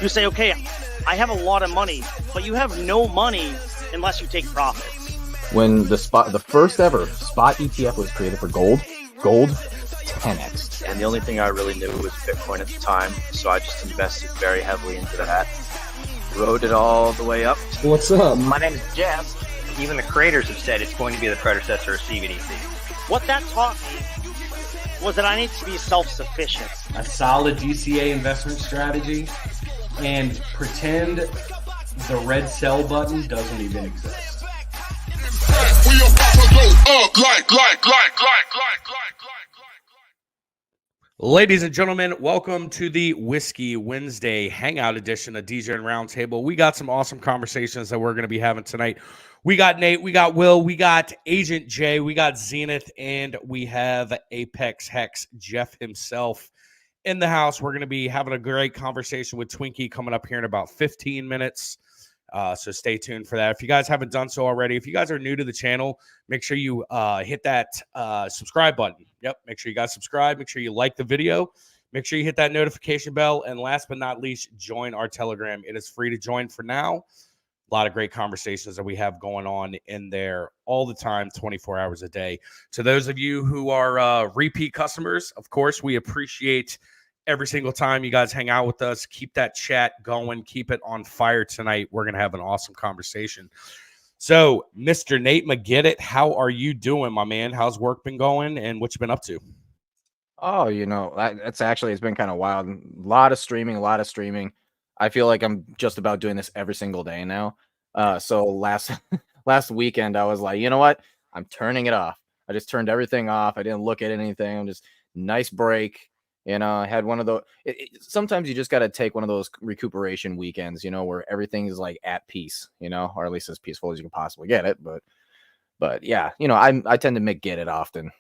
You say, okay, I have a lot of money, but you have no money unless you take profits. When the first ever spot ETF was created for gold 10x. And the only thing I really knew was Bitcoin at the time, so I just invested very heavily into that. Rode it all the way up. What's up? My name is Jeff. Even the creators have said it's going to be the predecessor of CBDC. What that taught me was that I need to be self-sufficient. A solid DCA investment strategy, and pretend the red sell button doesn't even exist. We about to go up like. Ladies and gentlemen, welcome to the Whiskey Wednesday Hangout edition of DJ and Roundtable. We got some awesome conversations that we're going to be having tonight. We got Nate, we got Will, we got Agent J, we got Zenith, and we have Apex Hex, Jeff himself in the house. We're going to be having a great conversation with Twinkie coming up here in about 15 minutes. So stay tuned for that. If you guys haven't done so already, if you guys are new to the channel, make sure you hit that subscribe button. Yep, make sure you guys subscribe. Make sure you like the video. Make sure you hit that notification bell. And last but not least, join our Telegram. It is free to join for now. A lot of great conversations that we have going on in there all the time, 24 hours a day. To those of you who are repeat customers, of course, we appreciate every single time you guys hang out with us. Keep that chat going. Keep it on fire tonight. We're going to have an awesome conversation. So, Mr. Nate McGettit, how are you doing, my man? How's work been going and what you been up to? Oh, it's been kind of wild. A lot of streaming. I feel like I'm just about doing this every single day now. So last weekend, I was like, you know what? I'm turning it off. I just turned everything off. I didn't look at anything. I'm just nice break. I had one of those. Sometimes you just got to take one of those recuperation weekends, where everything is like at peace, or at least as peaceful as you can possibly get it. But yeah, I tend to get it often.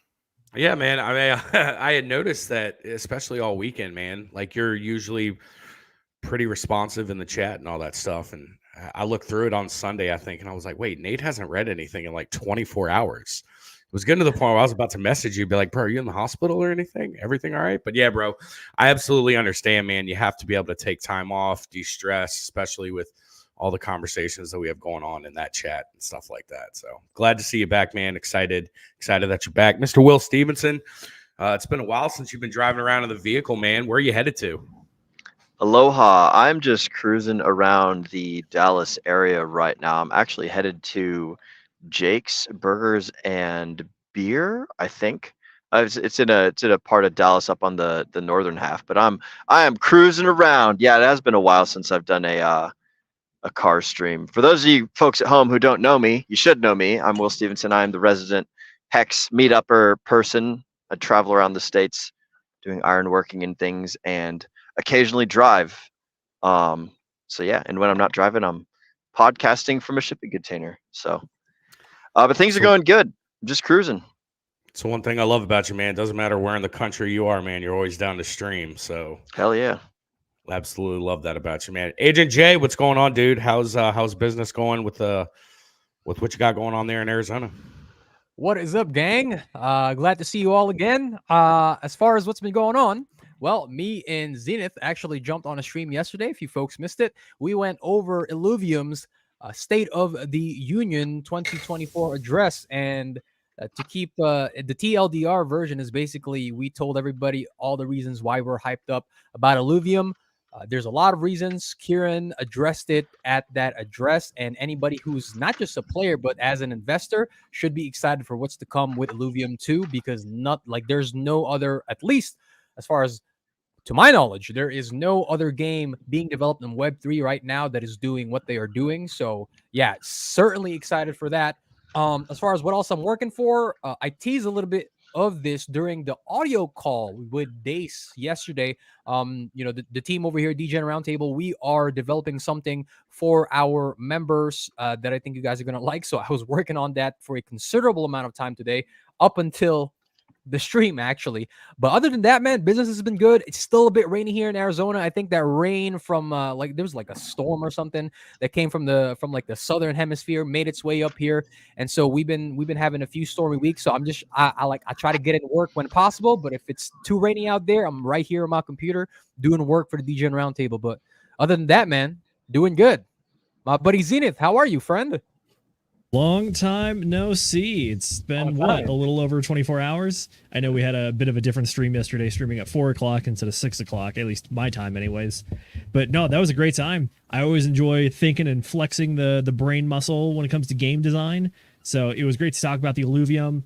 Yeah, man. I mean, I had noticed that, especially all weekend, man. Like you're usually pretty responsive in the chat and all that stuff. And I looked through it on Sunday, I think, and I was like, wait, Nate hasn't read anything in like 24 hours. It was getting to the point where I was about to message you, be like, bro, are you in the hospital or anything? Everything all right? But yeah, bro, I absolutely understand, man. You have to be able to take time off, de-stress, especially with all the conversations that we have going on in that chat and stuff like that. So glad to see you back, man. Excited that you're back. Mr. Will Stevenson, it's been a while since you've been driving around in the vehicle, man. Where are you headed to? Aloha. I'm just cruising around the Dallas area right now. I'm actually headed to Jake's Burgers and Beer, I think. It's in a part of Dallas up on the northern half, but I am cruising around. Yeah, it has been a while since I've done a car stream. For those of you folks at home who don't know me, you should know me. I'm Will Stevenson. I am the resident Hex Meetupper person. I travel around the states doing ironworking and things, and occasionally drive. So yeah, and when I'm not driving, I'm podcasting from a shipping container. So, but things are going good. I'm just cruising. So one thing I love about you, man, it doesn't matter where in the country you are, man, you're always down to stream. So hell yeah. Absolutely love that about you, man. Agent J, what's going on, dude? How's business going with what you got going on there in Arizona? What is up, gang? Glad to see you all again. As far as what's been going on, well, me and Zenith actually jumped on a stream yesterday. If you folks missed it, we went over Illuvium's State of the Union 2024 address. And to keep the TLDR version is basically we told everybody all the reasons why we're hyped up about Illuvium. There's a lot of reasons. Kieran addressed it at that address, and anybody who's not just a player but as an investor should be excited for what's to come with Illuvium 2, because there's no other, at least as far as to my knowledge, there is no other game being developed in Web3 right now that is doing what they are doing. So yeah, certainly excited for that. As far as what else I'm working for, I teased a little bit of this during the audio call with Dace yesterday. The team over here, DJ and Roundtable, we are developing something for our members that I think you guys are going to like. So I was working on that for a considerable amount of time today, up until the stream, actually. But other than that, man, business has been good. It's still a bit rainy here in Arizona. I think that rain from there was like a storm or something that came from the southern hemisphere, made its way up here, and so we've been having a few stormy weeks. So I try to get in work when possible, but if it's too rainy out there, I'm right here on my computer doing work for the DJ and Roundtable. But Other than that, man, doing good. My buddy Zenith, how are you, friend? Long time no see. It's been a little over 24 hours. I know we had a bit of a different stream yesterday, streaming at 4 o'clock instead of 6 o'clock, at least my time anyways. But no, that was a great time. I always enjoy thinking and flexing the brain muscle when it comes to game design. So it was great to talk about the Illuvium,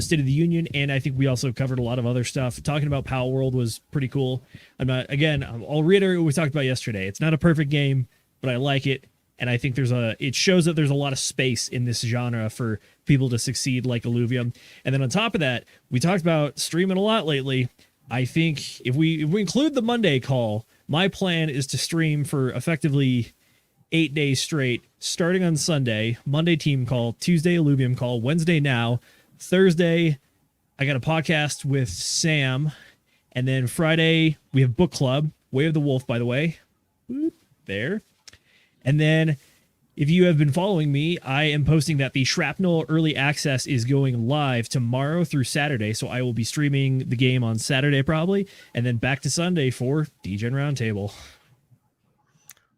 State of the Union, and I think we also covered a lot of other stuff. Talking about Power World was pretty cool. I'll reiterate what we talked about yesterday. It's not a perfect game, but I like it. And I think it shows that there's a lot of space in this genre for people to succeed like Illuvium. And then on top of that, we talked about streaming a lot lately. I think if we include the Monday call, my plan is to stream for effectively 8 days straight, starting on Sunday, Monday team call, Tuesday Illuvium call, Wednesday now, Thursday I got a podcast with Sam, and then Friday we have book club, Way of the Wolf, by the way. Whoop, there. And then, if you have been following me, I am posting that the Shrapnel Early Access is going live tomorrow through Saturday. So I will be streaming the game on Saturday probably, and then back to Sunday for DGen Roundtable.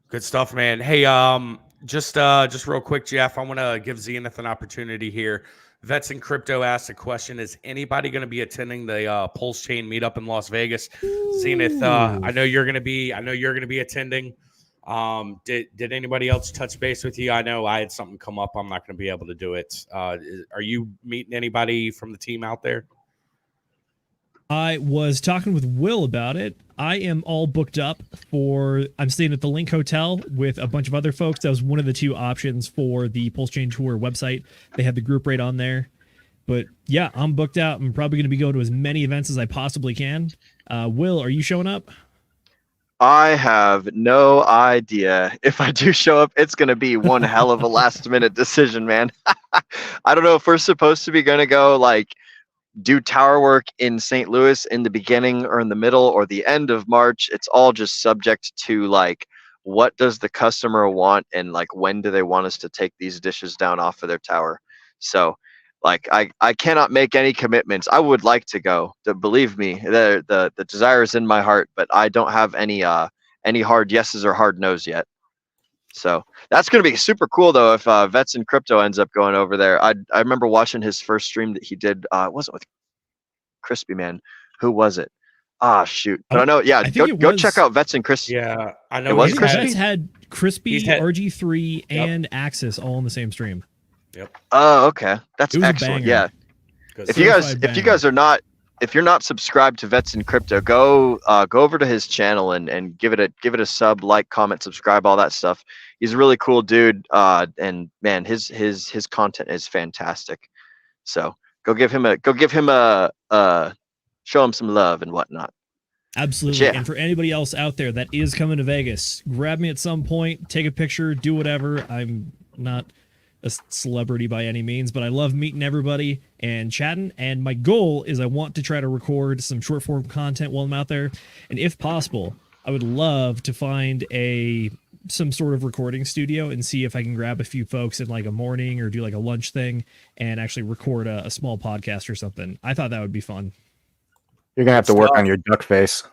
Good stuff, man. Hey, just real quick, Jeff, I want to give Zenith an opportunity here. Vets in Crypto asked a question: is anybody going to be attending the Pulse Chain meetup in Las Vegas? Ooh. Zenith, I know you're going to be attending. Did anybody else touch base with you? I know I had something come up. I'm not going to be able to do it. Are you meeting anybody from the team out there? I was talking with Will about it. I am all booked up I'm staying at the Link Hotel with a bunch of other folks. That was one of the two options for the Pulse Chain Tour website. They had the group rate on there. But yeah, I'm booked out. I'm probably going to be going to as many events as I possibly can. Will, are you showing up? I have no idea. If I do show up, it's going to be one hell of a last minute decision, man. I don't know if we're supposed to be going to go like do tower work in St. Louis in the beginning or in the middle or the end of March. It's all just subject to like, what does the customer want? And like, when do they want us to take these dishes down off of their tower? So like, I cannot make any commitments. I would like to go. Believe me, the desire is in my heart, but I don't have any hard yeses or hard no's yet. So that's going to be super cool though if Vets in Crypto ends up going over there. I remember watching his first stream that he did. Was it with Crispy Man? Who was it? Ah, shoot. But I know. Yeah, go check out Vets in Crispy. Yeah, I know. It was Crispy. Vets had Crispy, RG3, and Axis all in the same stream. Yep. Oh, okay. That's excellent. Yeah. If you're not subscribed to Vets in Crypto, go over to his channel and give it a sub, like, comment, subscribe, all that stuff. He's a really cool dude. And man, his content is fantastic. So go give him a show him some love and whatnot. Absolutely. Yeah. And for anybody else out there that is coming to Vegas, grab me at some point, take a picture, do whatever. I'm not a celebrity by any means, but I love meeting everybody and chatting. And my goal is I want to try to record some short form content while I'm out there. And if possible, I would love to find some sort of recording studio and see if I can grab a few folks in like a morning or do like a lunch thing and actually record a small podcast or something. I thought that would be fun. You're going to have to work on your duck face.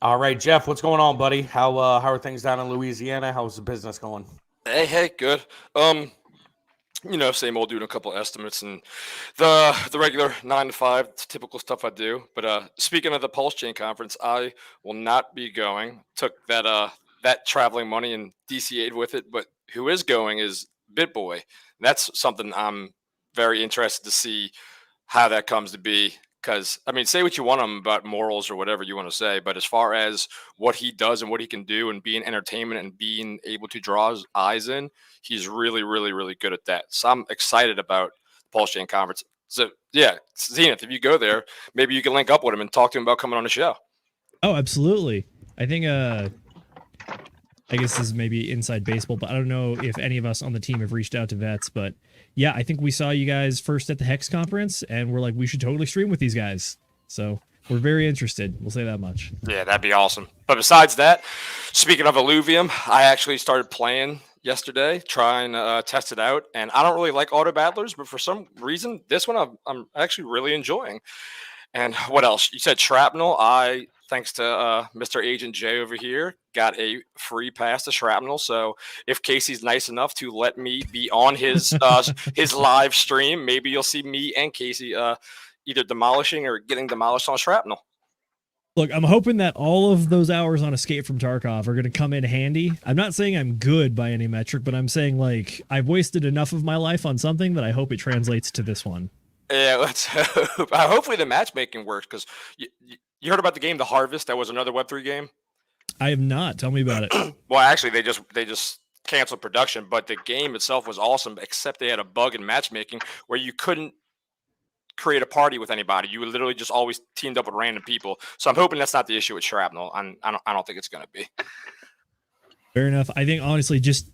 All right, Jeff, what's going on, buddy? How are things down in Louisiana? How's the business going? Hey, good. Same old, doing a couple estimates and the regular 9 to 5 typical stuff I do. But speaking of the Pulse Chain conference, I will not be going. Took that traveling money and DCA'd with it. But who is going is BitBoy. And that's something I'm very interested to see how that comes to be. Because, I mean, say what you want him about morals or whatever you want to say, but as far as what he does and what he can do and being entertainment and being able to draw his eyes in, he's really, really, really good at that. So I'm excited about the Pulse Chain Conference. So, yeah, Zenith, if you go there, maybe you can link up with him and talk to him about coming on the show. Oh, absolutely. I think, I guess this is maybe inside baseball, but I don't know if any of us on the team have reached out to Vets, but yeah, I think we saw you guys first at the Hex conference, and we're like, we should totally stream with these guys. So we're very interested. We'll say that much. Yeah, that'd be awesome. But besides that, speaking of Illuvium, I actually started playing yesterday, trying to test it out. And I don't really like auto battlers, but for some reason, this one I'm actually really enjoying. And what else? You said Shrapnel. I thanks to Mr. Agent J over here, got a free pass to Shrapnel. So if Casey's nice enough to let me be on his his live stream, maybe you'll see me and Casey either demolishing or getting demolished on Shrapnel. Look, I'm hoping that all of those hours on Escape from Tarkov are going to come in handy. I'm not saying I'm good by any metric, but I'm saying, like, I've wasted enough of my life on something that I hope it translates to this one. Yeah, let's hope. Hopefully the matchmaking works, because you heard about the game The Harvest. That was another Web3 game. I have not. Tell me about it. Well, actually, they just canceled production, but the game itself was awesome, except they had a bug in matchmaking where you couldn't create a party with anybody. You literally just always teamed up with random people. So I'm hoping that's not the issue with Shrapnel. I don't think it's going to be. Fair enough. I think, honestly, just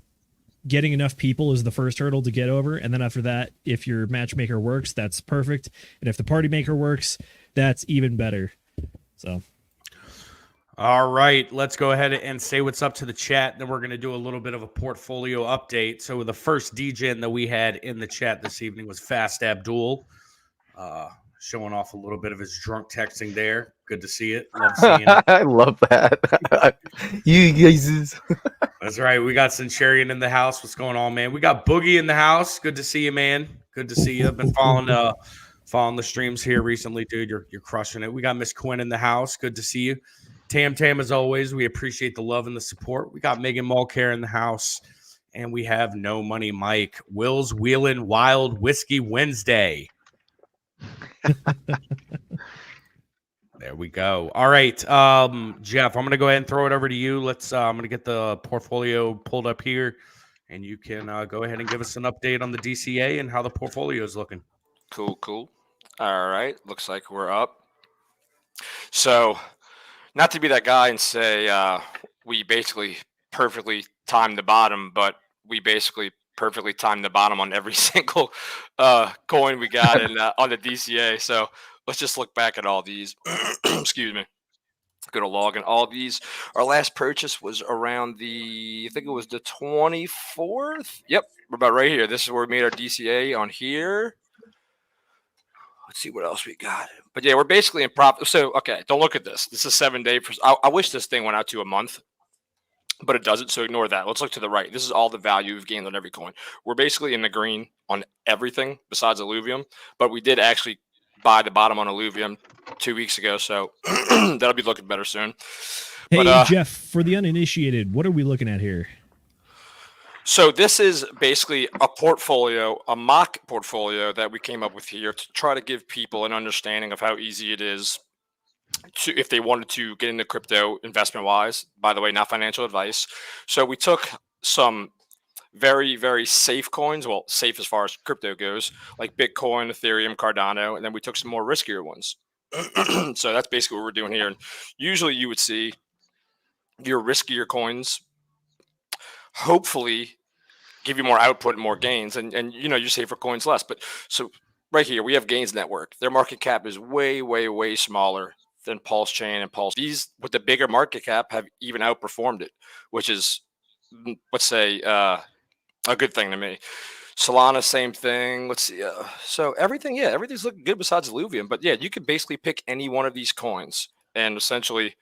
getting enough people is the first hurdle to get over. And then after that, if your matchmaker works, that's perfect. And if the party maker works, that's even better. So. All right, let's go ahead and say what's up to the chat. Then we're going to do a little bit of a portfolio update. So the first DJ that we had in the chat this evening was Fast Abdul. Showing off a little bit of his drunk texting there. Good to see it. Love seeing it. I love that. You guys. That's right. We got Centurion in the house. What's going on, man? We got Boogie in the house. Good to see you, man. Good to see you. I've been following the streams here recently, dude. You're crushing it. We got Miss Quinn in the house. Good to see you. Tam, as always, we appreciate the love and the support. We got Megan Mulcair in the house. And we have No Money Mike. Will's Wheelin' Wild Whiskey Wednesday. There we go. All right, Jeff, I'm going to go ahead and throw it over to you. I'm going to get the portfolio pulled up here, and you can go ahead and give us an update on the DCA and how the portfolio is looking. Cool. All right, looks like we're up. So, not to be that guy and say we basically perfectly timed the bottom, but we basically perfectly timed the bottom on every single coin we got in on the DCA. So let's just look back at all these. Excuse me. Go to log in all these. Our last purchase was around I think it was the 24th. Yep, we're about right here. This is where we made our DCA on here. Let's see what else we got. But yeah, we're basically in profit. So, okay, don't look at this. This is 7 day. I wish this thing went out to a month, but it doesn't, so ignore that. Let's look to the right. This is all the value we've gained on every coin. We're basically in the green on everything besides Illuvium, but we did actually buy the bottom on Illuvium 2 weeks ago, so that'll be looking better soon. Hey, but, Jeff, for the uninitiated, what are we looking at here? So this is basically a portfolio, a mock portfolio that we came up with here to try to give people an understanding of how easy it is if they wanted to get into crypto investment wise. By the way, not financial advice. So we took some very, very safe coins, well, safe as far as crypto goes, like Bitcoin, Ethereum, Cardano, and then we took some more riskier ones. So that's basically what we're doing here. And usually you would see your riskier coins hopefully give you more output and more gains, and you safer coins less. But so right here we have Gains Network. Their market cap is way, way, way smaller than Pulse Chain and Pulse. These with the bigger market cap have even outperformed it, which is, let's say, a good thing to me. Solana, same thing. Let's see. So everything's looking good besides Illuvium. But yeah, you could basically pick any one of these coins, and essentially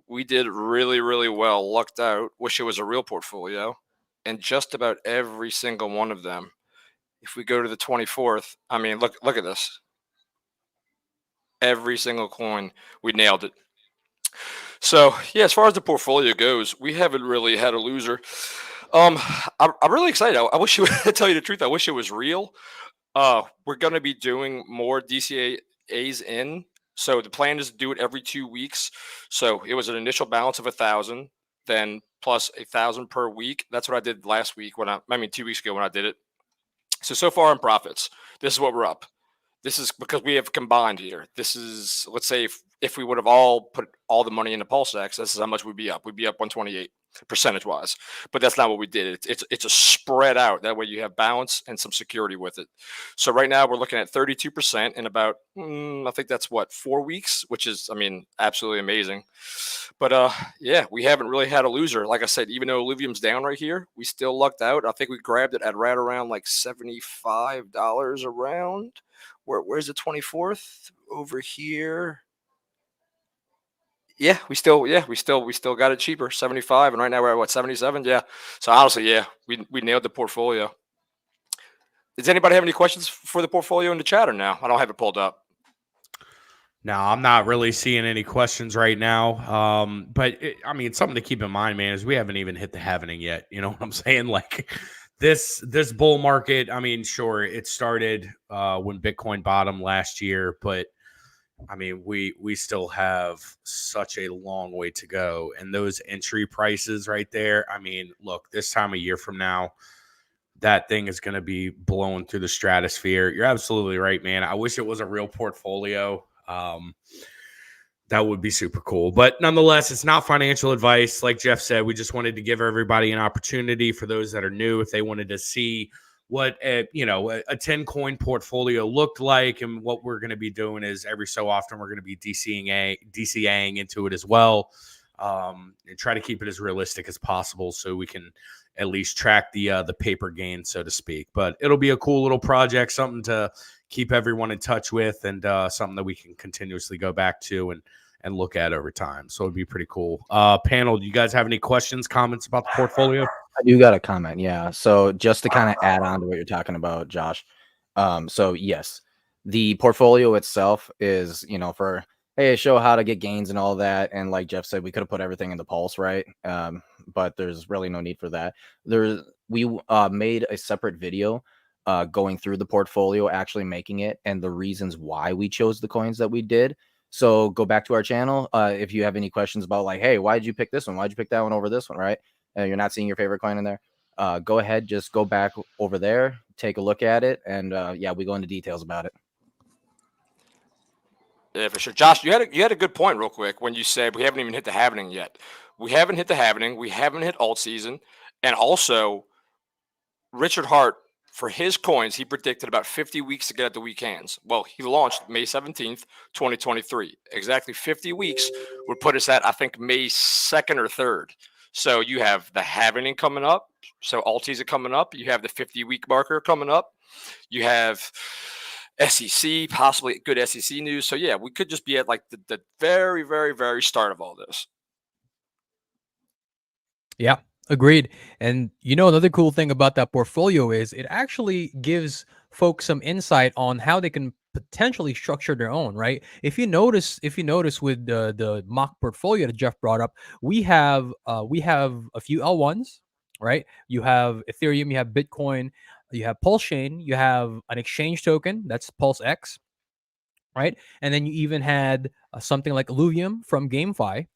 we did really, really well. Lucked out. Wish it was a real portfolio. And just about every single one of them. If we go to the 24th, I mean, look at this. Every single coin, we nailed it. So yeah, as far as the portfolio goes, we haven't really had a loser. I'm really excited. I wish you would tell you the truth. I wish it was real. We're going to be doing more DCAs in. So the plan is to do it every 2 weeks. So it was an initial balance of 1,000, then plus 1,000 per week. That's what I did last week 2 weeks ago when I did it. So far in profits, this is what we're up. This is because we have combined here. This is, let's say if we would have all put all the money into PulseX, this is how much we'd be up. We'd be up 128 percentage wise, but that's not what we did. It's a spread out. That way you have balance and some security with it. So right now we're looking at 32% in about, I think that's 4 weeks, which is, I mean, absolutely amazing. But yeah, we haven't really had a loser. Like I said, even though Illuvium's down right here, we still lucked out. I think we grabbed it at right around like $75 around. Where's the 24th? Over here. Yeah, we still got it cheaper, 75, and right now we're at what, 77? Yeah. So honestly, yeah, we nailed the portfolio. Does anybody have any questions for the portfolio in the chat or now? I don't have it pulled up. No, I'm not really seeing any questions right now. But I mean, something to keep in mind, man, is we haven't even hit the halvening yet. You know what I'm saying? Like this bull market. I mean, sure, it started when Bitcoin bottomed last year, but I mean, we still have such a long way to go. And those entry prices right there. I mean, look, this time a year from now, that thing is going to be blowing through the stratosphere. You're absolutely right, man. I wish it was a real portfolio. That would be super cool. But nonetheless, it's not financial advice. Like Jeff said, we just wanted to give everybody an opportunity for those that are new, if they wanted to see what a 10 coin portfolio looked like. And what we're going to be doing is every so often we're going to be DCAing into it as well, and try to keep it as realistic as possible so we can at least track the paper gain, so to speak. But it'll be a cool little project, something to keep everyone in touch with, and something that we can continuously go back to and look at over time. So it'd be pretty cool. Panel, do you guys have any questions, comments about the portfolio? I do got a comment, yeah. So just to kind of add on to what you're talking about, Josh. So yes, the portfolio itself is, for hey, show how to get gains and all that. And like Jeff said, we could have put everything in the pulse, right? But there's really no need for that. We made a separate video going through the portfolio, actually making it, and the reasons why we chose the coins that we did. So go back to our channel if you have any questions about like, hey, why did you pick this one? Why did you pick that one over this one, right? You're not seeing your favorite coin in there. Go ahead, just go back over there, take a look at it, and yeah, we go into details about it. Yeah, for sure. Josh, you had a good point real quick when you said we haven't even hit the halvening yet. We haven't hit the halvening. We haven't hit alt season. And also, Richard Hart, for his coins, he predicted about 50 weeks to get at the weak hands. Well, he launched May 17th, 2023. Exactly 50 weeks would put us at, I think, May 2nd or 3rd. So you have the halvening coming up. So alt season coming up. You have the 50-week marker coming up. You have SEC, possibly good SEC news. So yeah, we could just be at like the very, very, very start of all this. Yeah, agreed. And another cool thing about that portfolio is it actually gives folks some insight on how they can potentially structure their own, right? If you notice with the mock portfolio that Jeff brought up, we have a few L1s, right? You have Ethereum, you have Bitcoin, you have Pulse Chain, you have an exchange token, that's Pulse X, right? And then you even had something like Illuvium from GameFi.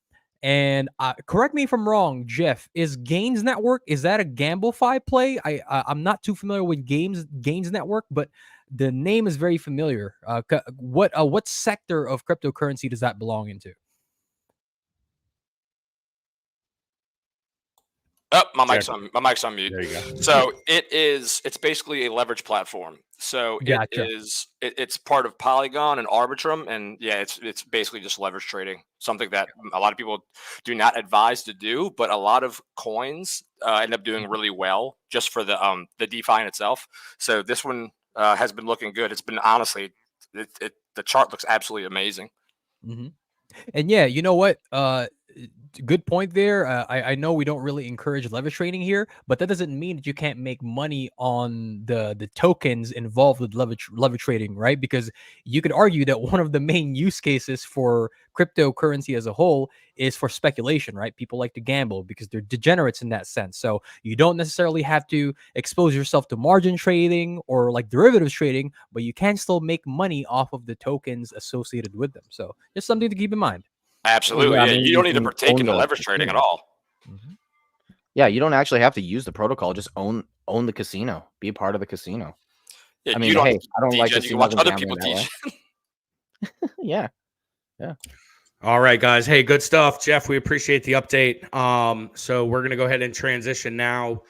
And correct me if I'm wrong, Jeff, is Gains Network, is that a GambleFi play? I'm not too familiar with Gains Network, but the name is very familiar. What sector of cryptocurrency does that belong into? Oh, my mic's on mute. There you go. So it's basically a leverage platform. So Gotcha. it's part of Polygon and Arbitrum, and yeah, it's basically just leverage trading, something that a lot of people do not advise to do, but a lot of coins end up doing really well just for the DeFi in itself. So this one has been looking good. It's been honestly, the chart looks absolutely amazing. Mm-hmm. And yeah, you know what? Good point there. I know we don't really encourage leverage trading here, but that doesn't mean that you can't make money on the tokens involved with leverage trading, right? Because you could argue that one of the main use cases for cryptocurrency as a whole is for speculation, right? People like to gamble because they're degenerates in that sense. So you don't necessarily have to expose yourself to margin trading or like derivatives trading, but you can still make money off of the tokens associated with them. So just something to keep in mind. Absolutely. Yeah, I Yeah, mean, you don't need to partake in the leverage trading at all. Mm-hmm. Yeah, you don't actually have to use the protocol. Just own the casino. Be a part of the casino. Yeah, I mean, hey, I don't like you can casinos watch and other gambling people that teach. Yeah. All right, guys. Hey, good stuff. Jeff, we appreciate the update. So we're going to go ahead and transition now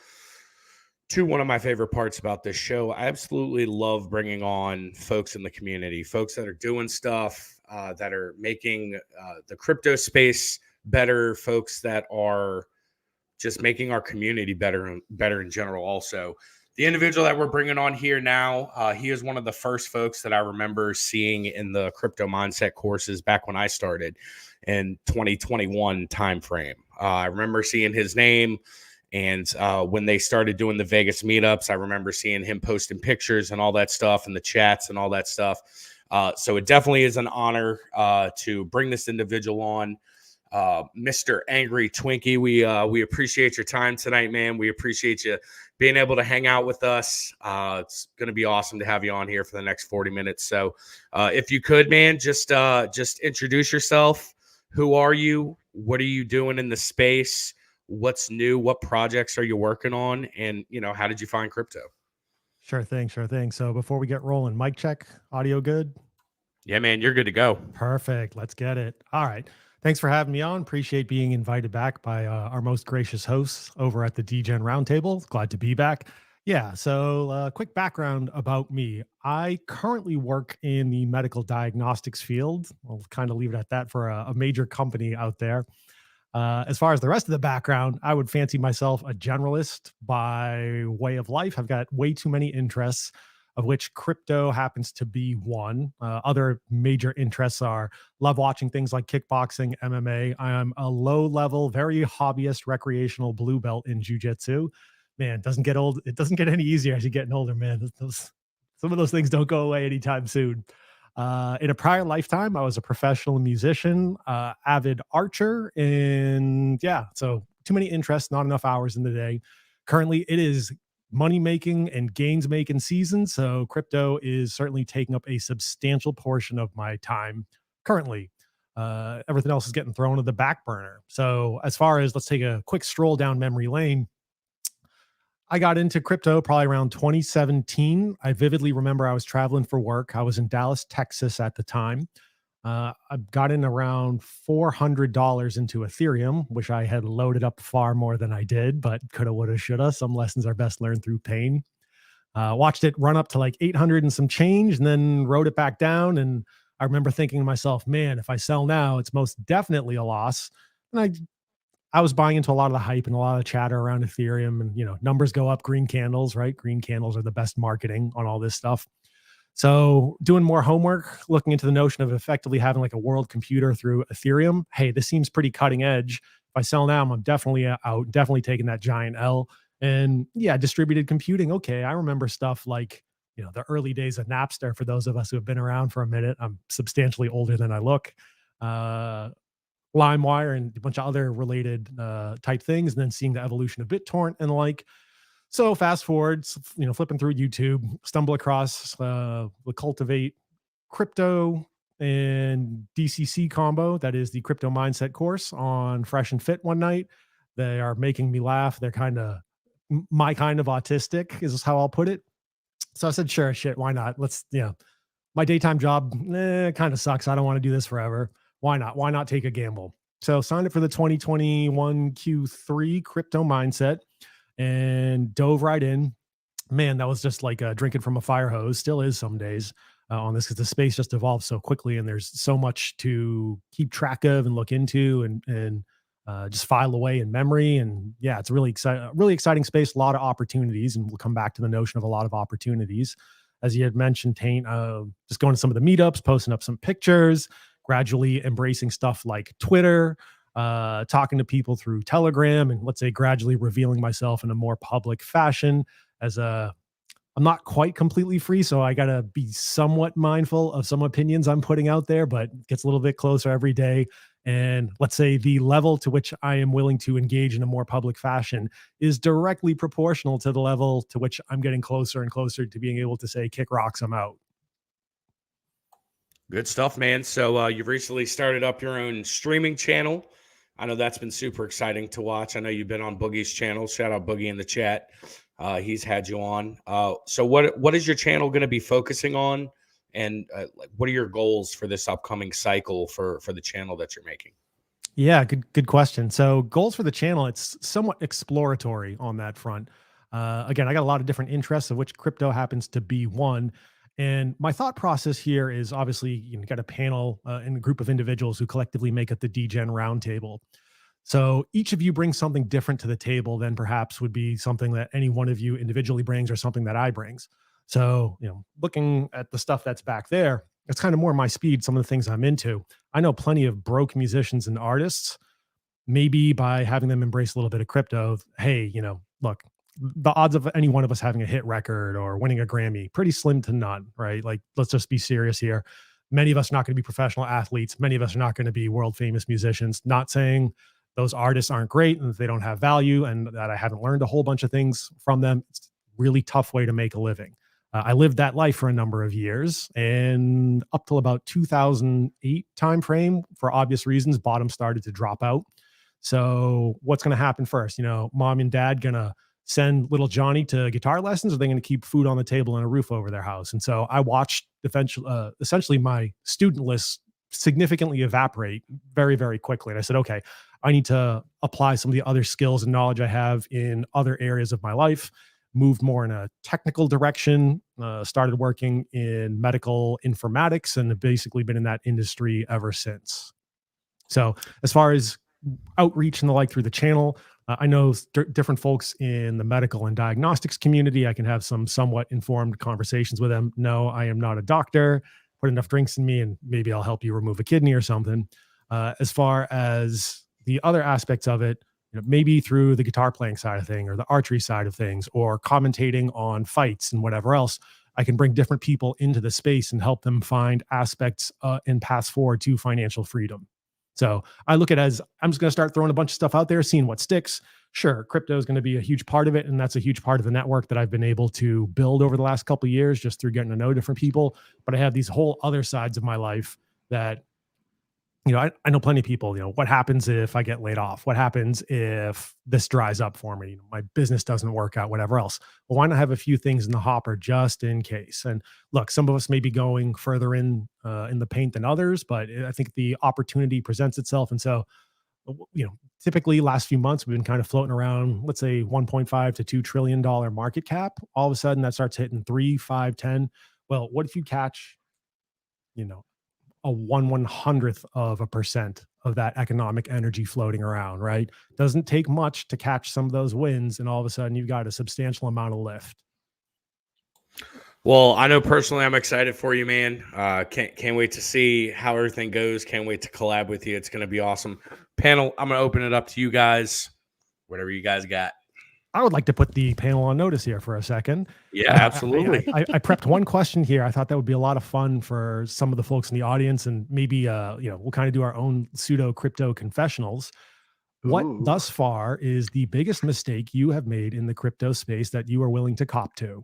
to one of my favorite parts about this show. I absolutely love bringing on folks in the community, folks that are doing stuff, that are making the crypto space better, folks that are just making our community better in general also. The individual that we're bringing on here now, he is one of the first folks that I remember seeing in the crypto mindset courses back when I started in 2021 timeframe. I remember seeing his name, and when they started doing the Vegas meetups, I remember seeing him posting pictures and all that stuff in the chats and all that stuff. So it definitely is an honor to bring this individual on. Mr. Angry Twinkie, we appreciate your time tonight, man. We appreciate you being able to hang out with us. It's going to be awesome to have you on here for the next 40 minutes. So if you could, man, just introduce yourself. Who are you? What are you doing in the space? What's new? What projects are you working on? And, how did you find crypto? Sure thing. So before we get rolling, mic check, audio good? Yeah, man, you're good to go. Perfect. Let's get it. All right. Thanks for having me on. Appreciate being invited back by our most gracious hosts over at the DGen Roundtable. Glad to be back. Yeah, so quick background about me. I currently work in the medical diagnostics field. I'll kind of leave it at that for a major company out there. As far as the rest of the background, I would fancy myself a generalist by way of life. I've got way too many interests, of which crypto happens to be one. Other major interests are love watching things like kickboxing, MMA. I am a low-level, very hobbyist, recreational blue belt in jiu-jitsu. Man, it doesn't get old. It doesn't get any easier as you're getting older, man. Some of those things don't go away anytime soon. In a prior lifetime, I was a professional musician, avid archer, and so too many interests, not enough hours in the day. Currently, it is money making and gains making season, so crypto is certainly taking up a substantial portion of my time currently. Everything else is getting thrown to the back burner. So as far as, let's take a quick stroll down memory lane. I got into crypto probably around 2017. I vividly remember I was traveling for work. I was in Dallas, Texas at the time. I got in around $400 into Ethereum, which I had loaded up far more than I did, but coulda, woulda, shoulda. Some lessons are best learned through pain. Watched it run up to like 800 and some change, and then wrote it back down. And I remember thinking to myself, man, if I sell now, it's most definitely a loss. And I was buying into a lot of the hype and a lot of chatter around Ethereum, and numbers go up, green candles, right? Green candles are the best marketing on all this stuff. So doing more homework, looking into the notion of effectively having like a world computer through Ethereum. Hey, this seems pretty cutting edge. If I sell now, I'm definitely out, definitely taking that giant L. And yeah, distributed computing. Okay, I remember stuff like, the early days of Napster. For those of us who have been around for a minute, I'm substantially older than I look. LimeWire and a bunch of other related type things, and then seeing the evolution of BitTorrent and the like. So fast forward, flipping through YouTube, stumble across the Cultivate Crypto and DCC combo. That is the Crypto Mindset course on Fresh and Fit one night. They are making me laugh. They're kind of my kind of autistic, is how I'll put it. So I said, sure, shit, why not? My daytime job kind of sucks. I don't want to do this forever. Why not? Why not take a gamble? So signed up for the 2021 Q3 Crypto Mindset and dove right in. Man, that was just like drinking from a fire hose. Still is some days on this, because the space just evolves so quickly, and there's so much to keep track of and look into and just file away in memory. And yeah, it's a really exciting space. A lot of opportunities, and we'll come back to the notion of a lot of opportunities. As you had mentioned, Taint, just going to some of the meetups, posting up some pictures, gradually embracing stuff like Twitter, talking to people through Telegram, and let's say gradually revealing myself in a more public fashion. As I'm not quite completely free, so I got to be somewhat mindful of some opinions I'm putting out there, but it gets a little bit closer every day. And let's say the level to which I am willing to engage in a more public fashion is directly proportional to the level to which I'm getting closer and closer to being able to say, kick rocks, I'm out. Good stuff, man. So you've recently started up your own streaming channel. I know that's been super exciting to watch. I know you've been on Boogie's channel. Shout out Boogie in the chat. He's had you on. So what is your channel going to be focusing on? And what are your goals for this upcoming cycle for the channel that you're making? Yeah, good question. So goals for the channel, it's somewhat exploratory on that front. Again, I got a lot of different interests, of which crypto happens to be one. And my thought process here is obviously you got a panel and a group of individuals who collectively make up the DGen Roundtable. So each of you brings something different to the table than perhaps would be something that any one of you individually brings or something that I brings. So, looking at the stuff that's back there, it's kind of more my speed, some of the things I'm into. I know plenty of broke musicians and artists, maybe by having them embrace a little bit of crypto. Hey, look, the odds of any one of us having a hit record or winning a Grammy, pretty slim to none, right? Like, let's just be serious here. Many of us are not going to be professional athletes. Many of us are not going to be world famous musicians. Not saying those artists aren't great and they don't have value and that I haven't learned a whole bunch of things from them. It's a really tough way to make a living. I lived that life for a number of years, and up till about 2008 timeframe, for obvious reasons, bottom started to drop out. So what's going to happen first? Mom and dad going to send little Johnny to guitar lessons, or are they going to keep food on the table and a roof over their house? And so I watched essentially my student list significantly evaporate very, very quickly. And I said, okay, I need to apply some of the other skills and knowledge I have in other areas of my life. Moved more in a technical direction, started working in medical informatics, and have basically been in that industry ever since. So as far as outreach and the like through the channel, I know different folks in the medical and diagnostics community. I can have some somewhat informed conversations with them. No, I am not a doctor. Put enough drinks in me and maybe I'll help you remove a kidney or something. As far as the other aspects of it, maybe through the guitar playing side of thing or the archery side of things or commentating on fights and whatever else, I can bring different people into the space and help them find aspects and paths forward to financial freedom. So I look at it as I'm just going to start throwing a bunch of stuff out there, seeing what sticks. Sure, crypto is going to be a huge part of it. And that's a huge part of the network that I've been able to build over the last couple of years just through getting to know different people. But I have these whole other sides of my life that, I know plenty of people, what happens if I get laid off? What happens if this dries up for me? My business doesn't work out, whatever else. Well, why not have a few things in the hopper just in case? And look, some of us may be going further in the paint than others, but I think the opportunity presents itself. And so, typically last few months, we've been kind of floating around, let's say 1.5 to $2 trillion market cap. All of a sudden that starts hitting 3, 5, 10. Well, what if you catch, a 1/100th% of that economic energy floating around, right? Doesn't take much to catch some of those wins, and all of a sudden you've got a substantial amount of lift. Well, I know personally I'm excited for you, man. Can't wait to see how everything goes. Can't wait to collab with you. It's going to be awesome. Panel, I'm going to open it up to you guys. Whatever you guys got. I would like to put the panel on notice here for a second. Yeah, absolutely. I prepped one question here. I thought that would be a lot of fun for some of the folks in the audience, and maybe we'll kind of do our own pseudo crypto confessionals. What thus far is the biggest mistake you have made in the crypto space that you are willing to cop to?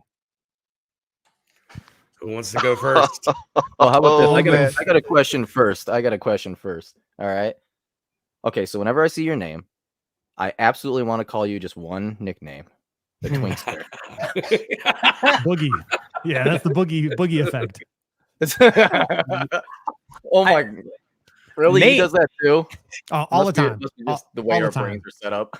Who wants to go first? Well, how about this? I got a question first. All right. Okay, so whenever I see your name, I absolutely want to call you just one nickname, the Twinkster. Boogie. Yeah, that's the boogie effect. Oh my! Really, Nate. he does that too? All the time. Must be just the way our brains are set up.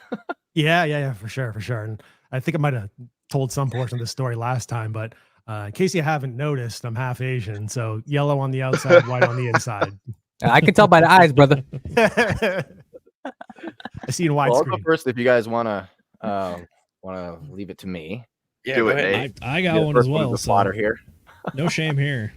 Yeah, for sure. And I think I might have told some portion of the story last time, but in case you haven't noticed, I'm half Asian, so yellow on the outside, white on the inside. I can tell by the eyes, brother. I see in widescreen. Well, I'll go first if you guys wanna leave it to me. Yeah, Do go it, ahead. Nate. I got one as well. The slaughter here. No shame here.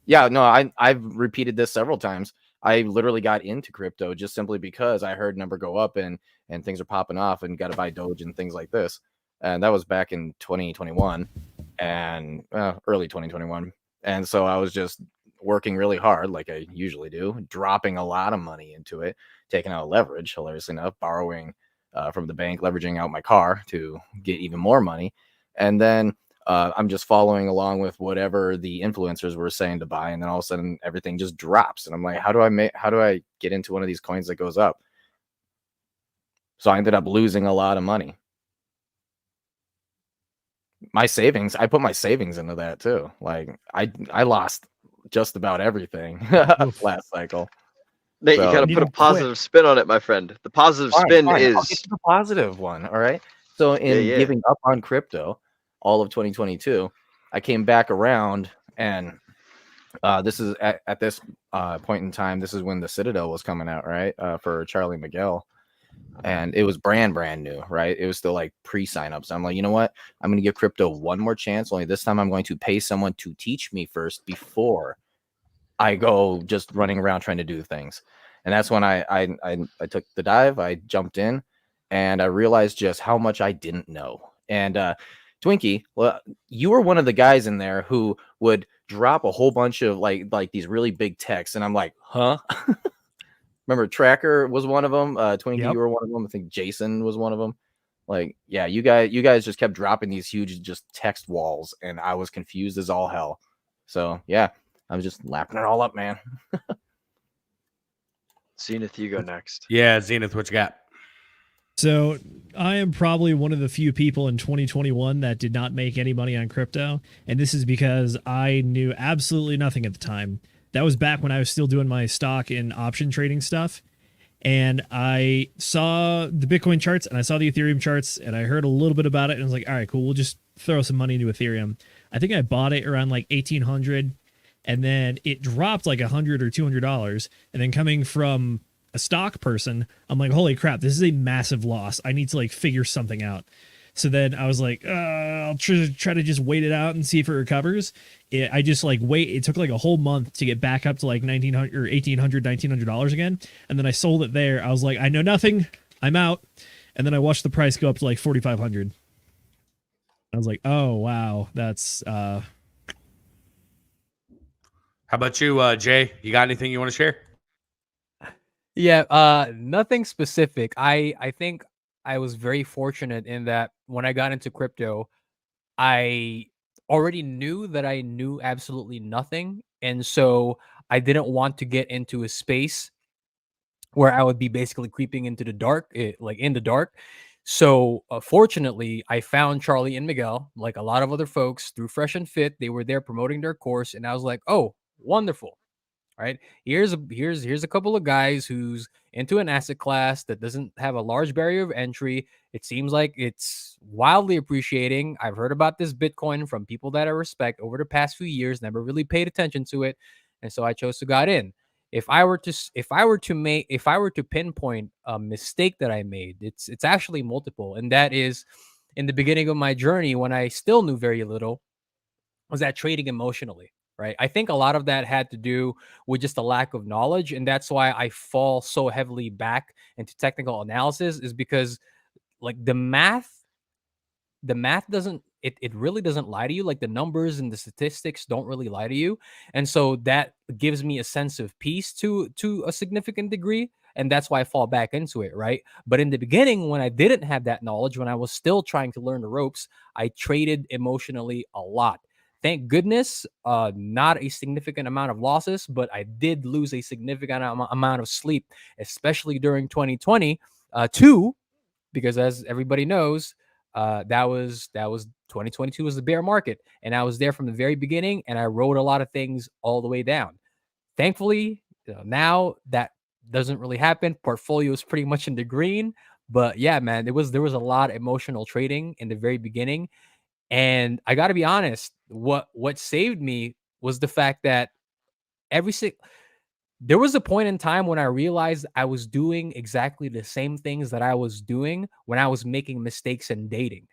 Yeah, no, I've repeated this several times. I literally got into crypto just simply because I heard number go up and things are popping off and got to buy Doge and things like this. And that was back in 2021 and early 2021. And so I was just working really hard like I usually do, dropping a lot of money into it, taking out leverage, hilariously enough, borrowing from the bank, leveraging out my car to get even more money. And then I'm just following along with whatever the influencers were saying to buy. And then all of a sudden everything just drops. And I'm like, how do I get into one of these coins that goes up? So I ended up losing a lot of money. My savings, I put my savings into that too. Like I lost just about everything last cycle. Nate, So- you gotta put a positive spin on it, my friend. The positive spin Fine. is I'll get to the positive one. All right. So in Yeah. giving up on crypto all of 2022, I came back around, and this is at this point in time. This is when the Citadel was coming out, right? For Charlie Miguel, and it was brand new, right? It was still like pre-signups. I'm like, you know what? I'm going to give crypto one more chance. Only this time I'm going to pay someone to teach me first before I go just running around trying to do things. And that's when I took the dive. I jumped in, and I realized just how much I didn't know. And Twinkie, well, you were one of the guys in there who would drop a whole bunch of like these really big texts, and I'm like, huh? Remember, Tracker was one of them. Twinkie, Yep. you were one of them. I think Jason was one of them. Like, yeah, you guys just kept dropping these huge just text walls, and I was confused as all hell. So yeah, I was just lapping it all up, man. Zenith, you go next. Yeah, Zenith, what you got? So I am probably one of the few people in 2021 that did not make any money on crypto. And this is because I knew absolutely nothing at the time. That was back when I was still doing my stock and option trading stuff. And I saw the Bitcoin charts and I saw the Ethereum charts and I heard a little bit about it. And I was like, all right, cool. We'll just throw some money into Ethereum. I think I bought it around like 1800, and then it dropped like $100 or $200. And then coming from a stock person, I'm like, holy crap, this is a massive loss. I need to like figure something out. So then I was like, I'll try to just wait it out and see if it recovers. I just like wait. It took like a whole month to get back up to like $1,900 or $1,800, $1,900 again. And then I sold it there. I was like, I know nothing. I'm out. And then I watched the price go up to like 4,500. I was like, oh wow, that's How about you, Jay? You got anything you want to share? Yeah, nothing specific. I think I was very fortunate in that when I got into crypto, I already knew that I knew absolutely nothing, and so I didn't want to get into a space where I would be basically creeping into the dark, like in the dark. So fortunately, I found Charlie and Miguel, like a lot of other folks, through Fresh and Fit. They were there promoting their course, and I was like, "Oh, wonderful! Right? Here's a couple of guys who's into an asset class that doesn't have a large barrier of entry. It seems like it's wildly appreciating. I've heard about this Bitcoin from people that I respect over the past few years, never really paid attention to it, and so I chose to got in. If I were to pinpoint a mistake that I made, it's actually multiple, and that is in the beginning of my journey when I still knew very little, was that trading emotionally, right? I think a lot of that had to do with just a lack of knowledge. And that's why I fall so heavily back into technical analysis, is because like the math doesn't, it really doesn't lie to you. Like the numbers and the statistics don't really lie to you. And so that gives me a sense of peace to a significant degree. And that's why I fall back into it, right? But in the beginning, when I didn't have that knowledge, when I was still trying to learn the ropes, I traded emotionally a lot. Thank goodness, not a significant amount of losses, but I did lose a significant amount of sleep, especially during 2020, too, because as everybody knows, that was 2022 was the bear market, and I was there from the very beginning, and I wrote a lot of things all the way down. Thankfully, now that doesn't really happen. Portfolio is pretty much in the green, but yeah, man, there was a lot of emotional trading in the very beginning, and I got to be honest, what saved me was the fact that there was a point in time when I realized I was doing exactly the same things that I was doing when I was making mistakes in dating,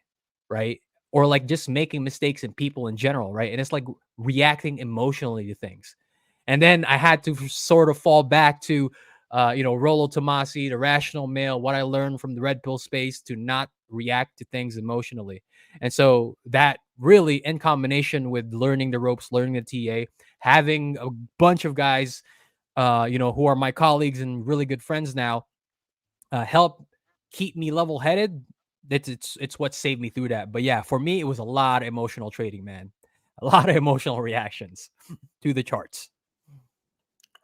right? Or like just making mistakes in people in general, right? And it's like reacting emotionally to things. And then I had to sort of fall back to, Rollo Tomasi, the rational male, what I learned from the red pill space to not react to things emotionally. And so that really, in combination with learning the ropes, learning the TA, having a bunch of guys, who are my colleagues and really good friends now, help keep me level headed. It's what saved me through that. But yeah, for me, it was a lot of emotional trading, man. A lot of emotional reactions to the charts.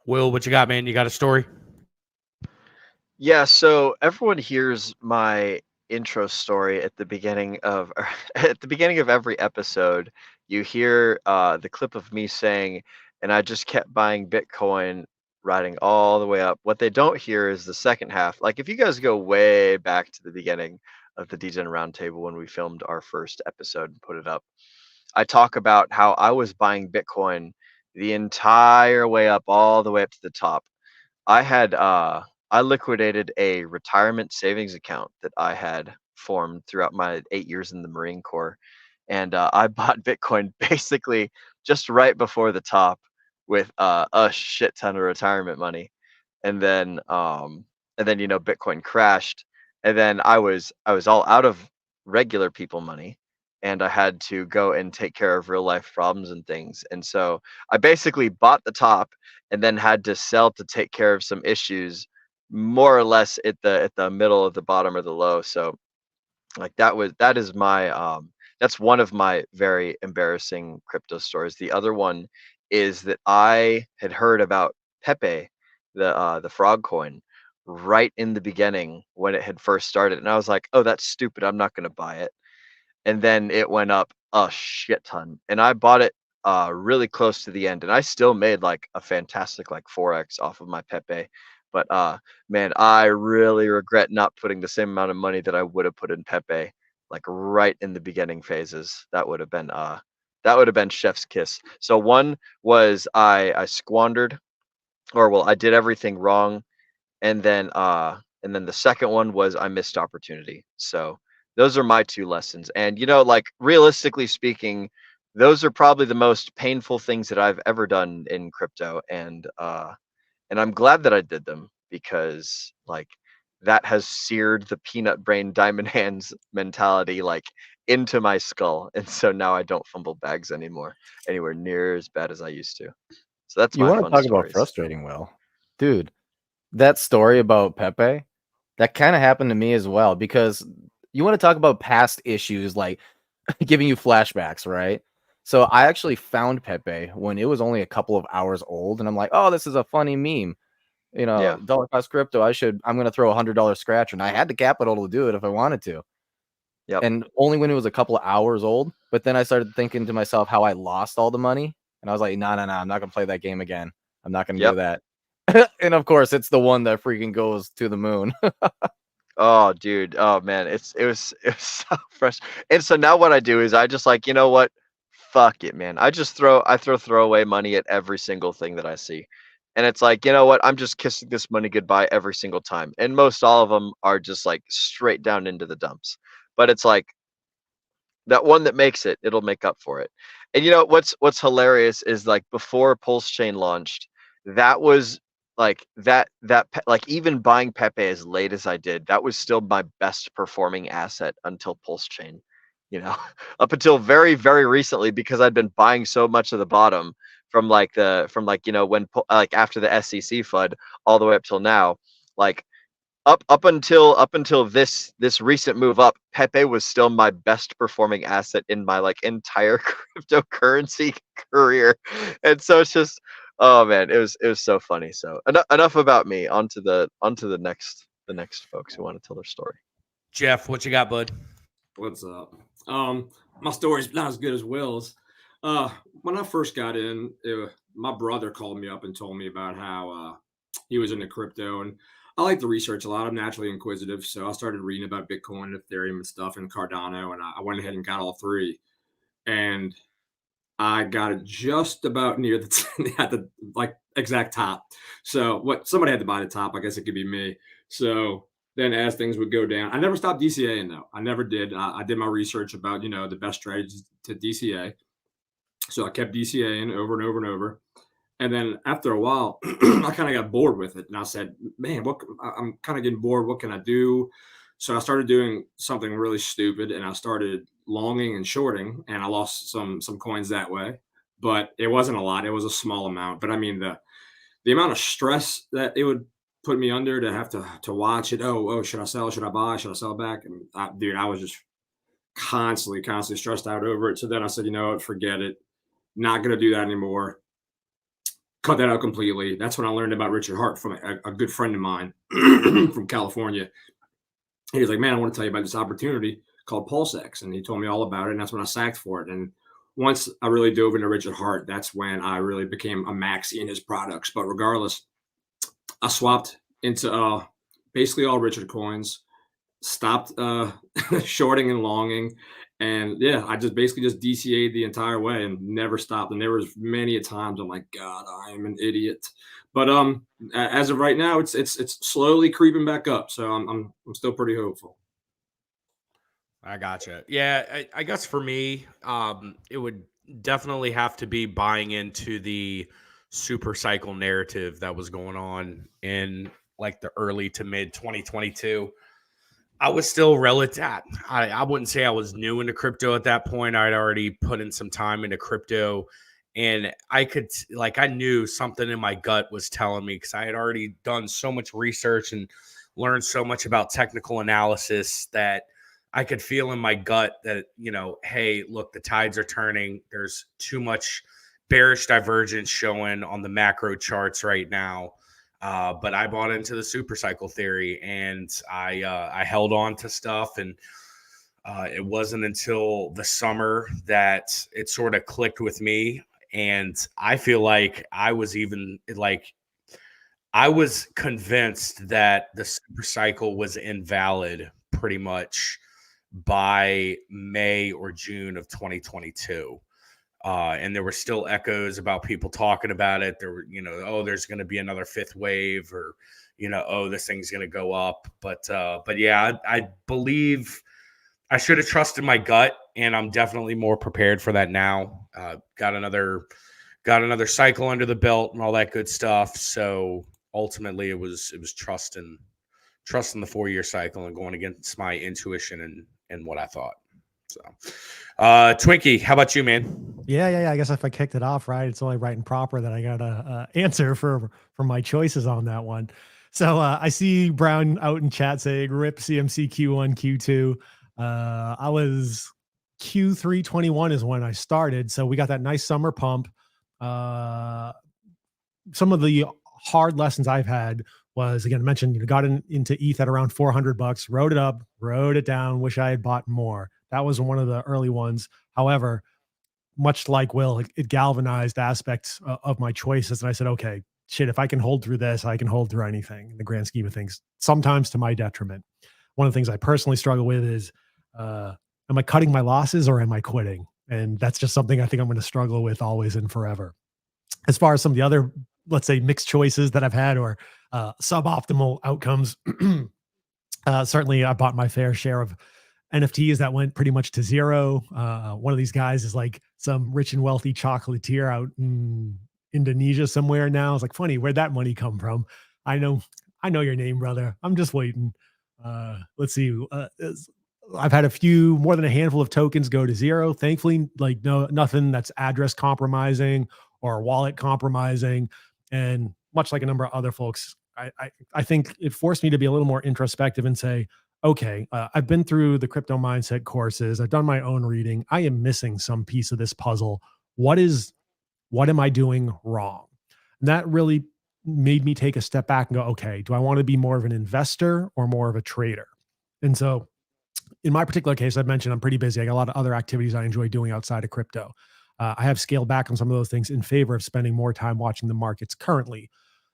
Will, what you got, man? You got a story? Yeah, so everyone hears my intro story at the beginning of at the beginning of every episode. You hear the clip of me saying, and I just kept buying Bitcoin, riding all the way up. What they don't hear is the second half. Like if you guys go way back to the beginning of the DGen Roundtable when we filmed our first episode and put it up, I talk about how I was buying Bitcoin the entire way up, all the way up to the top. I had I liquidated a retirement savings account that I had formed throughout my 8 years in the Marine Corps, and I bought Bitcoin basically just right before the top with a shit ton of retirement money, and then Bitcoin crashed, and then I was all out of regular people money, and I had to go and take care of real life problems and things, and so I basically bought the top and then had to sell to take care of some issues more or less at the middle of the bottom or the low. So like that is my that's one of my very embarrassing crypto stories. The other one is that I had heard about Pepe, the frog coin, right in the beginning when it had first started, and I was like, oh, that's stupid, I'm not going to buy it. And then it went up a shit ton, and I bought it really close to the end, and I still made like a fantastic like 4x off of my Pepe. But man, I really regret not putting the same amount of money that I would have put in Pepe like right in the beginning phases. That would have been chef's kiss. So one was I squandered, or well, I did everything wrong, and then the second one was I missed opportunity. So those are my two lessons. And like realistically speaking, those are probably the most painful things that I've ever done in crypto, and I'm glad that I did them, because like that has seared the peanut brain diamond hands mentality like into my skull, and so now I don't fumble bags anywhere near as bad as I used to. So that's You my want to fun talk stories. about frustrating, Will? Dude, that story about Pepe, that kind of happened to me as well, because you want to talk about past issues like giving you flashbacks, right? So I actually found Pepe when it was only a couple of hours old, and I'm like, oh, this is a funny meme. Yeah. Dollar cost crypto, I'm going to throw $100 scratch, and I had the capital to do it if I wanted to. Yep. And only when it was a couple of hours old. But then I started thinking to myself how I lost all the money, and I was like, no, I'm not going to play that game again. I'm not going to do that. And of course, it's the one that freaking goes to the moon. Oh, dude. Oh, man. It was so frustrating. And so now what I do is I just like, you know what? Fuck it, man. I throw throwaway money at every single thing that I see. And it's like, you know what? I'm just kissing this money goodbye every single time. And most all of them are just like straight down into the dumps. But it's like that one that makes it, it'll make up for it. And what's hilarious is like before Pulse Chain launched, that was like like even buying Pepe as late as I did, that was still my best performing asset until Pulse Chain, up until very, very recently, because I'd been buying so much of the bottom from when like after the SEC FUD all the way up till now, like up until this recent move up, Pepe was still my best performing asset in my like entire cryptocurrency career. And so it's just, oh man, it was so funny. So enough about me. On to the next folks who want to tell their story. Jeff, what you got, bud? What's up? My story's not as good as Will's. When I first got in, my brother called me up and told me about how he was into crypto, and I like to research a lot. I'm naturally inquisitive, so I started reading about Bitcoin, Ethereum, and stuff, and Cardano, and I went ahead and got all three, and I got it just about near the like exact top. So what somebody had to buy the top. I guess it could be me. So then as things would go down, I never stopped DCAing though. I never did. I did my research about the best strategies to DCA. So I kept DCAing over and over and over. And then after a while, I kind of got bored with it. And I said, man, I'm kind of getting bored. What can I do? So I started doing something really stupid, and I started longing and shorting, and I lost some coins that way. But it wasn't a lot. It was a small amount. But I mean, the amount of stress that it would put me under to have to watch it. Oh, should I sell? Should I buy? Should I sell back? And I was just constantly stressed out over it. So then I said, you know what, forget it. Not going to do that anymore. Cut that out completely. That's when I learned about Richard Hart from a good friend of mine from California. He was like, man, I want to tell you about this opportunity called PulseX. And he told me all about it. And that's when I sacked for it. And once I really dove into Richard Hart, that's when I really became a maxi in his products. But regardless, I swapped into basically all Richard coins, stopped shorting and longing. And yeah, I just DCA'd the entire way and never stopped. And there was many a times I'm like, God, I am an idiot. But as of right now, it's slowly creeping back up. So I'm still pretty hopeful. I gotcha. Yeah, I guess for me, it would definitely have to be buying into the super cycle narrative that was going on in like the early to mid 2022. I was still relative. I wouldn't say I was new into crypto at that point. I'd already put in some time into crypto, and I knew something in my gut was telling me, because I had already done so much research and learned so much about technical analysis that I could feel in my gut that, hey, look, the tides are turning. There's too much bearish divergence showing on the macro charts right now. But I bought into the super cycle theory, and I held on to stuff. And it wasn't until the summer that it sort of clicked with me. And I feel like I was convinced that the super cycle was invalid pretty much by May or June of 2022. And there were still echoes about people talking about it. There were, oh, there's going to be another fifth wave, or, oh, this thing's going to go up. But yeah, I believe I should have trusted my gut, and I'm definitely more prepared for that now. Got another cycle under the belt and all that good stuff. So ultimately it was trusting the 4-year cycle and going against my intuition and what I thought. So, Twinkie, how about you, man? Yeah. I guess if I kicked it off right, it's only right and proper that I got a answer for my choices on that one. So I see Brown out in chat saying "Rip CMC Q1 Q2." I was Q3 21 is when I started, so we got that nice summer pump. Some of the hard lessons I've had was, again, mentioned, got into ETH at around $400, wrote it up, wrote it down, wish I had bought more. That was one of the early ones. However, much like Will, it galvanized aspects of my choices. And I said, okay, shit, if I can hold through this, I can hold through anything in the grand scheme of things, sometimes to my detriment. One of the things I personally struggle with is, am I cutting my losses or am I quitting? And that's just something I think I'm going to struggle with always and forever. As far as some of the other, let's say, mixed choices that I've had, or suboptimal outcomes, certainly I bought my fair share of NFTs that went pretty much to zero. One of these guys is like some rich and wealthy chocolatier out in Indonesia somewhere now. It's like, funny, where'd that money come from? I know your name, brother. I'm just waiting. Let's see. I've had more than a handful of tokens go to zero. Thankfully, nothing that's address compromising or wallet compromising. And much like a number of other folks, I think it forced me to be a little more introspective and say, okay, I've been through the crypto mindset courses. I've done my own reading. I am missing some piece of this puzzle. What am I doing wrong? And that really made me take a step back and go, okay, do I want to be more of an investor or more of a trader? And so in my particular case, I've mentioned I'm pretty busy. I got a lot of other activities I enjoy doing outside of crypto. I have scaled back on some of those things in favor of spending more time watching the markets currently.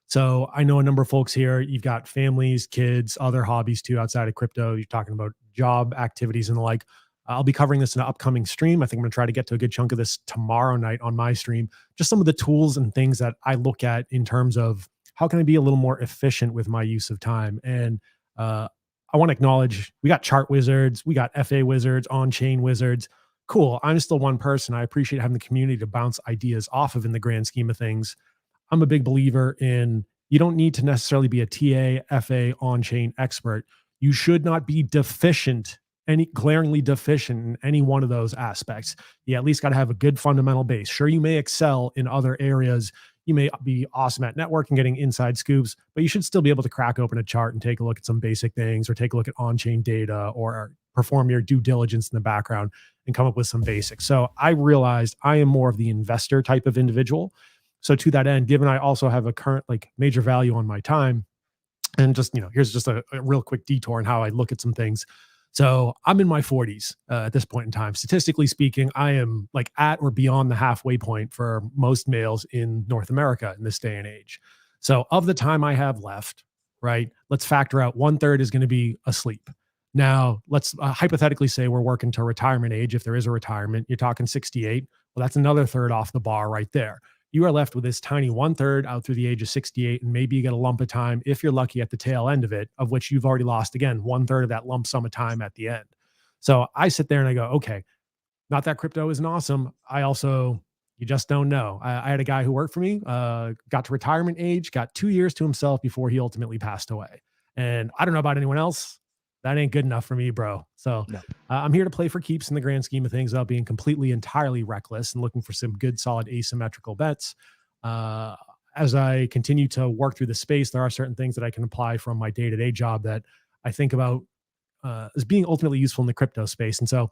So I know a number of folks here, you've got families, kids, other hobbies too outside of crypto. You're talking about job activities and the like. I'll be covering this in an upcoming stream. I think I'm going to try to get to a good chunk of this tomorrow night on my stream. Just some of the tools and things that I look at in terms of how can I be a little more efficient with my use of time. And I want to acknowledge we got chart wizards, we got FA wizards, on-chain wizards. Cool. I'm still one person. I appreciate having the community to bounce ideas off of in the grand scheme of things. I'm a big believer in you don't need to necessarily be a TA, FA, on-chain expert. You should not be glaringly deficient in any one of those aspects. You at least got to have a good fundamental base. Sure, you may excel in other areas. You may be awesome at networking, getting inside scoops, but you should still be able to crack open a chart and take a look at some basic things, or take a look at on-chain data, or perform your due diligence in the background and come up with some basics. So I realized I am more of the investor type of individual. So to that end, given I also have a current major value on my time, and just, here's just a real quick detour on how I look at some things. So I'm in my 40s at this point in time. Statistically speaking, I am at or beyond the halfway point for most males in North America in this day and age. So of the time I have left, right, let's factor out 1/3 is going to be asleep. Now, let's hypothetically say we're working to retirement age. If there is a retirement, you're talking 68. Well, that's another third off the bar right there. you are left with this tiny 1/3 out through the age of 68, and maybe you get a lump of time if you're lucky at the tail end of it, of which you've already lost, again, 1/3 of that lump sum of time at the end. So I sit there and I go, okay, not that crypto isn't awesome. You just don't know. I had a guy who worked for me, got to retirement age, got 2 years to himself before he ultimately passed away. And I don't know about anyone else. That ain't good enough for me, bro. So No. I'm here to play for keeps in the grand scheme of things without being completely, entirely reckless and looking for some good, solid asymmetrical bets. As I continue to work through the space, there are certain things that I can apply from my day-to-day job that I think about as being ultimately useful in the crypto space. And so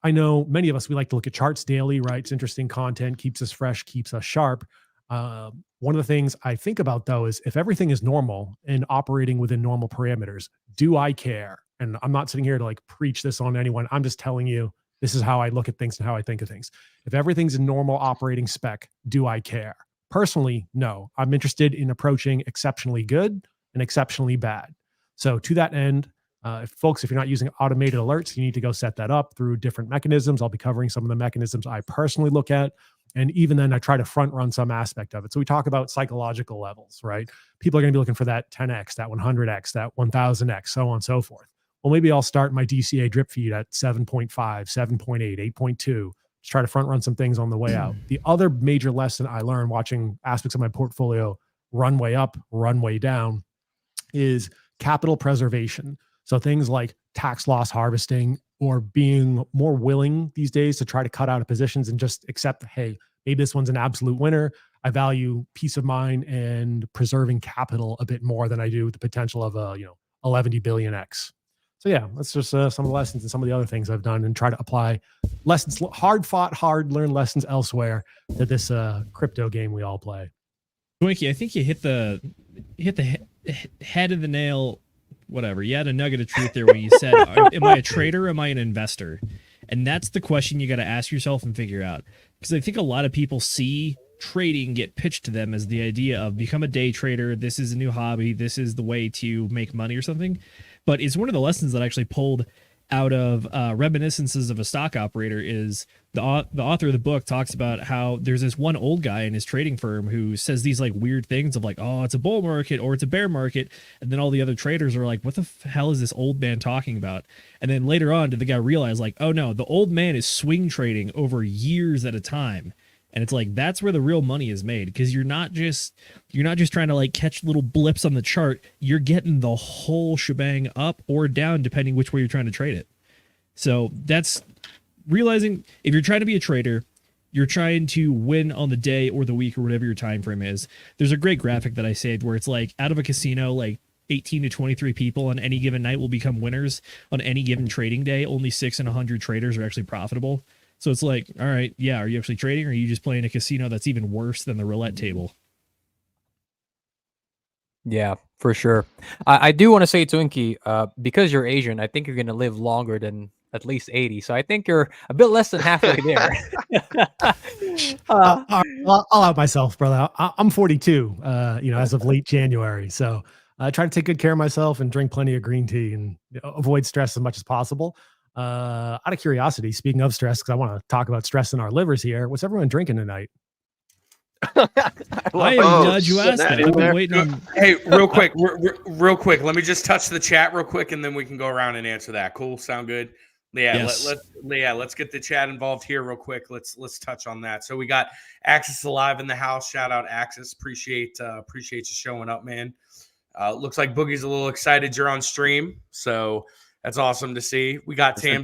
I know many of us, we like to look at charts daily, right? It's interesting content, keeps us fresh, keeps us sharp. One of the things I think about, though, is if everything is normal and operating within normal parameters, do I care? And I'm not sitting here to like preach this on anyone. I'm just telling you, this is how I look at things and how I think of things. If everything's in normal operating spec, do I care? Personally, no. I'm interested in approaching exceptionally good and exceptionally bad. So to that end, if you're not using automated alerts, you need to go set that up through different mechanisms. I'll be covering some of the mechanisms I personally look at. And even then, I try to front run some aspect of it. So we talk about psychological levels, right? People are going to be looking for that 10x, that 100x, that 1000x, so on and so forth. Well, maybe I'll start my DCA drip feed at 7.5, 7.8, 8.2. Just try to front run some things on the way out. The other major lesson I learned watching aspects of my portfolio run way up, run way down is capital preservation. So things like tax loss harvesting, or being more willing these days to try to cut out of positions and just accept, hey, maybe this one's an absolute winner. I value peace of mind and preserving capital a bit more than I do the potential of a 11 billion X. So yeah, that's just some of the lessons and some of the other things I've done, and try to apply lessons, hard fought, hard learned lessons elsewhere to this crypto game we all play. Twinkie, I think you hit the head of the nail. Whatever. You had a nugget of truth there when you said, am I a trader or am I an investor? And that's the question you got to ask yourself and figure out. Because I think a lot of people see trading get pitched to them as the idea of become a day trader. This is a new hobby. This is the way to make money or something. But it's one of the lessons that I actually pulled out of Reminiscences of a Stock Operator. Is the author of the book talks about how there's this one old guy in his trading firm who says these like weird things of like, oh, it's a bull market or it's a bear market. And then all the other traders are like, what the hell is this old man talking about? And then later on did the guy realize like, oh no, the old man is swing trading over years at a time. And it's like, that's where the real money is made, because you're not just trying to like catch little blips on the chart. You're getting the whole shebang up or down, depending which way you're trying to trade it. So that's realizing if you're trying to be a trader, you're trying to win on the day or the week or whatever your time frame is. There's a great graphic that I saved where it's like out of a casino, like 18 to 23 people on any given night will become winners on any given trading day. Only 6 in 100 traders are actually profitable. So it's like, all right, yeah, are you actually trading, or are you just playing a casino that's even worse than the roulette table? Yeah, for sure. I do want to say, Twinkie, because you're Asian, I think you're going to live longer than at least 80. So I think you're a bit less than halfway there. I'll out myself, brother. I'm 42, as of late January. So I try to take good care of myself and drink plenty of green tea and avoid stress as much as possible. Out of curiosity, speaking of stress, because I want to talk about stress in our livers here, what's everyone drinking tonight? I am glad you asked that. I've been waiting on. Hey, real quick. Let me just touch the chat real quick, and then we can go around and answer that. Cool, sound good? Yeah, yes. Let's get the chat involved here real quick. Let's touch on that. So we got Axis Alive in the house. Shout out Axis. Appreciate you showing up, man. Looks like Boogie's a little excited you're on stream, so that's awesome to see. We got Tam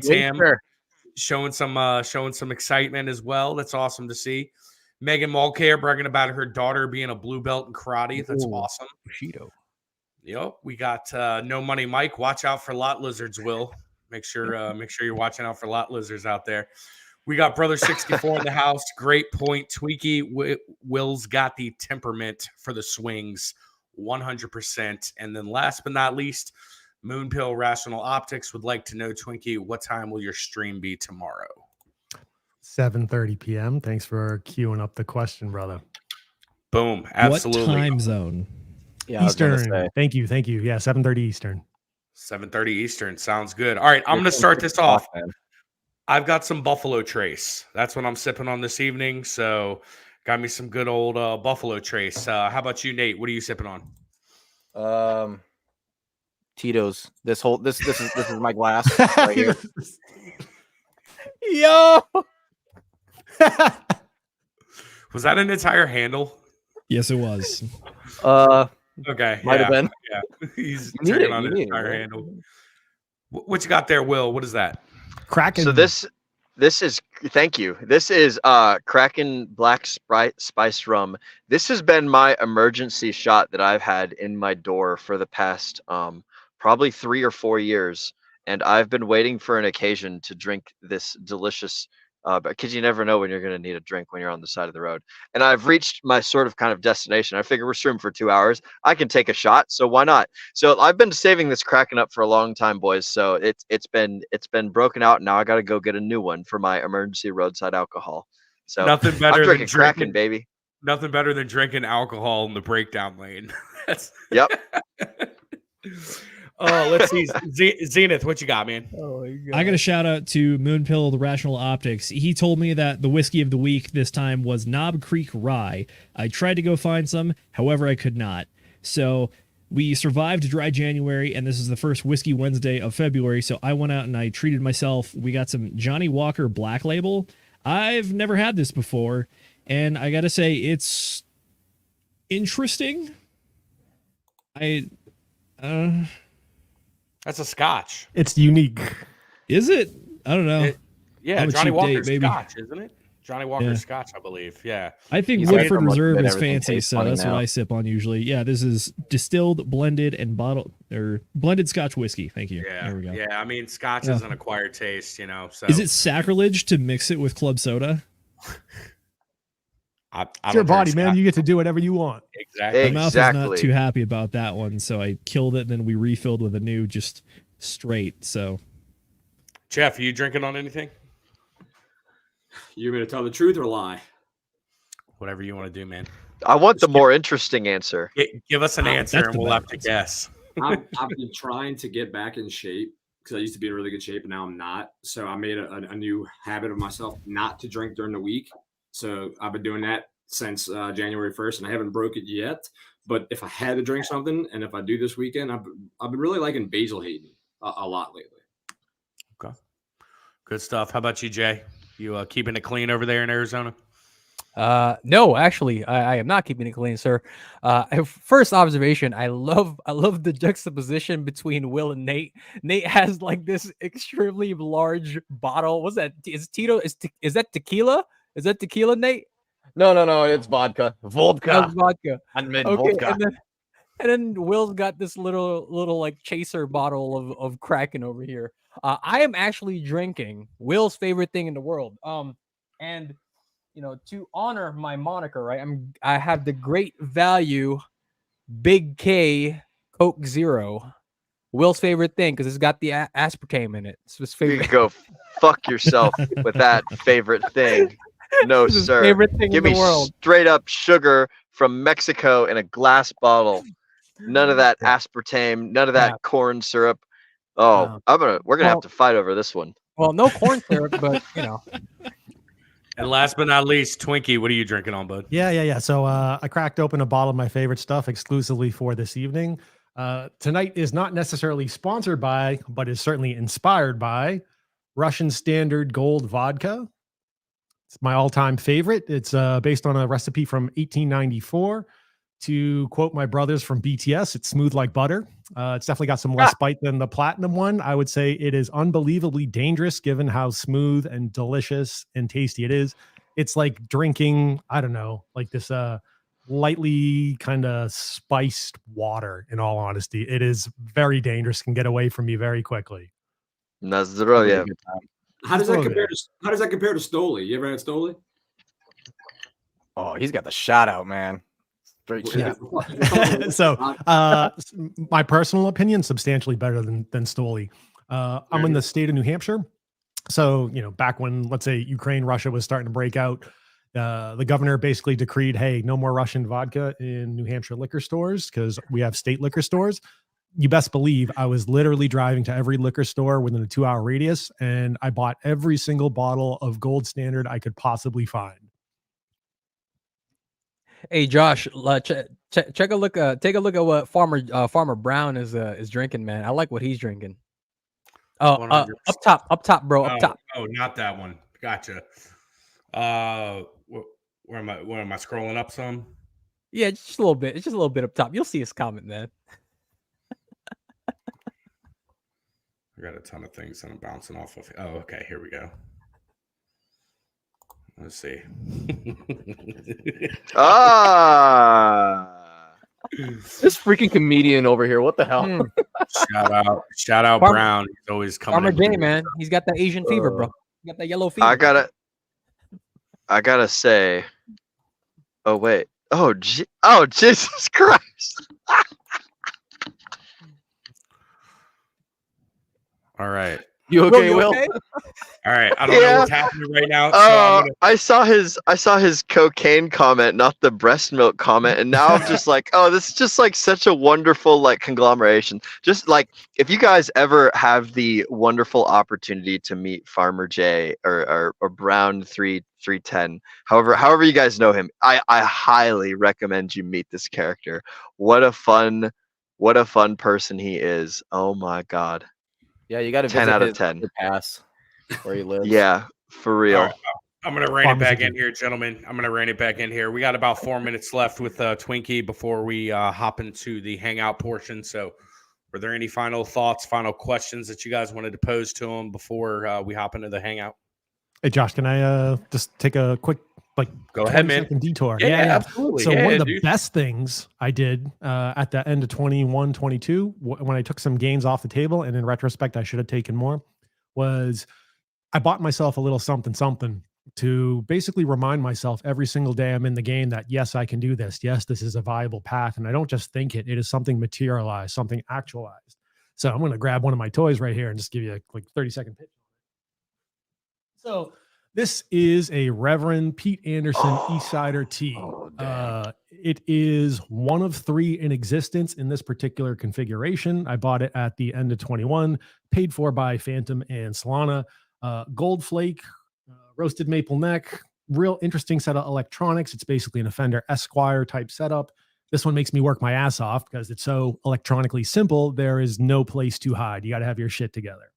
showing some excitement as well. That's awesome to see. Megan Mulcair bragging about her daughter being a blue belt in karate. That's awesome. Bushido. Yep. We got No Money Mike. Watch out for lot lizards, Will. Make sure you're watching out for lot lizards out there. We got Brother 64 in the house. Great point. Tweaky Will's got the temperament for the swings, 100%. And then last but not least, Moonpill Rational Optics would like to know, Twinkie, what time will your stream be tomorrow? 7:30 p.m. Thanks for queuing up the question, brother. Boom. Absolutely. What time zone? Yeah, Eastern. Thank you. Yeah, 7:30 Eastern. 7:30 Eastern. Sounds good. All right, I'm going to start this off. I've got some Buffalo Trace. That's what I'm sipping on this evening. So Got me some good old Buffalo Trace. How about you, Nate? What are you sipping on? Tito's. This is my glass right here. Yo. Was that an entire handle? Yes, it was. Okay. Might have been. Yeah. He's You need drinking it, on you an need it, entire man. handle. What you got there, Will? What is that? Kraken. So this is, thank you. This is Kraken Black Spice Rum. This has been my emergency shot that I've had in my door for the past probably 3 or 4 years, and I've been waiting for an occasion to drink this delicious. Because you never know when you're going to need a drink when you're on the side of the road. And I've reached my sort of kind of destination. I figure we're streaming for 2 hours. I can take a shot, so why not? So I've been saving this Kraken up for a long time, boys. So it's been broken out. Now I got to go get a new one for my emergency rodside alcohol. So Nothing better I'm drinking than Kraken, baby. Nothing better than drinking alcohol in the breakdown lane. Yep. Oh, let's see. Zenith, what you got, man? Oh my God. I got a shout out to Moonpill, the Rational Optics. He told me that the whiskey of the week this time was Knob Creek Rye. I tried to go find some, however, I could not. So we survived dry January, and this is the first Whiskey Wednesday of February. So I went out and I treated myself. We got some Johnny Walker Black Label. I've never had this before, and I got to say, it's interesting. That's a Scotch. It's unique. Is it? I don't know. Yeah, I'm a Johnny cheap Walker's date, baby. Scotch, isn't it? Johnny Walker's Scotch, I believe. Yeah. I think He's like, Woodford I'm looking Reserve at is everything fancy, tastes so funny that's what now. I sip on usually. Yeah, this is distilled, blended, and bottled or blended Scotch whiskey. Thank you. Yeah. There we go. Yeah. I mean, Scotch is an acquired taste, you know. So Is it sacrilege to mix it with club soda? I It's don't your drink body, man. Scotch. You get to do whatever you want. Exactly. My mouth is not too happy about that one, so I killed it. And then we refilled with a new, just straight. So, Jeff, are you drinking on anything? You want me to tell the truth or lie? Whatever you want to do, man. I want the more interesting answer. Give us an answer, that's and the we'll better have to guess. I've been trying to get back in shape because I used to be in really good shape and now I'm not. So I made a new habit of myself not to drink during the week. So I've been doing that since January 1st, and I haven't broke it yet. But if I had to drink something, and if I do this weekend, I've been really liking Basil Hayden a lot lately. Okay. Good stuff. How about you, Jay? You keeping it clean over there in Arizona? No, actually, I am not keeping it clean, sir. First observation, I love the juxtaposition between Will and Nate. Nate has like this extremely large bottle. What's that? Is Tito? Is that tequila? Is that tequila, Nate? No, it's vodka. Vodka. That's vodka. Admit Okay, vodka. and then Will's got this little like chaser bottle of Kraken over here. I am actually drinking Will's favorite thing in the world. And you know, to honor my moniker, right? I have the Great Value Big K Coke Zero. Will's favorite thing because it's got the aspartame in it. It's his You favorite. can go fuck yourself with that favorite thing. No, It's his sir. favorite thing Give in me the world. straight up sugar from Mexico in a glass bottle. None of that aspartame, none of that corn syrup. Oh, we're gonna have to fight over this one. Well, no corn syrup, but you know. And last but not least, Twinkie, what are you drinking on, bud? Yeah. So I cracked open a bottle of my favorite stuff exclusively for this evening. Tonight is not necessarily sponsored by, but is certainly inspired by Russian Standard Gold Vodka. It's my all-time favorite. It's based on a recipe from 1894. To quote my brothers from BTS, it's smooth like butter. It's definitely got some less bite than the platinum one. I would say it is unbelievably dangerous given how smooth and delicious and tasty it is. It's like drinking, I don't know, like this lightly kind of spiced water, in all honesty. It is very dangerous, can get away from you very quickly. Nazdrovya. How does that compare to Stoli? You ever had Stoli? Oh, he's got the shout out, man. Straight shot. So my personal opinion, substantially better than Stoli. I'm in the state of New Hampshire. So, you know, back when, let's say, Ukraine, Russia was starting to break out, the governor basically decreed, hey, no more Russian vodka in New Hampshire liquor stores because we have state liquor stores. You best believe I was literally driving to every liquor store within a 2-hour radius, and I bought every single bottle of Gold Standard I could possibly find. Hey Josh, check a look. Take a look at what Farmer Brown is drinking, man. I like what he's drinking. Oh, 100%. up top, bro, up top. Oh, not that one. Gotcha. Where am I scrolling up some? Yeah, just a little bit. It's just a little bit up top. You'll see his comment, man. I got a ton of things that I'm bouncing off of. Oh, okay. Here we go. Let's see. This freaking comedian over here. What the hell? Shout out Brown. He's always coming. Farmer J, man. He's got that Asian fever, bro. He got that yellow fever. I gotta say. Oh wait. Oh Jesus Christ. All right. You okay, Will? Okay? All right. I don't know what's happening right now. So I saw his cocaine comment, not the breast milk comment, and now I'm just like, oh, this is just like such a wonderful like conglomeration. Just like if you guys ever have the wonderful opportunity to meet Farmer J or Brown 310, however you guys know him, I highly recommend you meet this character. What a fun person he is. Oh my God. Yeah, you got to 10 out of 10. Pass where he lives. Yeah, for real. Right, I'm going to rein it back in here, gentlemen. I'm going to rein it back in here. We got about 4 minutes left with Twinkie before we hop into the hangout portion. So were there any final thoughts, final questions that you guys wanted to pose to him before we hop into the hangout? Hey, Josh, can I just take a quick go ahead, man. Detour? Yeah, absolutely. So one of the best things I did at the end of 21, 22, when I took some gains off the table, and in retrospect, I should have taken more, was I bought myself a little something to basically remind myself every single day I'm in the game that, yes, I can do this. Yes, this is a viable path. And I don't just think it is something materialized, something actualized. So I'm going to grab one of my toys right here and just give you a quick 30-second pitch. So this is a Reverend Pete Anderson Eastsider tee. It is one of 3 in existence in this particular configuration. I bought it at the end of 21, paid for by Phantom and Solana. Gold flake, roasted maple neck, real interesting set of electronics. It's basically an Offender Esquire type setup. This one makes me work my ass off because it's so electronically simple. There is no place to hide. You got to have your shit together.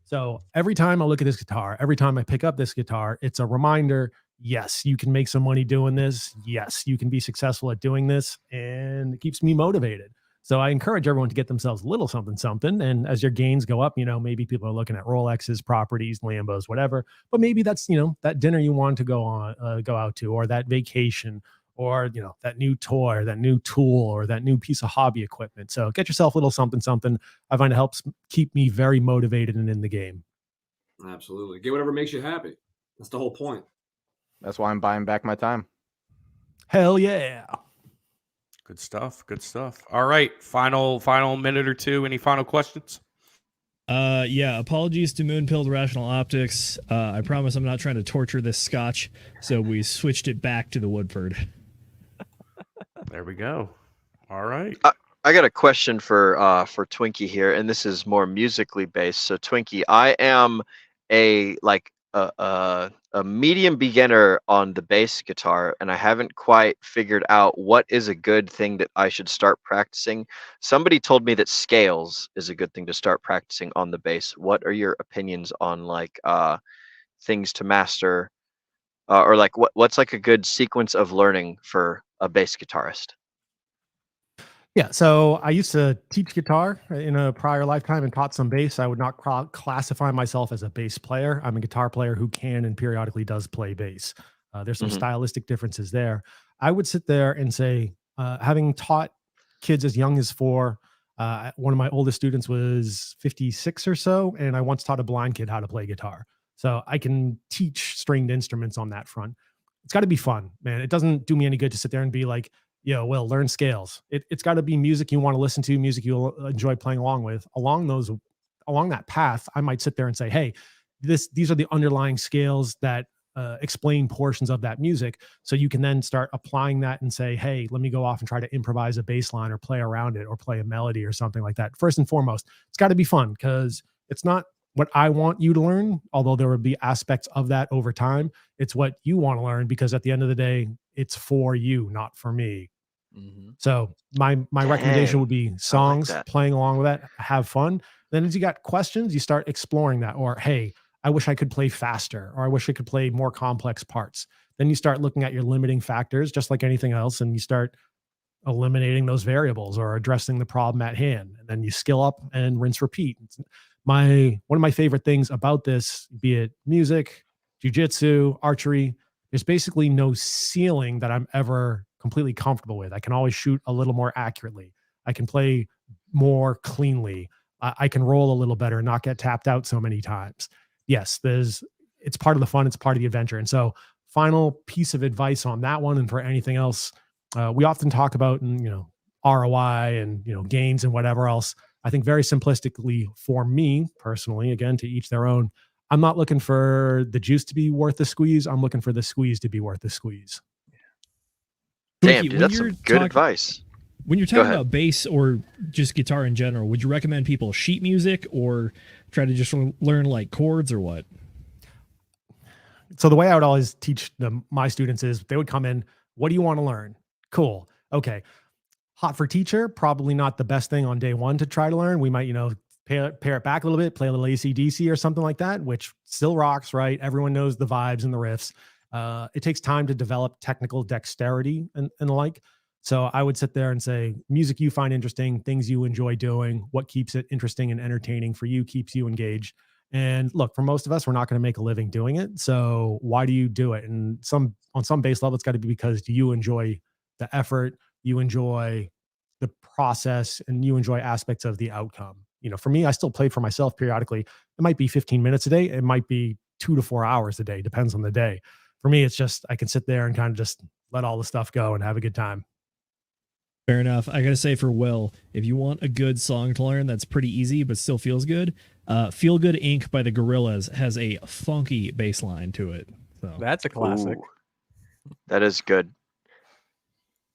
So every time I look at this guitar, every time I pick up this guitar, it's a reminder, yes, you can make some money doing this. Yes, you can be successful at doing this. And it keeps me motivated. So I encourage everyone to get themselves a little something. And as your gains go up, maybe people are looking at Rolexes, properties, Lambos, whatever. But maybe that's, that dinner you want to go out to, or that vacation, or, that new toy, or that new tool, or that new piece of hobby equipment. So get yourself a little something. I find it helps keep me very motivated and in the game. Absolutely. Get whatever makes you happy. That's the whole point. That's why I'm buying back my time. Hell yeah. Good stuff. Good stuff. All right. Final minute or two. Any final questions? Yeah, apologies to Moonpilled Rational Optics. I promise I'm not trying to torture this scotch, so we switched it back to the Woodford. There we go. All right. I got a question for Twinkie here, and this is more musically based. So Twinkie, I am a medium beginner on the bass guitar, and I haven't quite figured out what is a good thing that I should start practicing. Somebody told me that scales is a good thing to start practicing on the bass. What are your opinions on things to master, or what's like a good sequence of learning for a bass guitarist? Yeah, so I used to teach guitar in a prior lifetime and taught some bass. I would not classify myself as a bass player. I'm a guitar player who can and periodically does play bass. There's some stylistic differences there. I would sit there and say, having taught kids as young as 4, one of my oldest students was 56 or so, and I once taught a blind kid how to play guitar. So I can teach stringed instruments on that front. It's got to be fun, man. It doesn't do me any good to sit there and be like, well, learn scales. It's got to be music you want to listen to, music you'll enjoy playing along with. Along that path, I might sit there and say, hey, these are the underlying scales that explain portions of that music. So you can then start applying that and say, hey, let me go off and try to improvise a bass line or play around it or play a melody or something like that. First and foremost, it's got to be fun, because it's not what I want you to learn, although there will be aspects of that over time. It's what you want to learn, because at the end of the day, it's for you, not for me. Mm-hmm. So my recommendation would be songs, that. playing along with that, have fun. Then as you got questions, you start exploring that. Or, hey, I wish I could play faster, or I wish I could play more complex parts. Then you start looking at your limiting factors, just like anything else, and you start eliminating those variables or addressing the problem at hand. And then you skill up and rinse, repeat. One of my favorite things about this, be it music, jujitsu, archery, there's basically no ceiling that I'm ever completely comfortable with. I can always shoot a little more accurately. I can play more cleanly. I can roll a little better and not get tapped out so many times. Yes, it's part of the fun. It's part of the adventure. And so final piece of advice on that one, and for anything else, we often talk about, ROI and, gains and whatever else. I think very simplistically for me personally, again, to each their own, I'm not looking for the juice to be worth the squeeze. I'm looking for the squeeze to be worth the squeeze. Damn, Twinkie, dude, that's some good advice. When you're talking about bass or just guitar in general, would you recommend people sheet music or try to just learn like chords or what? So the way I would always teach my students is they would come in, what do you want to learn? Cool. Okay. Hot for teacher, probably not the best thing on day one to try to learn. We might, pair it back a little bit, play a little AC/DC or something like that, which still rocks, right? Everyone knows the vibes and the riffs. It takes time to develop technical dexterity and the like. So I would sit there and say, music you find interesting, things you enjoy doing, what keeps it interesting and entertaining for you, keeps you engaged. And look, for most of us, we're not going to make a living doing it. So why do you do it? And on some base level, it's got to be because you enjoy the effort, you enjoy the process, and you enjoy aspects of the outcome. For me, I still play for myself periodically. It might be 15 minutes a day. It might be 2 to 4 hours a day, depends on the day. For me, it's just, I can sit there and kind of just let all the stuff go and have a good time. Fair enough. I gotta say, for Will, if you want a good song to learn that's pretty easy but still feels good, Feel Good Inc. by the Gorillaz has a funky bass line to it. So That's a classic. Ooh, that is good.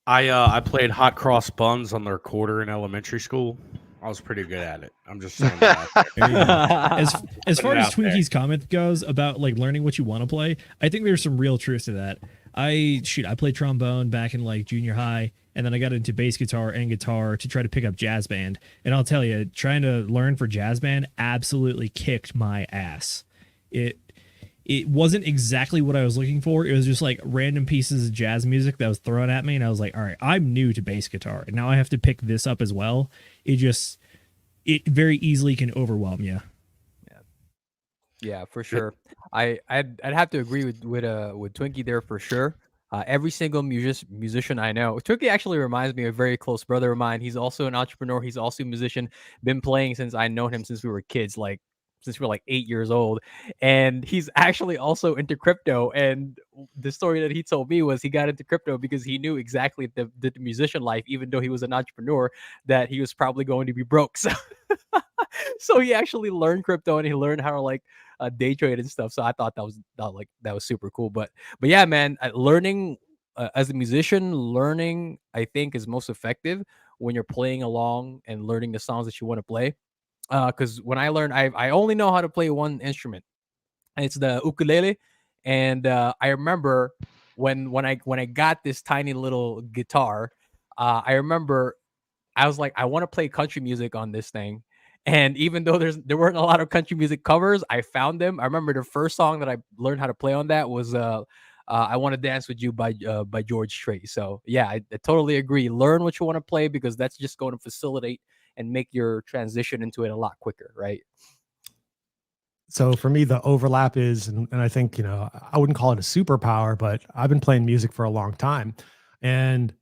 I played hot cross buns on the recorder in elementary school. I was pretty good at it. I'm just saying that. As far as Twinkie's comment goes about like learning what you want to play, I think there's some real truth to that. I played trombone back in like junior high, and then I got into bass guitar and guitar to try to pick up jazz band. And I'll tell you, trying to learn for jazz band absolutely kicked my ass. It wasn't exactly what I was looking for. It was just like random pieces of jazz music that was thrown at me, and I was like, all right, I'm new to bass guitar, and now I have to pick this up as well. It very easily can overwhelm you. Yeah, for sure. I'd have to agree with Twinkie there for sure. Every single musician I know, Twinkie actually reminds me of a very close brother of mine. He's also an entrepreneur. He's also a musician. Been playing since I known him since we were kids, since we were like 8 years old. And he's actually also into crypto. And the story that he told me was he got into crypto because he knew exactly the musician life, even though he was an entrepreneur, that he was probably going to be broke. So he actually learned crypto and he learned how to day trade and stuff. So I thought that was super cool. But yeah, man, learning as a musician, learning I think is most effective when you're playing along and learning the songs that you want to play. Because when I learned, I only know how to play one instrument, and it's the ukulele. And I remember when I got this tiny little guitar, I remember I was like, I want to play country music on this thing. And even though there weren't a lot of country music covers, I found them. I remember the first song that I learned how to play on that was "I Want to Dance with You" by George Strait. So yeah, I totally agree. Learn what you want to play, because that's just going to facilitate and make your transition into it a lot quicker, right? So for me, the overlap is, and I think, I wouldn't call it a superpower, but I've been playing music for a long time. And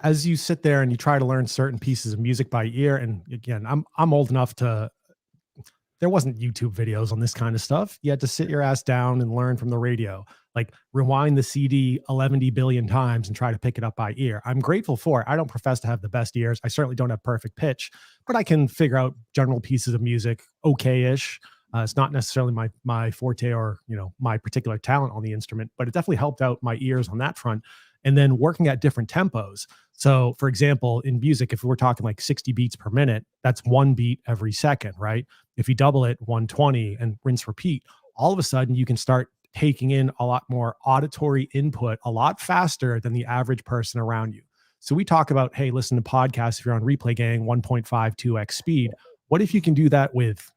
as you sit there and you try to learn certain pieces of music by ear, and again, I'm old enough there wasn't YouTube videos on this kind of stuff. You had to sit your ass down and learn from the radio, like rewind the CD 11 billion times and try to pick it up by ear. I'm grateful for it. I don't profess to have the best ears. I certainly don't have perfect pitch, but I can figure out general pieces of music okay-ish. It's not necessarily my forte or, my particular talent on the instrument, but it definitely helped out my ears on that front. And then working at different tempos. So for example, in music, if we're talking like 60 beats per minute, that's 1 beat every second, right? If you double it, 120 and rinse repeat, all of a sudden you can start taking in a lot more auditory input a lot faster than the average person around you. So we talk about, hey, listen to podcasts if you're on Replay Gang, 1.5, 2x speed. What if you can do that with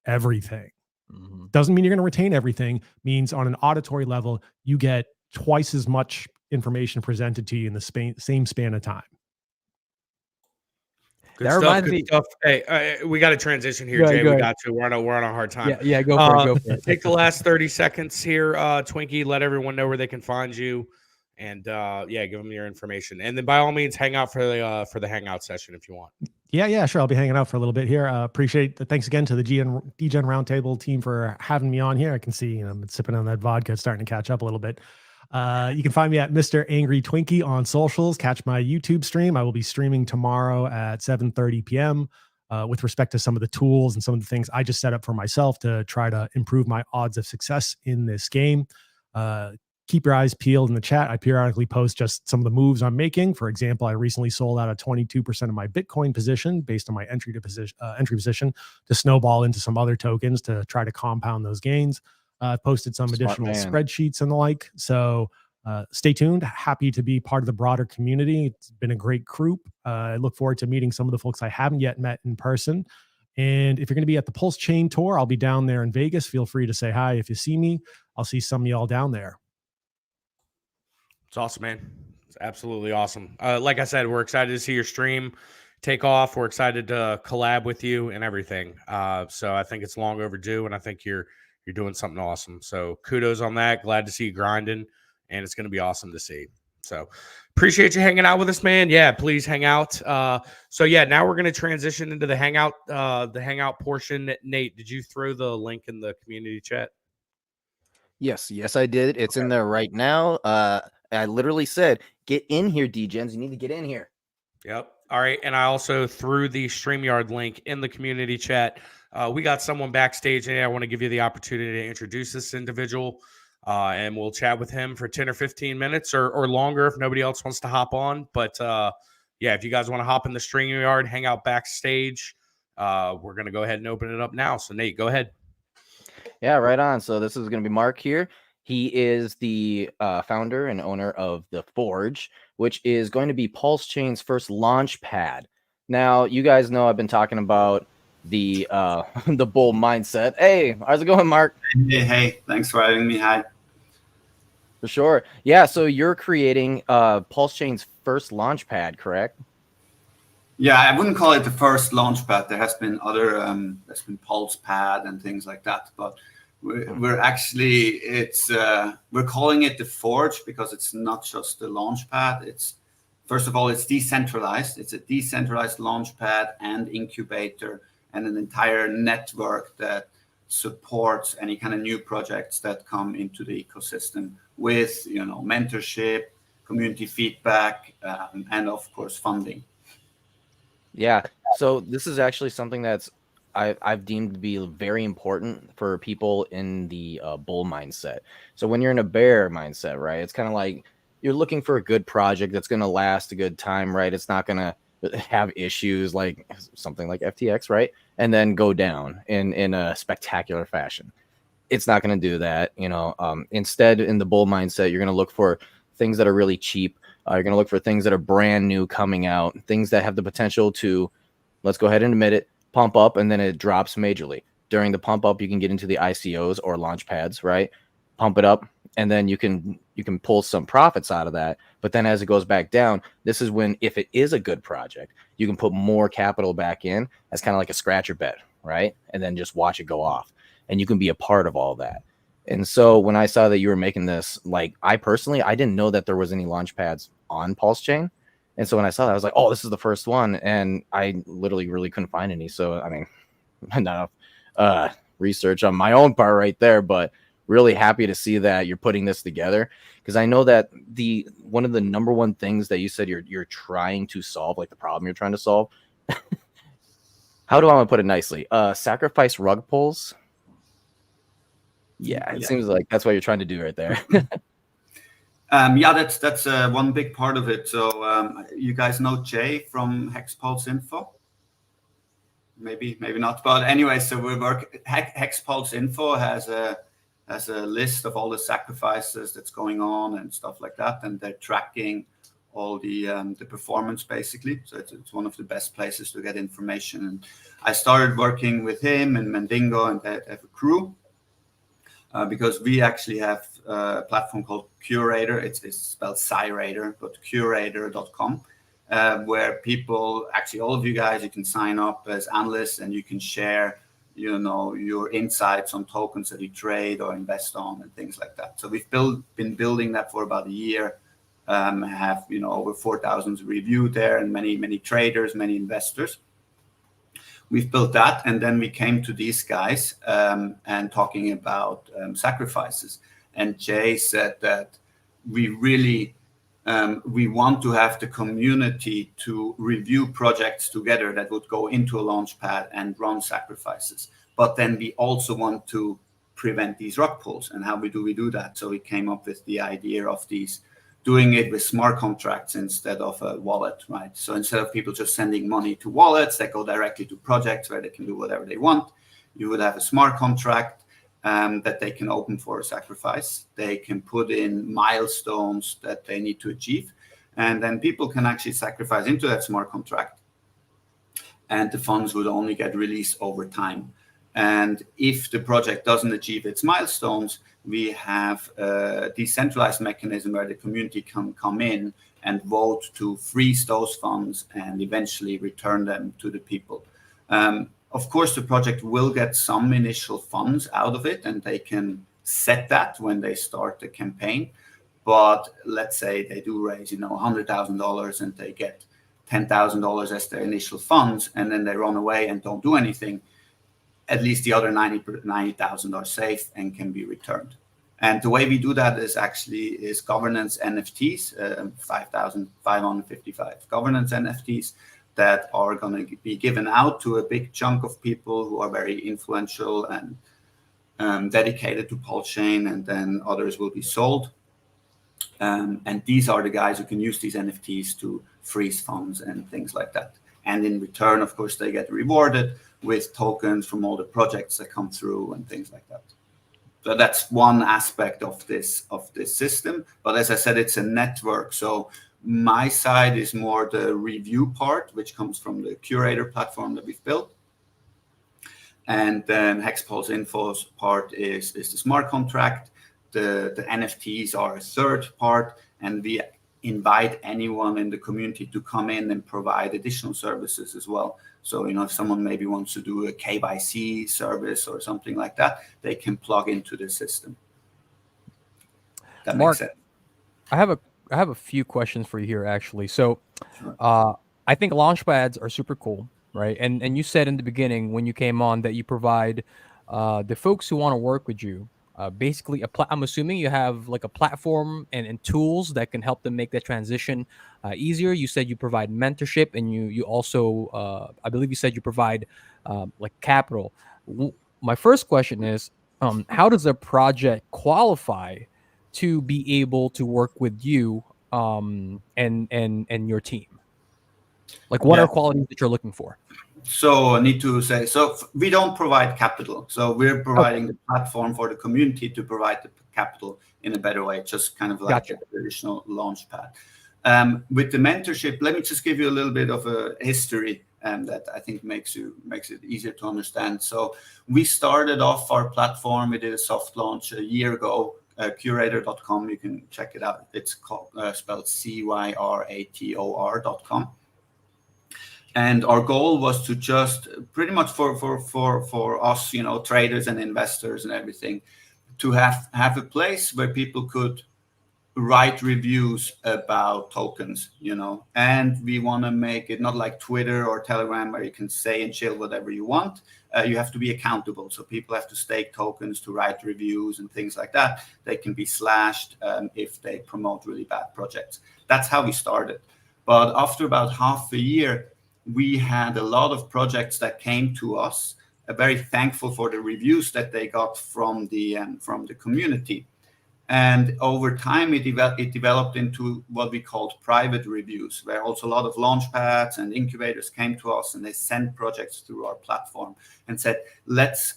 everything? Doesn't mean you're going to retain everything. Means on an auditory level, you get twice as much information presented to you in the same span of time. Good stuff. Good stuff. Hey, we got to transition here, Jay. We got to. We're on a hard time. Yeah, go for it. Go for it. Take the last 30 seconds here, Twinkie. Let everyone know where they can find you, and give them your information. And then by all means, hang out for the hangout session if you want. Yeah, sure. I'll be hanging out for a little bit here. Appreciate that. Thanks again to the DGen Roundtable team for having me on here. I can see I'm sipping on that vodka, it's starting to catch up a little bit. You can find me at Mr. Angry Twinkie on socials. Catch my YouTube stream. I will be streaming tomorrow at 7:30 p.m. With respect to some of the tools and some of the things I just set up for myself to try to improve my odds of success in this game. Keep your eyes peeled in the chat. I periodically post just some of the moves I'm making. For example, I recently sold out of 22% of my Bitcoin position based on my entry position to snowball into some other tokens to try to compound those gains. Posted some additional spreadsheets and the like. So stay tuned. Happy to be part of the broader community. It's been a great group. I look forward to meeting some of the folks I haven't yet met in person. And if you're going to be at the Pulse Chain Tour, I'll be down there in Vegas. Feel free to say hi if you see me. I'll see some of y'all down there. It's awesome, man. It's absolutely awesome. Like I said, we're excited to see your stream take off. We're excited to collab with you and everything. So I think it's long overdue, and I think you're doing something awesome. So kudos on that. Glad to see you grinding, and it's going to be awesome to see. So appreciate you hanging out with us, man. Yeah, please hang out. Now we're going to transition into the hangout portion. Nate, did you throw the link in the community chat? Yes, I did. It's in there right now. I literally said, get in here, DGens. You need to get in here. Yep. All right. And I also threw the StreamYard link in the community chat. We got someone backstage, and I want to give you the opportunity to introduce this individual, and we'll chat with him for 10 or 15 minutes or longer if nobody else wants to hop on. But if you guys want to hop in the StreamYard, hang out backstage, we're going to go ahead and open it up now. So, Nate, go ahead. Yeah, right on. So this is going to be Mark here. He is the founder and owner of The Forge, which is going to be Pulse Chain's first launch pad. Now, you guys know I've been talking about the bull mindset. Hey, how's it going, Mark? Hey, thanks for having me. Hi. For sure. Yeah, so you're creating Pulse Chain's first launch pad, correct? Yeah, I wouldn't call it the first launch pad. There has been other, there's been Pulse Pad and things like that, but we're actually, we're calling it the Forge because it's not just the launch pad. It's, first of all, it's decentralized. It's a decentralized launch pad and incubator and an entire network that supports any kind of new projects that come into the ecosystem with, mentorship, community feedback, and of course, funding. Yeah. So this is actually something that's I've deemed to be very important for people in the bull mindset. So when you're in a bear mindset, right, it's kind of like you're looking for a good project that's going to last a good time, right? It's not going to have issues like something like FTX, right? And then go down in a spectacular fashion. It's not going to do that, Instead, in the bull mindset, you're going to look for things that are really cheap. You're going to look for things that are brand new coming out, things that have the potential to, let's go ahead and admit it, pump up, and then it drops majorly. During the pump up, you can get into the ICOs or launch pads, right? Pump it up, and then you can pull some profits out of that. But then as it goes back down, this is when, if it is a good project, you can put more capital back in as kind of like a scratcher bet, right? And then just watch it go off. And you can be a part of all that. And so when I saw that you were making this, like, I didn't know that there was any launch pads on Pulse Chain. And so when I saw that, I was like, oh, this is the first one. And I literally really couldn't find any. So, I mean, not enough research on my own part right there, but really happy to see that you're putting this together. Because I know that one of the number one things that you said you're trying to solve, like the problem you're trying to solve, how do I want to put it nicely? Sacrifice rug pulls. Yeah, it seems like that's what you're trying to do right there. That's one big part of it. So you guys know Jay from Hex Pulse Info? Maybe not. But anyway, so we work. Hex Pulse Info has a has a list of all the sacrifices that's going on and stuff like that, and they're tracking all the performance basically. So it's one of the best places to get information. And I started working with him and Mendingo, and they have a crew because we actually have a platform called Curator. It's spelled Cyrator, but Curator.com, where people, actually all of you guys, you can sign up as analysts and you can share, your insights on tokens that you trade or invest on and things like that. So we've been building that for about a year. Have over 4,000 reviewed there, and many traders, many investors. We've built that, and then we came to these guys and talking about sacrifices. And Jay said that we really we want to have the community to review projects together that would go into a launch pad and run sacrifices. But then we also want to prevent these rug pulls. And how do we do that? So we came up with the idea of doing it with smart contracts instead of a wallet, right? So instead of people just sending money to wallets that go directly to projects where they can do whatever they want, you would have a smart contract that they can open for a sacrifice. They can put in milestones that they need to achieve, and then people can actually sacrifice into that smart contract, and the funds would only get released over time. And if the project doesn't achieve its milestones, we have a decentralized mechanism where the community can come in and vote to freeze those funds and eventually return them to the people. Of course, the project will get some initial funds out of it, and they can set that when they start the campaign. But let's say they do raise, $100,000 and they get $10,000 as their initial funds, and then they run away and don't do anything. At least the other 90,000 are safe and can be returned. And the way we do that is governance NFTs, 5,555 governance NFTs that are going to be given out to a big chunk of people who are very influential and dedicated to Pulse Chain, and then others will be sold. And these are the guys who can use these NFTs to freeze funds and things like that. And in return, of course, they get rewarded with tokens from all the projects that come through and things like that. So that's one aspect of this system. But as I said, it's a network. So my side is more the review part, which comes from the Curator platform that we've built. And then Hex Pulse Info's part is the smart contract. The NFTs are a third part, and we invite anyone in the community to come in and provide additional services as well. So, if someone maybe wants to do a KYC service or something like that, they can plug into the system. That Mark, makes sense. I have a few questions for you here, actually. So, I think launchpads are super cool, right? And you said in the beginning when you came on that you provide the folks who want to work with you basically I'm assuming you have like a platform and tools that can help them make that transition easier. You said you provide mentorship, and you also I believe you said you provide like capital. My first question is, how does a project qualify to be able to work with you and your team? Like, what are qualities that you're looking for? So I need to say, we don't provide capital. So we're providing the platform for the community to provide the capital in a better way, just kind of like a traditional launch pad. With the mentorship, let me just give you a little bit of a history that I think makes it easier to understand. So we started off our platform. We did a soft launch a year ago. Curator.com, you can check it out. It's called spelled Cyrator.com. And our goal was to just pretty much for us, traders and investors and everything, to have a place where people could write reviews about tokens, and we want to make it not like Twitter or Telegram where you can say and chill whatever you want. You have to be accountable. So people have to stake tokens to write reviews and things like that. They can be slashed if they promote really bad projects. That's how we started. But after about half a year, we had a lot of projects that came to us, very thankful for the reviews that they got from the community. And over time, it developed into what we called private reviews, where also a lot of launchpads and incubators came to us and they sent projects through our platform and said,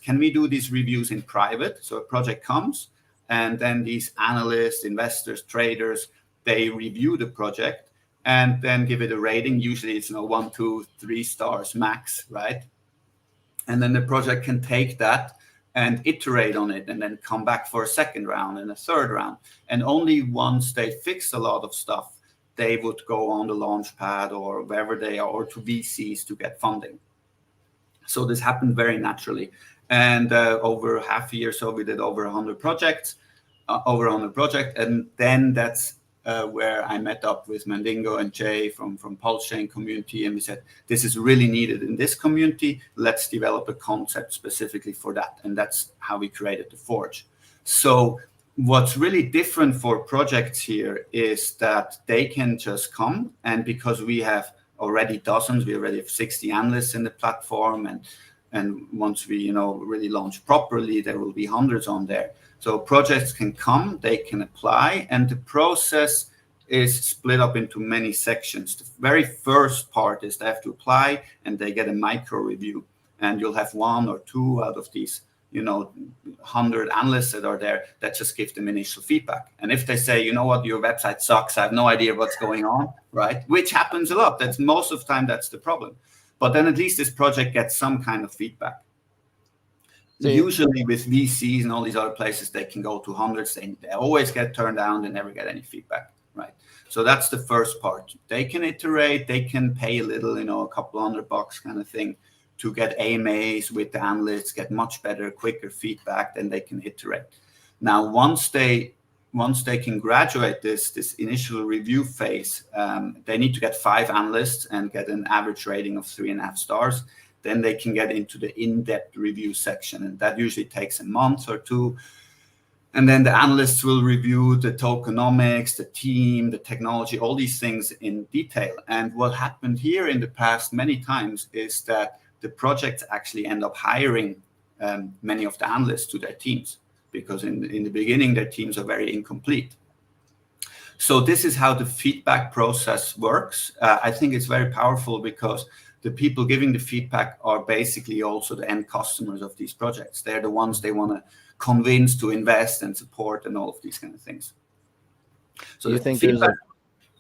can we do these reviews in private? So a project comes and then these analysts, investors, traders, they review the project and then give it a rating. Usually it's 1, 2, 3 stars max, right? And then the project can take that and iterate on it and then come back for a second round and a third round. And only once they fix a lot of stuff, they would go on the launch pad or wherever they are, or to VCs to get funding. So this happened very naturally. And over half a year, so we did over 100 projects, and then that's where I met up with Mandingo and Jay from Pulse Chain community, and we said, this is really needed in this community. Let's develop a concept specifically for that. And that's how we created the Forge. So what's really different for projects here is that they can just come, and because we have already dozens, we already have 60 analysts in the platform, and once we really launch properly, there will be hundreds on there. So projects can come, they can apply, and the process is split up into many sections. The very first part is they have to apply and they get a micro review, and you'll have 1 or 2 out of these 100 analysts that are there that just give them initial feedback. And if they say, you know what, your website sucks, I have no idea what's going on, right? Which happens a lot. That's most of the time, that's the problem. But then at least this project gets some kind of feedback. So usually with VCs and all these other places, they can go to hundreds. They always get turned down. They never get any feedback, right? So that's the first part. They can iterate. They can pay a little, a couple $100 kind of thing to get AMAs with the analysts, get much better, quicker feedback, then they can iterate. Now, once they can graduate this initial review phase, they need to get 5 analysts and get an average rating of 3.5 stars. Then they can get into the in-depth review section, and that usually takes a month or 2. And then the analysts will review the tokenomics, the team, the technology, all these things in detail. And what happened here in the past many times is that the projects actually end up hiring many of the analysts to their teams, because in the beginning, their teams are very incomplete. So this is how the feedback process works. I think it's very powerful because the people giving the feedback are basically also the end customers of these projects. They're the ones they want to convince to invest and support and all of these kind of things. So do you think feedback... there's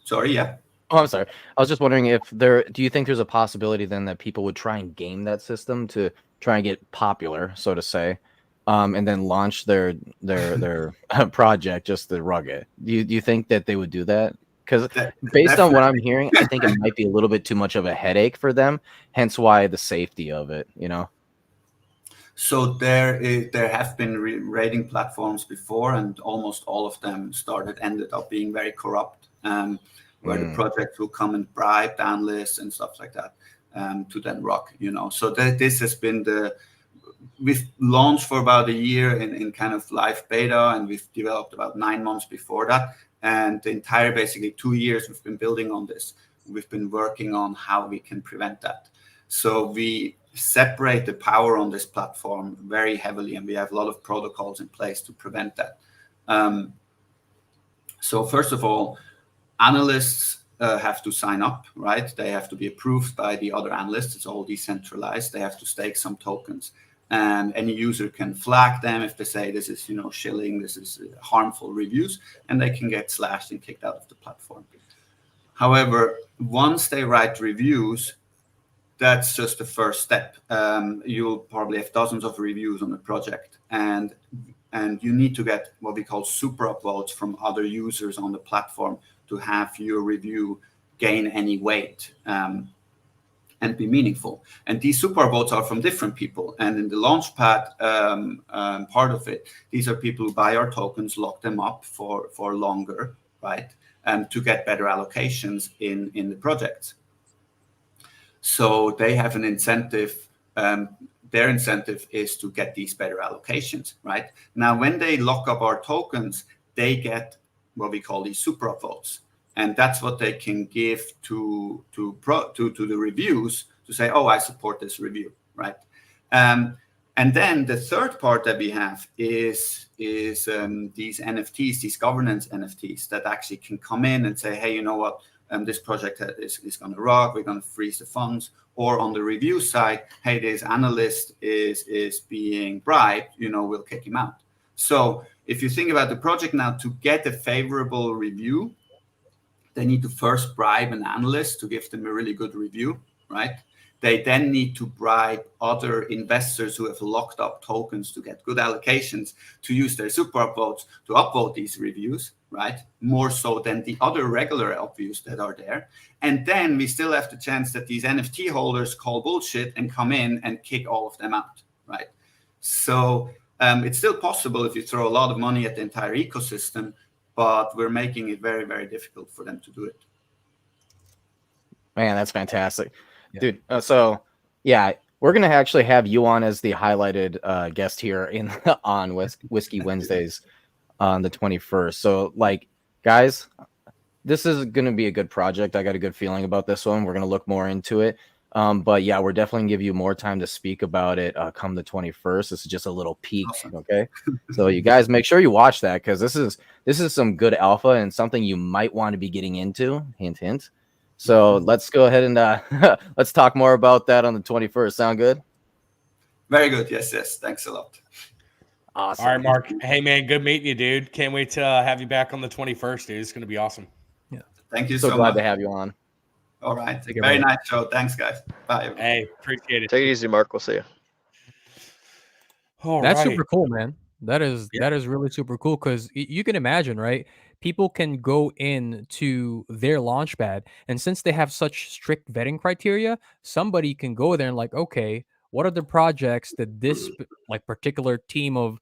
Sorry, yeah. Oh, I'm sorry. I was just wondering do you think there's a possibility then that people would try and game that system to try and get popular, so to say, and then launch their project just to rug it? Do you think that they would do that? Because based on what I'm hearing, I think it might be a little bit too much of a headache for them. Hence why the safety of it, So there have been rating platforms before, and almost all of them ended up being very corrupt, where the project will come and bribe the analysts and stuff like that to then rock, So this has been we've launched for about a year in kind of live beta, and we've developed about 9 months before that. And the entire basically 2 years we've been building on this. We've been working on how we can prevent that. So we separate the power on this platform very heavily, and we have a lot of protocols in place to prevent that. So first of all, analysts have to sign up, right? They have to be approved by the other analysts. It's all decentralized. They have to stake some tokens. And any user can flag them if they say this is, shilling, this is harmful reviews, and they can get slashed and kicked out of the platform. However, once they write reviews, that's just the first step. You'll probably have dozens of reviews on the project, and you need to get what we call super upvotes from other users on the platform to have your review gain any weight. And be meaningful. And these super votes are from different people. And in the Launchpad part of it, these are people who buy our tokens, lock them up for longer, right? To get better allocations in the projects. So they have an incentive. Their incentive is to get these better allocations, right? Now, when they lock up our tokens, they get what we call these super upvotes. And that's what they can give to the reviews to say, oh, I support this review, right? And And then the third part that we have is these NFTs, these governance NFTs that actually can come in and say, hey, you know what, this project is going to rock, we're going to freeze the funds. Or on the review side, hey, this analyst is being bribed, we'll kick him out. So if you think about the project now, to get a favorable review, they need to first bribe an analyst to give them a really good review, right? They then need to bribe other investors who have locked up tokens to get good allocations to use their super upvotes to upvote these reviews, right? More so than the other regular upviews that are there. And then we still have the chance that these NFT holders call bullshit and come in and kick all of them out, right? So it's still possible if you throw a lot of money at the entire ecosystem, but we're making it very, very difficult for them to do it. Man, that's fantastic. Yeah. Dude, so yeah, we're gonna actually have you on as the highlighted guest here on Whiskey Wednesdays on the 21st. So like, guys, this is gonna be a good project. I got a good feeling about this one. We're gonna look more into it. But yeah, we're definitely gonna give you more time to speak about it come the 21st. This is just a little peek, awesome. Okay? So you guys make sure you watch that, because this is some good alpha and something you might want to be getting into. Hint, hint. So let's go ahead and let's talk more about that on the 21st. Sound good? Very good. Yes. Thanks a lot. Awesome. All right, Mark. Hey, man, good meeting you, dude. Can't wait to have you back on the 21st, dude. It's going to be awesome. Yeah. Thank you so so glad much. to have you on. All right. Very nice show. Thanks, guys. Bye. Everyone. Hey, appreciate it. Take it easy, Mark. We'll see you. That's super cool, man. That is really super cool, because you can imagine, right? People can go into their launchpad, and since they have such strict vetting criteria, somebody can go there and like, okay, what are the projects that this like particular team of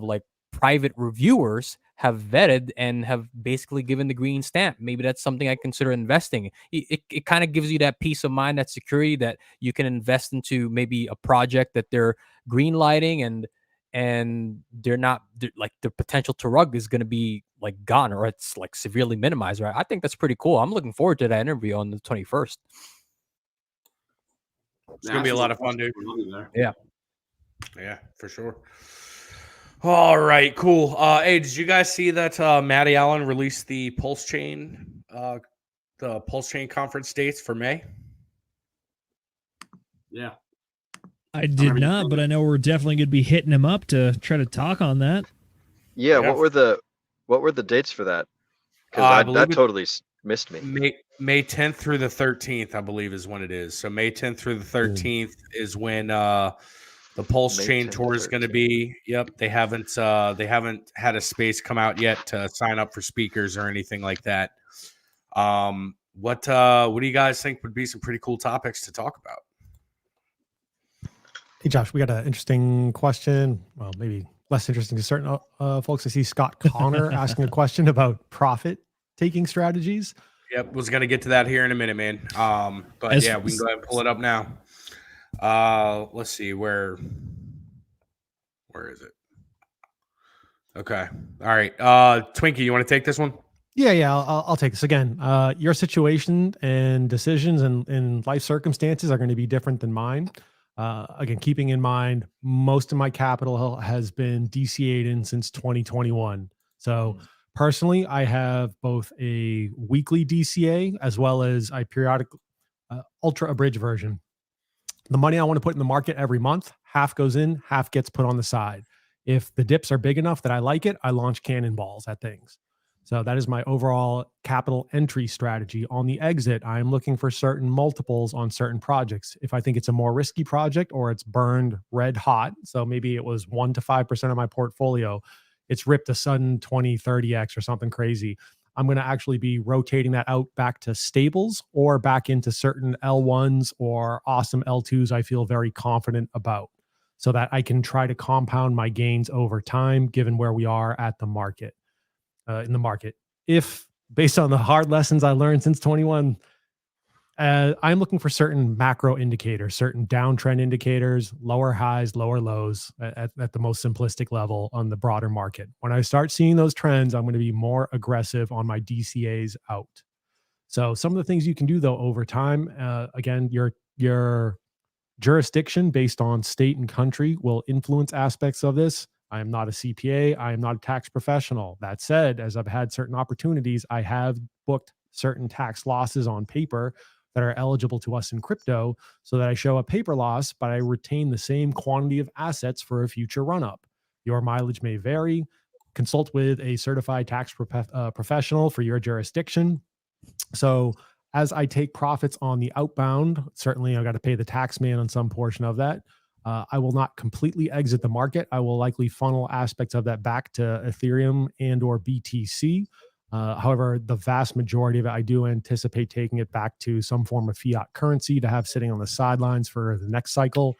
like private reviewers have vetted and have basically given the green stamp? Maybe that's something I consider investing. It kind of gives you that peace of mind, that security that you can invest into maybe a project that they're green lighting and they're not like the potential to rug is going to be like gone, or it's like severely minimized, right? I think that's pretty cool. I'm looking forward to that interview on the 21st. It's going to be a lot of fun, dude. Yeah, for sure. All right, cool. Hey, did you guys see that Matty Allen released the Pulse Chain conference dates for May? Yeah. I did not, but I know we're definitely going to be hitting him up to try to talk on that. Yeah, what were the dates for that? Because that totally missed me. May 10th through the 13th, I believe, is when it is. So May 10th through the 13th is when the Pulse Chain Tour is going to be. Yep, they haven't had a space come out yet to sign up for speakers or anything like that. What do you guys think would be some pretty cool topics to talk about? Hey, Josh, we got an interesting question. Well, maybe less interesting to certain folks. I see Scott Connor asking a question about profit-taking strategies. Yep, was going to get to that here in a minute, man. But yeah, we can go ahead and pull it up now. Let's see, where is it? Okay. All right. Twinkie, you want to take this one? Yeah, I'll take this again. Your situation and decisions and life circumstances are going to be different than mine. Again, keeping in mind, most of my capital has been DCA'd in since 2021. So personally, I have both a weekly DCA as well as a periodic ultra abridged version. The money I want to put in the market every month, half goes in, half gets put on the side. If the dips are big enough that I like it, I launch cannonballs at things. So that is my overall capital entry strategy. On the exit, I'm looking for certain multiples on certain projects. If I think it's a more risky project or it's burned red hot, so maybe it was 1 to 5% of my portfolio, it's ripped a sudden 20, 30x or something crazy, I'm going to actually be rotating that out back to stables or back into certain L1s or awesome L2s I feel very confident about, so that I can try to compound my gains over time, given where we are at the market. In the market, if based on the hard lessons I learned since 21, I'm looking for certain macro indicators, certain downtrend indicators, lower highs, lower lows at the most simplistic level on the broader market. When I start seeing those trends, I'm going to be more aggressive on my DCAs out. So some of the things you can do though over time, again, your Jurisdiction based on state and country will influence aspects of this. I am not a CPA. I am not a tax professional. That said, as I've had certain opportunities, I have booked certain tax losses on paper that are eligible to us in crypto so that I show a paper loss, but I retain the same quantity of assets for a future run up. Your mileage may vary. Consult with a certified tax professional for your jurisdiction. So as I take profits on the outbound, certainly I got to pay the tax man on some portion of that. I will not completely exit the market. I will likely funnel aspects of that back to Ethereum and or BTC. However, the vast majority of it, I do anticipate taking it back to some form of fiat currency to have sitting on the sidelines for the next cycle,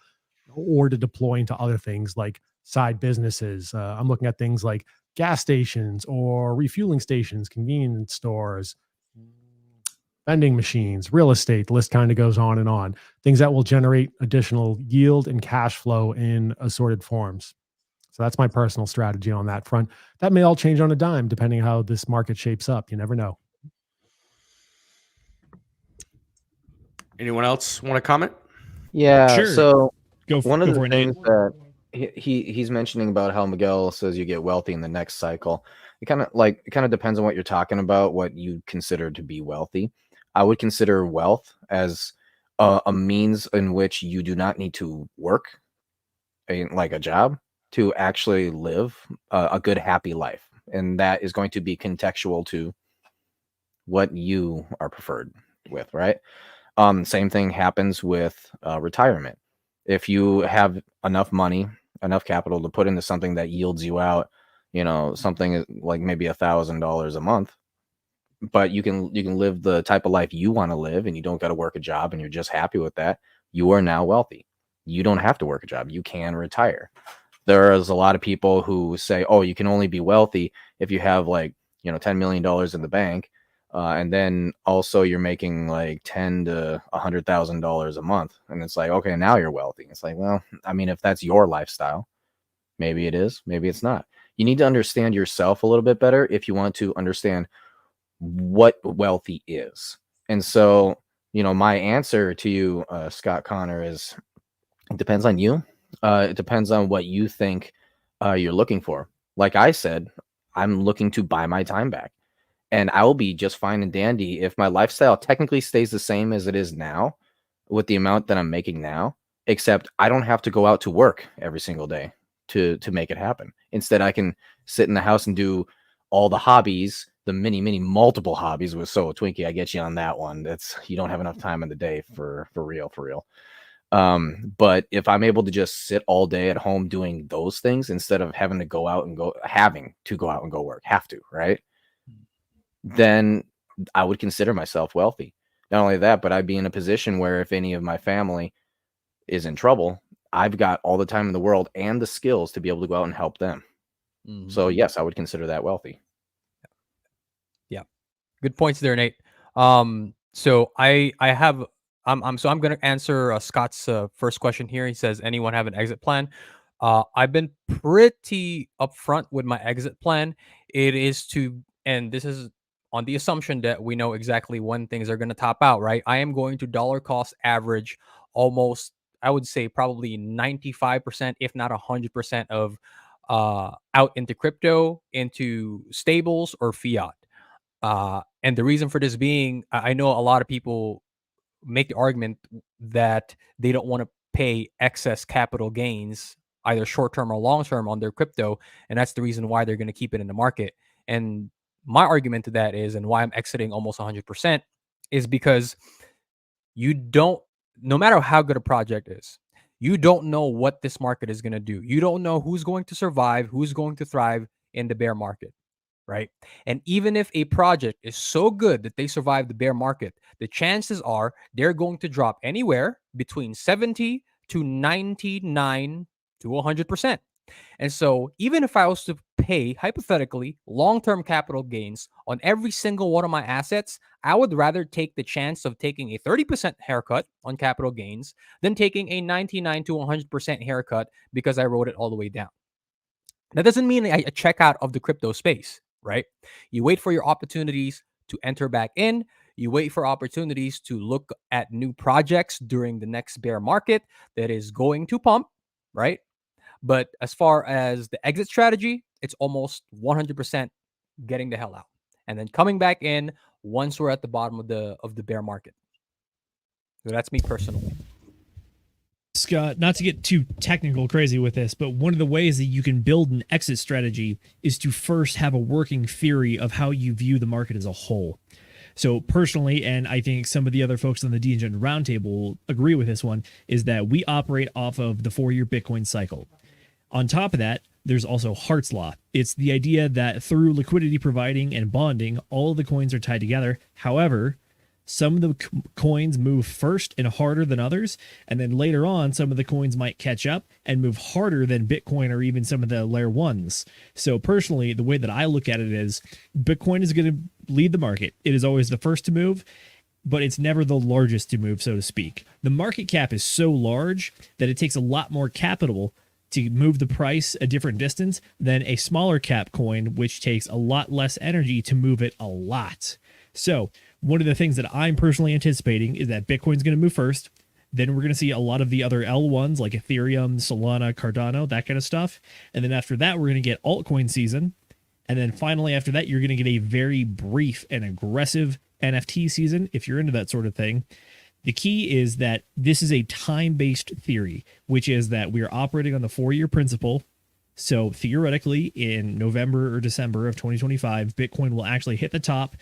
or to deploy into other things like side businesses. I'm looking at things like gas stations or refueling stations, convenience stores, vending machines, real estate. The list kind of goes on and on. Things that will generate additional yield and cash flow in assorted forms. So that's my personal strategy on that front. That may all change on a dime depending how this market shapes up. You never know. Anyone else want to comment? Yeah. Sure. So Go one of for the it, things Nate. that he's mentioning about how Miguel says you get wealthy in the next cycle. It kind of depends on what you're talking about, what you consider to be wealthy. I would consider wealth as a means in which you do not need to work like a job to actually live a good, happy life. And that is going to be contextual to what you are preferred with, right? Same thing happens with retirement. If you have enough money, enough capital to put into something that yields you out, something like maybe $1,000 a month, but you can live the type of life you want to live, and you don't got to work a job, and you're just happy with that. You are now wealthy. You don't have to work a job. You can retire. There's a lot of people who say, "Oh, you can only be wealthy if you have $10 million in the bank." And then also you're making like $10,000 to $100,000 a month. And it's like, okay, now you're wealthy. It's like, well, I mean, if that's your lifestyle, maybe it is, maybe it's not. You need to understand yourself a little bit better if you want to understand what wealthy is. And so, my answer to you, Scott Connor, is it depends on you. It depends on what you think you're looking for. Like I said, I'm looking to buy my time back. And I'll be just fine and dandy if my lifestyle technically stays the same as it is now with the amount that I'm making now, except I don't have to go out to work every single day to make it happen. Instead, I can sit in the house and do all the hobbies, the many multiple hobbies with So Twinkie. I get you on that one. You don't have enough time in the day for real. But if I'm able to just sit all day at home doing those things instead of having to go out and go work, right? Then I would consider myself wealthy. Not only that, but I'd be in a position where if any of my family is in trouble, I've got all the time in the world and the skills to be able to go out and help them. Mhm. So yes, I would consider that wealthy. Yeah, good points there, Nate. So I'm going to answer Scott's first question here. He says, anyone have an exit plan? I've been pretty upfront with my exit plan. It is and this is on the assumption that we know exactly when things are going to top out, right? I am going to dollar cost average almost, I would say probably 95%, if not 100% of out into crypto, into stables or fiat. And the reason for this being, I know a lot of people make the argument that they don't want to pay excess capital gains, either short term or long term, on their crypto. And that's the reason why they're going to keep it in the market. And my argument to that is, and why I'm exiting almost 100%, is because no matter how good a project is, you don't know what this market is going to do. You don't know who's going to survive, who's going to thrive in the bear market. Right. And even if a project is so good that they survive the bear market, the chances are they're going to drop anywhere between 70 to 99 to 100%. And so even if I was to pay, hypothetically, long-term capital gains on every single one of my assets, I would rather take the chance of taking a 30% haircut on capital gains than taking a 99 to 100% haircut because I wrote it all the way down. That doesn't mean I check out of the crypto space, right? You wait for your opportunities to enter back in. You wait for opportunities to look at new projects during the next bear market that is going to pump, right? But as far as the exit strategy, it's almost 100% getting the hell out and then coming back in once we're at the bottom of the bear market. So that's me personally. Scott, not to get too technical crazy with this, but one of the ways that you can build an exit strategy is to first have a working theory of how you view the market as a whole. So personally, and I think some of the other folks on the DGen Roundtable will agree with this one, is that we operate off of the 4-year Bitcoin cycle. On top of that, there's also Hart's Law. It's the idea that through liquidity providing and bonding, all of the coins are tied together. However, some of the coins move first and harder than others, and then later on, some of the coins might catch up and move harder than Bitcoin or even some of the layer ones. So personally, the way that I look at it is Bitcoin is going to lead the market. It is always the first to move, but it's never the largest to move, so to speak. The market cap is so large that it takes a lot more capital to move the price a different distance than a smaller cap coin, which takes a lot less energy to move it a lot. So one of the things that I'm personally anticipating is that Bitcoin's going to move first. Then we're going to see a lot of the other L1s like Ethereum, Solana, Cardano, that kind of stuff. And then after that, we're going to get altcoin season. And then finally, after that, you're going to get a very brief and aggressive NFT season if you're into that sort of thing. The key is that this is a time-based theory, which is that we are operating on the 4-year principle. So theoretically, in November or December of 2025, Bitcoin will actually hit the top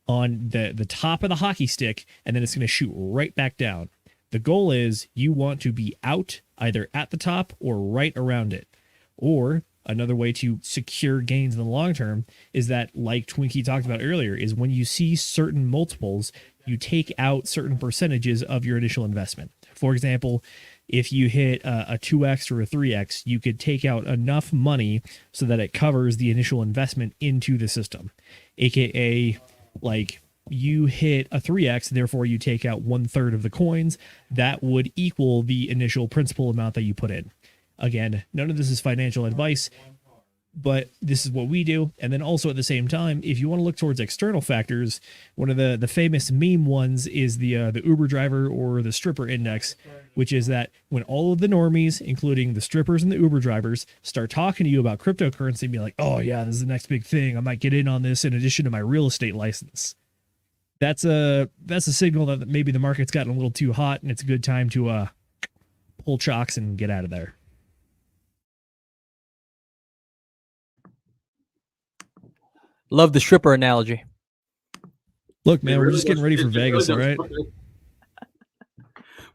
on the top of the hockey stick, and then it's going to shoot right back down. The goal is you want to be out either at the top or right around it. Or another way to secure gains in the long term is that, like Twinkie talked about earlier, is when you see certain multiples, you take out certain percentages of your initial investment. For example, if you hit a 2x or a 3x, you could take out enough money so that it covers the initial investment into the system. AKA, like, you hit a 3x, therefore you take out 1/3 of the coins. That would equal the initial principal amount that you put in. Again, none of this is financial advice, but this is what we do. And then also at the same time, if you want to look towards external factors, one of the famous meme ones is the Uber driver or the stripper index, which is that when all of the normies, including the strippers and the Uber drivers, start talking to you about cryptocurrency and be like, oh yeah, this is the next big thing, I might get in on this in addition to my real estate license. That's a signal that maybe the market's gotten a little too hot and it's a good time to pull chocks and get out of there. Love the stripper analogy. Look, man, we're just getting ready for Vegas, all right?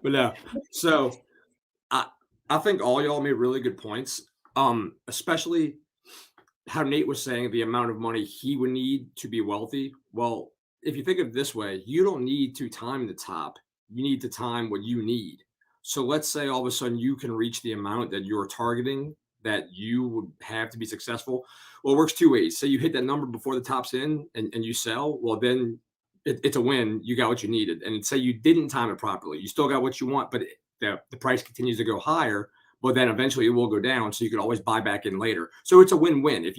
But no, so I think all y'all made really good points, especially how Nate was saying the amount of money he would need to be wealthy. Well, if you think of it this way, you don't need to time the top. You need to time what you need. So let's say all of a sudden you can reach the amount that you're targeting that you would have to be successful. Well, it works two ways. Say you hit that number before the top's in and you sell, well, then it's a win. You got what you needed. And say you didn't time it properly. You still got what you want, but the price continues to go higher, but then eventually it will go down. So you can always buy back in later. So it's a win-win.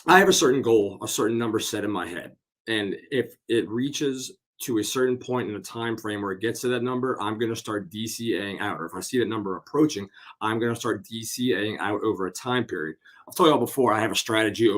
I have a certain goal, a certain number set in my head. And if it reaches to a certain point in a time frame where it gets to that number, I'm going to start DCAing out. Or if I see that number approaching, I'm going to start DCAing out over a time period. I've told y'all before, I have a strategy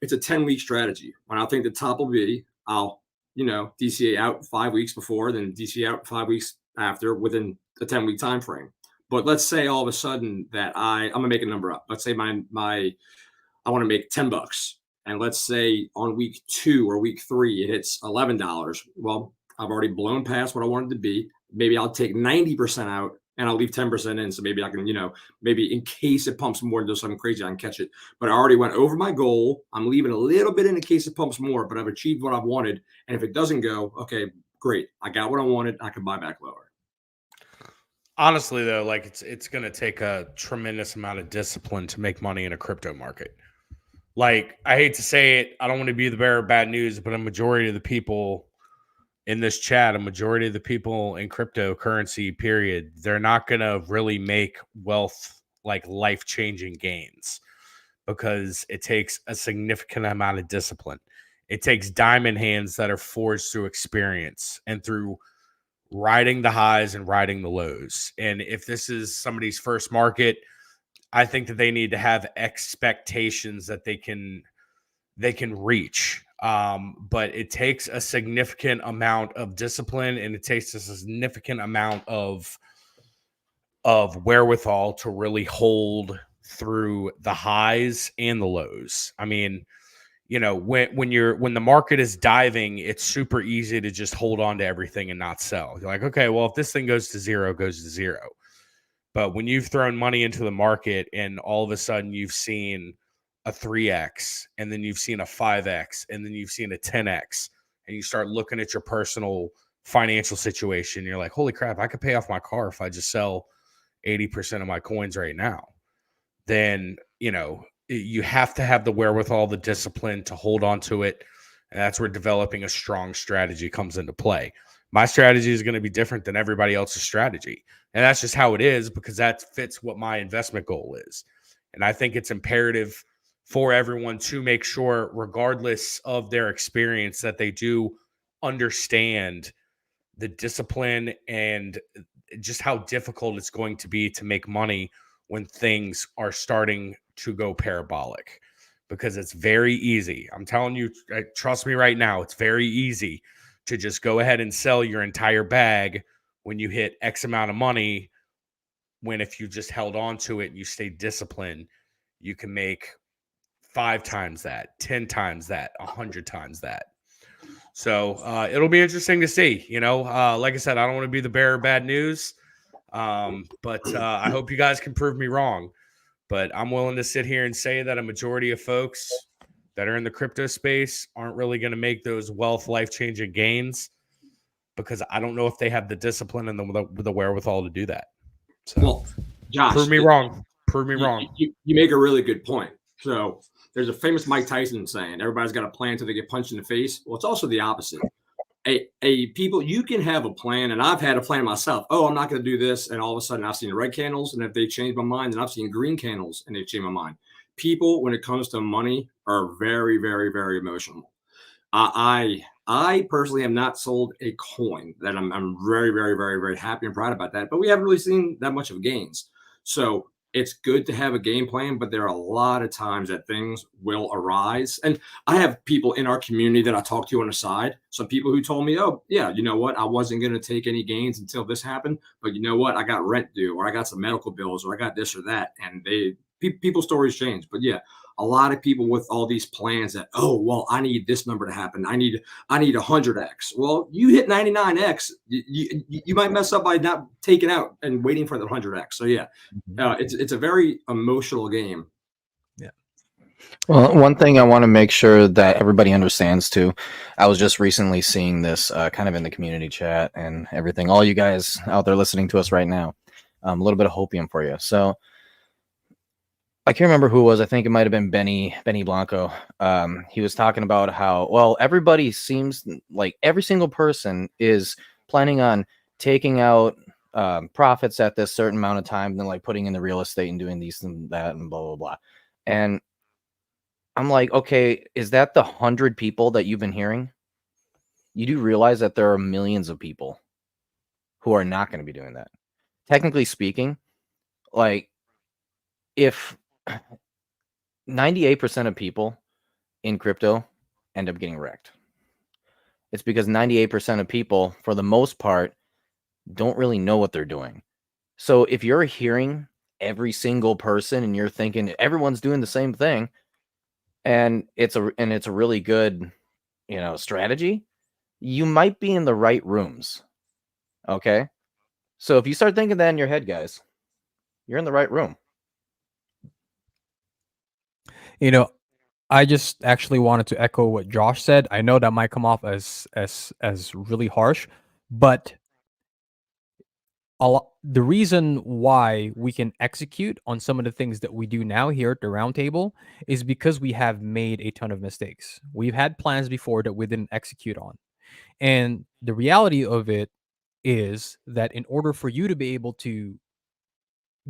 it's a 10-week strategy. When I think the top will be, I'll, DCA out 5 weeks before, then DCA out 5 weeks after within a 10-week time frame. But let's say all of a sudden that I'm going to make a number up. Let's say I want to make $10. And let's say on week 2 or week 3, it hits $11. Well, I've already blown past what I wanted to be. Maybe I'll take 90% out and I'll leave 10% in. So maybe I can, maybe in case it pumps more and does something crazy, I can catch it. But I already went over my goal. I'm leaving a little bit in case it pumps more, but I've achieved what I've wanted. And if it doesn't go, okay, great. I got what I wanted. I can buy back lower. Honestly, though, like it's going to take a tremendous amount of discipline to make money in a crypto market. Like, I hate to say it, I don't want to be the bearer of bad news, but a majority of the people in this chat, a majority of the people in cryptocurrency, period, they're not going to really make wealth, like life-changing gains, because it takes a significant amount of discipline. It takes diamond hands that are forged through experience and through riding the highs and riding the lows. And if this is somebody's first market, I think that they need to have expectations that they can reach. But it takes a significant amount of discipline, and it takes a significant amount of wherewithal to really hold through the highs and the lows. I mean, you know, when the market is diving, it's super easy to just hold on to everything and not sell. You're like, okay, well, if this thing goes to zero, it goes to zero. But when you've thrown money into the market and all of a sudden you've seen a 3x, and then you've seen a 5x, and then you've seen a 10x, and you start looking at your personal financial situation, you're like, holy crap, I could pay off my car if I just sell 80% of my coins right now. Then, you know, you have to have the wherewithal, the discipline to hold on to it. And that's where developing a strong strategy comes into play. My strategy is going to be different than everybody else's strategy. And that's just how it is, because that fits what my investment goal is. And I think it's imperative for everyone to make sure, regardless of their experience, that they do understand the discipline and just how difficult it's going to be to make money when things are starting to go parabolic, because it's very easy. I'm telling you, trust me right now, it's very easy to just go ahead and sell your entire bag when you hit X amount of money, when if you just held on to it and you stay disciplined, you can make 5 times that, 10 times that, 100 times that. So it'll be interesting to see. You know, like I said, I don't want to be the bearer of bad news, but I hope you guys can prove me wrong. But I'm willing to sit here and say that a majority of folks that are in the crypto space aren't really going to make those wealth, life-changing gains, because I don't know if they have the discipline and the wherewithal to do that. So, well, Josh, prove me wrong. Prove me wrong. You make a really good point. So there's a famous Mike Tyson saying, everybody's got a plan until they get punched in the face. Well, it's also the opposite. People, you can have a plan, and I've had a plan myself. Oh, I'm not going to do this, and all of a sudden I've seen red candles, and if they change my mind, then I've seen green candles, and they change my mind. People, when it comes to money, are very, very, very emotional. I personally have not sold a coin. That I'm very, very, very, very happy and proud about that. But we haven't really seen that much of gains. So it's good to have a game plan, but there are a lot of times that things will arise. And I have people in our community that I talk to on the side. Some people who told me, oh, yeah, you know what? I wasn't going to take any gains until this happened. But you know what? I got rent due, or I got some medical bills, or I got this or that. And people's stories change. But yeah, a lot of people with all these plans that, oh, well, I need this number to happen. I need 100x. Well, you hit 99x, you might mess up by not taking out and waiting for the 100x. So yeah, it's a very emotional game. Yeah. Well, one thing I want to make sure that everybody understands too, I was just recently seeing this kind of in the community chat and everything. All you guys out there listening to us right now, a little bit of hopium for you. So I can't remember who it was. I think it might have been Benny Blanco. He was talking about how, well, everybody seems like every single person is planning on taking out profits at this certain amount of time, and then like putting in the real estate and doing these and that and blah, blah, blah. And I'm like, okay, is that the 100 people that you've been hearing? You do realize that there are millions of people who are not going to be doing that. Technically speaking, like if 98% of people in crypto end up getting wrecked, it's because 98% of people, for the most part, don't really know what they're doing. So if you're hearing every single person and you're thinking everyone's doing the same thing, and it's a really good, you know, strategy, you might be in the right rooms. Okay? So if you start thinking that in your head, guys, you're in the right room. You know, I just actually wanted to echo what Josh said. I know that might come off as really harsh, but the reason why we can execute on some of the things that we do now here at the Roundtable is because we have made a ton of mistakes. We've had plans before that we didn't execute on. And the reality of it is that in order for you to be able to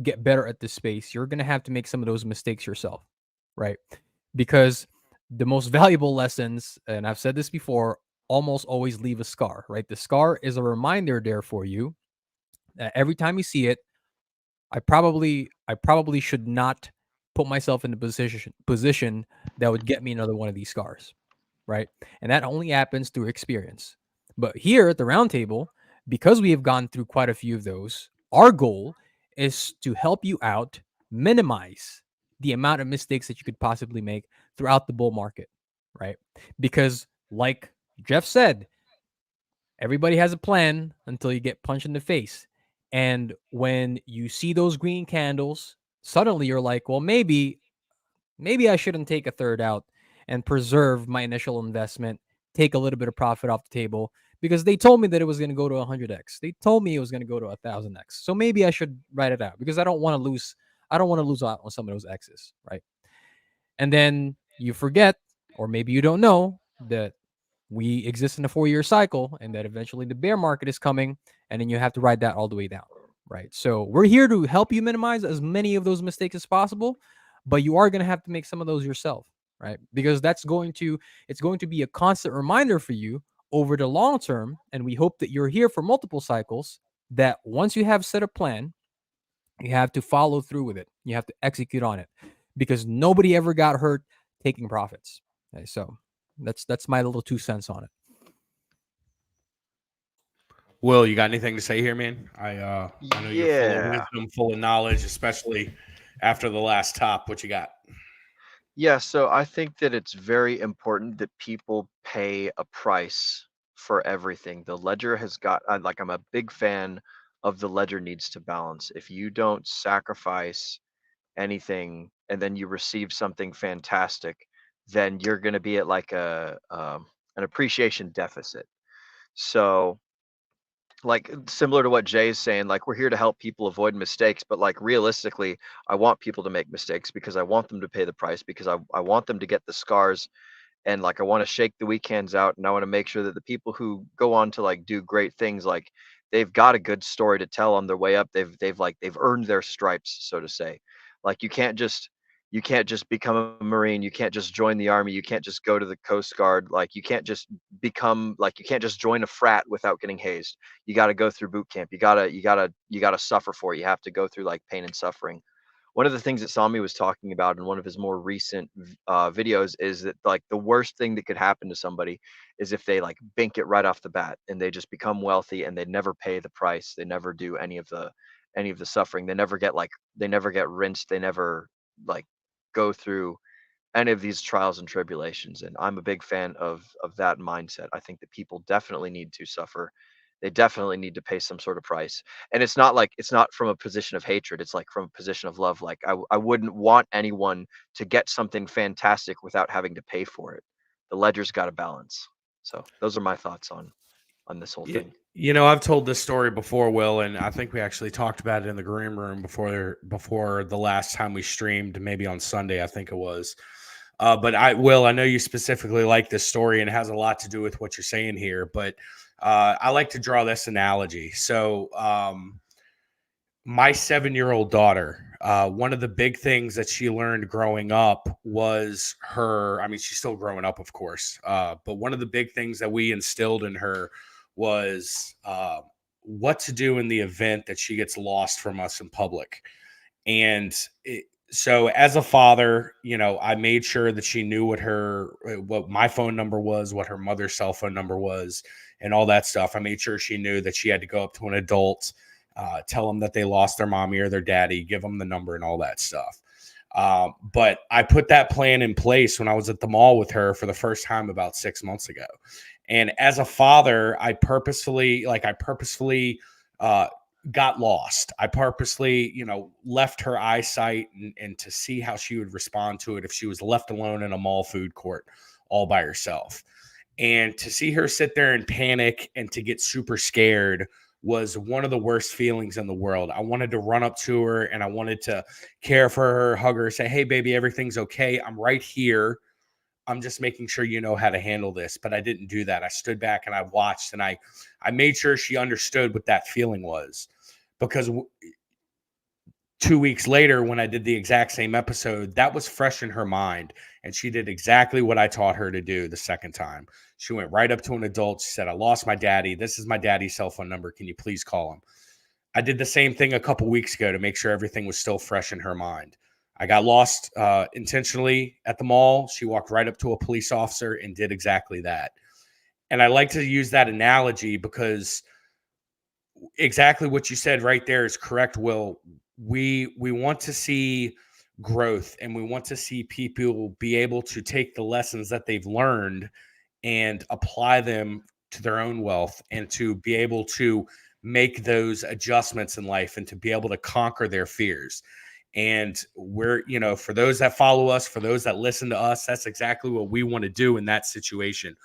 get better at this space, you're going to have to make some of those mistakes yourself, right? Because the most valuable lessons, and I've said this before, almost always leave a scar, right? The scar is a reminder there for you that every time you see it, I probably should not put myself in a position that would get me another one of these scars, right? And that only happens through experience. But here at the roundtable, because we have gone through quite a few of those, our goal is to help you out minimize the amount of mistakes that you could possibly make throughout the bull market, right? Because like Jeff said, everybody has a plan until you get punched in the face. And when you see those green candles, suddenly you're like, well, maybe I shouldn't take a third out and preserve my initial investment, take a little bit of profit off the table because they told me that it was going to go to 100x. They told me it was going to go to 1000x. So maybe I should write it out because I don't want to lose out on some of those x's, right? And then you forget, or maybe you don't know that we exist in a 4-year cycle and that eventually the bear market is coming, and then you have to ride that all the way down, right? So we're here to help you minimize as many of those mistakes as possible, but you are going to have to make some of those yourself, right? Because it's going to be a constant reminder for you over the long term, and we hope that you're here for multiple cycles, that once you have set a plan, you have to follow through with it. You have to execute on it because nobody ever got hurt taking profits. Okay, so that's my little 2 cents on it. Will, you got anything to say here, man? I know you're full of wisdom, full of knowledge, especially after the last top. What you got? Yeah, so I think that it's very important that people pay a price for everything. The ledger has got, I'm a big fan of the ledger needs to balance. If you don't sacrifice anything and then you receive something fantastic, then you're going to be at like an appreciation deficit. So like similar to what Jay is saying, like we're here to help people avoid mistakes, but like realistically, I want people to make mistakes because I want them to pay the price, because I want them to get the scars, and like I want to shake the weekends out, and I want to make sure that the people who go on to like do great things, like they've got a good story to tell on their way up. They've earned their stripes, so to say. Like you can't just become a Marine. You can't just join the army. You can't just go to the Coast Guard. Like you can't just join a frat without getting hazed. You got to go through boot camp. You gotta suffer for it. You have to go through like pain and suffering. One of the things that Sami was talking about in one of his more recent videos is that like the worst thing that could happen to somebody is if they like bink it right off the bat and they just become wealthy and they never pay the price. They never do any of the suffering. They never get rinsed. They never like go through any of these trials and tribulations. And I'm a big fan of that mindset. I think that people definitely need to suffer. They definitely need to pay some sort of price. And it's not from a position of hatred. It's like from a position of love. Like I wouldn't want anyone to get something fantastic without having to pay for it. The ledger's got to balance. So those are my thoughts on this whole thing. You know, I've told this story before, Will, and I think we actually talked about it in the green room before the last time we streamed, maybe on Sunday, I think it was. But I know you specifically like this story, and it has a lot to do with what you're saying here. But I like to draw this analogy. So my 7-year-old daughter, one of the big things that she learned growing up was she's still growing up, of course. But one of the big things that we instilled in her was what to do in the event that she gets lost from us in public. And so as a father, you know, I made sure that she knew what my phone number was, what her mother's cell phone number was, and all that stuff. I made sure she knew that she had to go up to an adult, tell them that they lost their mommy or their daddy, give them the number and all that stuff. But I put that plan in place when I was at the mall with her for the first time about 6 months ago. And as a father, I purposefully got lost. I purposely, left her eyesight and to see how she would respond to it if she was left alone in a mall food court all by herself. And to see her sit there and panic and to get super scared was one of the worst feelings in the world. I wanted to run up to her and I wanted to care for her, hug her, say, "Hey, baby, everything's okay. I'm right here. I'm just making sure you know how to handle this." But I didn't do that. I stood back and I watched and I made sure she understood what that feeling was, because 2 weeks later, when I did the exact same episode, that was fresh in her mind. And she did exactly what I taught her to do the second time. She went right up to an adult. She said, I lost my daddy. This is my daddy's cell phone number. Can you please call him? I did the same thing a couple weeks ago to make sure everything was still fresh in her mind. I got lost intentionally at the mall. She walked right up to a police officer and did exactly that. And I like to use that analogy because exactly what you said right there is correct, Will. We want to see growth, and we want to see people be able to take the lessons that they've learned and apply them to their own wealth, and to be able to make those adjustments in life, and to be able to conquer their fears. And we're, for those that follow us, for those that listen to us, that's exactly what we want to do in that situation.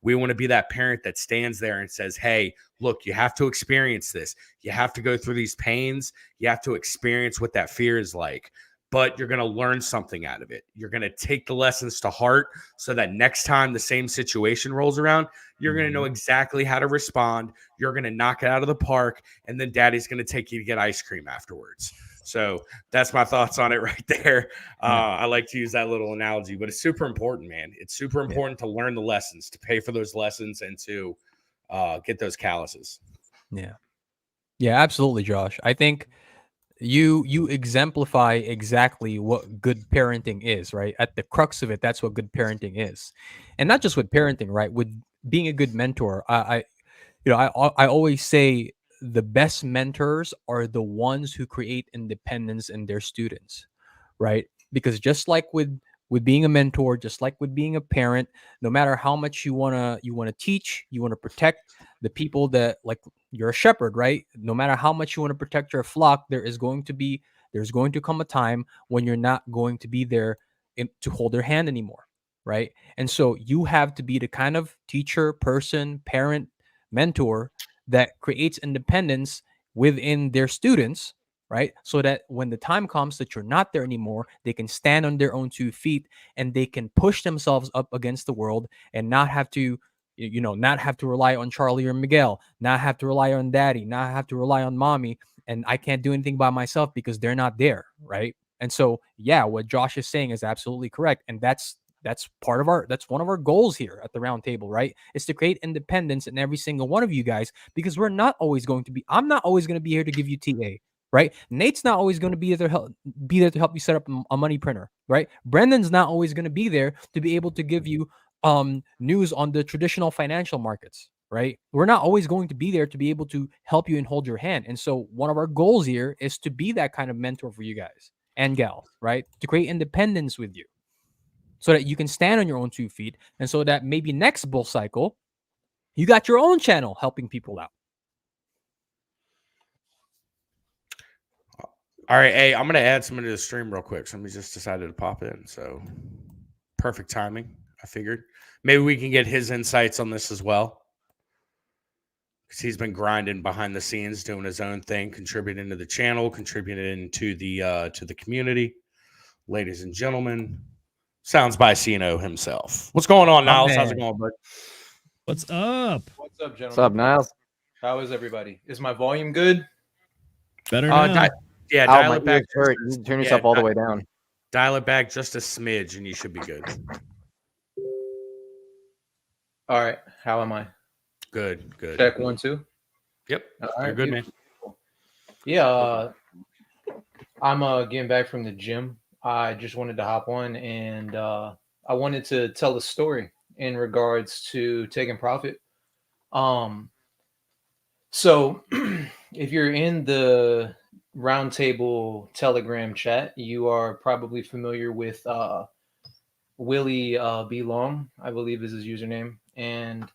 We want to be that parent that stands there and says, hey, look, you have to experience this. You have to go through these pains. You have to experience what that fear is like, but you're going to learn something out of it. You're going to take the lessons to heart so that next time the same situation rolls around, you're going to know exactly how to respond. You're going to knock it out of the park, and then daddy's going to take you to get ice cream afterwards. So that's my thoughts on it right there. I like to use that little analogy, but it's super important, man. It's super important to learn the lessons, to pay for those lessons, and to get those calluses. Yeah, absolutely, Josh. I think you exemplify exactly what good parenting is, right? At the crux of it, that's what good parenting is. And not just with parenting, right? With being a good mentor. I always say the best mentors are the ones who create independence in their students, right? Because just like with being a mentor, just like with being a parent, no matter how much you want to teach, you want to protect the people that, like, you're a shepherd, right? No matter how much you want to protect your flock, there's going to come a time when you're not going to be there to hold their hand anymore, right? And so you have to be the kind of teacher, person, parent, mentor that creates independence within their students, right? So that when the time comes that you're not there anymore, they can stand on their own 2 feet, and they can push themselves up against the world, and not have to, not have to rely on Charlie or Miguel, not have to rely on daddy, not have to rely on mommy, and I can't do anything by myself because they're not there, right? And so, yeah, what Josh is saying is absolutely correct, and that's one of our goals here at the round table, right? Is to create independence in every single one of you guys, because I'm not always going to be here to give you TA, right? Nate's not always going to be there to help you set up a money printer, right? Brendan's not always going to be there to be able to give you news on the traditional financial markets, right? We're not always going to be there to be able to help you and hold your hand. And so one of our goals here is to be that kind of mentor for you guys and gals, right? To create independence with you, so that you can stand on your own 2 feet, and so that maybe next bull cycle, you got your own channel helping people out. All right, hey, I'm going to add somebody to the stream real quick. Somebody just decided to pop in, so perfect timing, I figured. Maybe we can get his insights on this as well, because he's been grinding behind the scenes, doing his own thing, contributing to the channel, contributing to the community. Ladies and gentlemen, Sounds by Cino himself. What's going on, Niles? How's it going, bud? What's up? What's up, gentlemen? What's up, Niles? How is everybody? Is my volume good? Better now. Dial it back. Turn yourself all the way down. Dial it back just a smidge, and you should be good. All right. How am I? Good. Check 1, 2. Yep. All right, You're good, man. Yeah. I'm getting back from the gym. I just wanted to hop on, and I wanted to tell a story in regards to taking profit. So if you're in the Roundtable Telegram chat, you are probably familiar with Willie B. Long, I believe is his username. And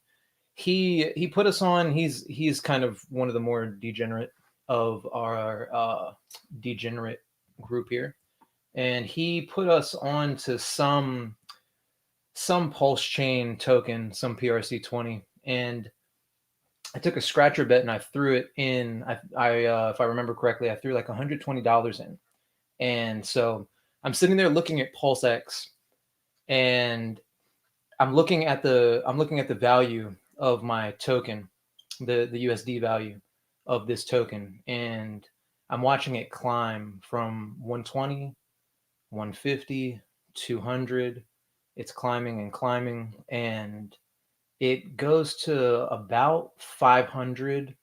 he put us on. He's kind of one of the more degenerate of our degenerate group here. And he put us on to some pulse chain token, some PRC20. And I took a scratcher bet and I threw it in. I if I remember correctly, I threw like $120 in. And so I'm sitting there looking at PulseX, and I'm looking at the value of my token, the USD value of this token. And I'm watching it climb from 120, 150, 200. It's climbing and climbing, and it goes to about 500.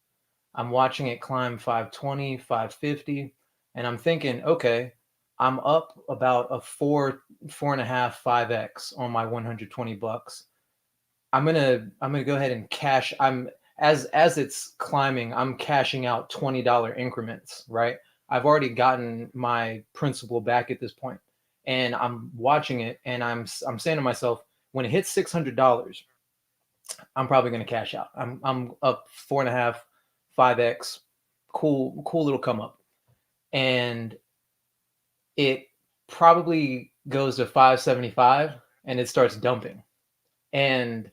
I'm watching it climb 520, 550, and I'm thinking, okay, I'm up about a 4.5, 5x on my 120 bucks. I'm gonna go ahead and cash. As it's climbing, I'm cashing out $20 increments, right? I've already gotten my principal back at this point, and I'm watching it, and I'm saying to myself, when it hits $600, I'm probably gonna cash out. I'm up 4.5, 5x, cool little come up, and it probably goes to 575, and it starts dumping, and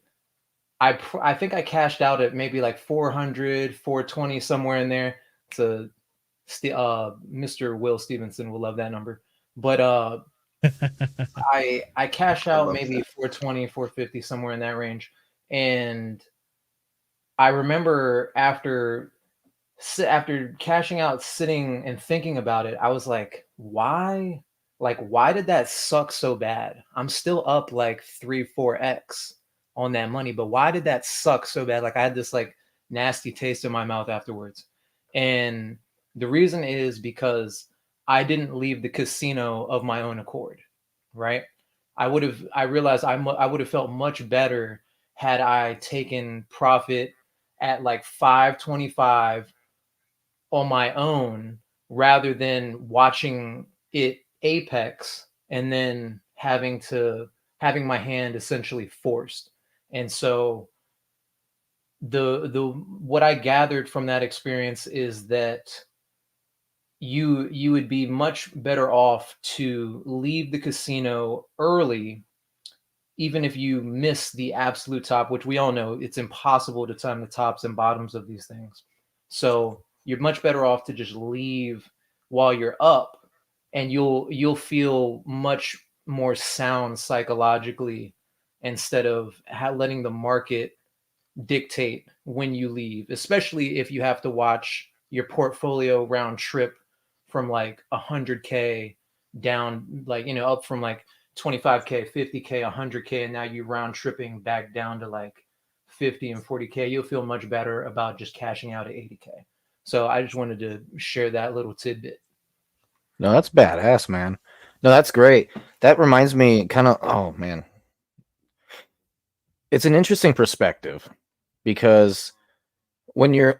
I think I cashed out at maybe like 400, 420, somewhere in there. It's Mr. Will Stevenson will love that number. But I cash out maybe 420, 450, somewhere in that range. And I remember after cashing out, sitting and thinking about it, I was like, why? Like, why did that suck so bad? I'm still up like 3, 4x on that money, but why did that suck so bad? Like, I had this like nasty taste in my mouth afterwards. And the reason is because I didn't leave the casino of my own accord, right? I realized I would have felt much better had I taken profit at like 525 on my own rather than watching it apex and then having my hand essentially forced. And so the what I gathered from that experience is that you would be much better off to leave the casino early, even if you miss the absolute top, which we all know it's impossible to time the tops and bottoms of these things. So you're much better off to just leave while you're up, and you'll feel much more sound psychologically instead of letting the market dictate when you leave, especially if you have to watch your portfolio round trip from like 100K down, like, up from like 25K, 50K, 100K, and now you round tripping back down to like 50 and 40K. You'll feel much better about just cashing out at 80K. So I just wanted to share that little tidbit. No, that's badass, man. No, that's great. That reminds me kind of, oh man. It's an interesting perspective because when you're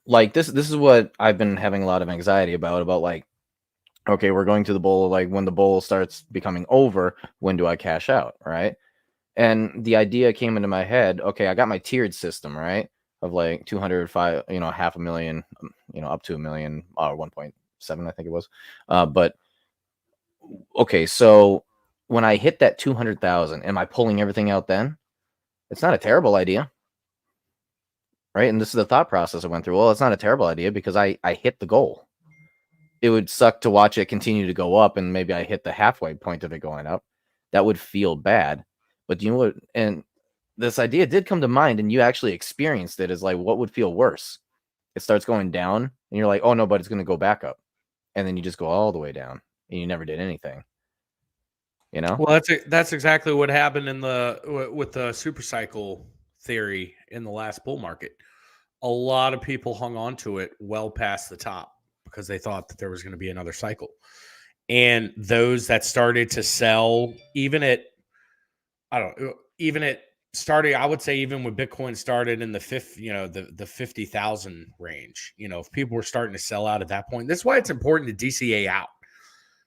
like this is what I've been having a lot of anxiety about like, okay, we're going to the bowl, like when the bowl starts becoming over, when do I cash out, right? And the idea came into my head, okay, I got my tiered system, right? Of like 205, half a million, up to $1 million, 1.7, I think it was. But okay, so when I hit that 200,000, am I pulling everything out then? It's not a terrible idea. Right? And this is the thought process I went through. Well, it's not a terrible idea because I hit the goal. It would suck to watch it continue to go up and maybe I hit the halfway point of it going up. That would feel bad. But you know what? And this idea did come to mind, and you actually experienced it, is like, what would feel worse? It starts going down and you're like, oh no, but it's going to go back up. And then you just go all the way down and you never did anything. Well, that's exactly what happened with the super cycle theory in the last bull market. A lot of people hung on to it well past the top because they thought that there was going to be another cycle. And those that started to sell, even at starting, I would say even when Bitcoin started in the the 50,000 range, if people were starting to sell out at that point, that's why it's important to DCA out.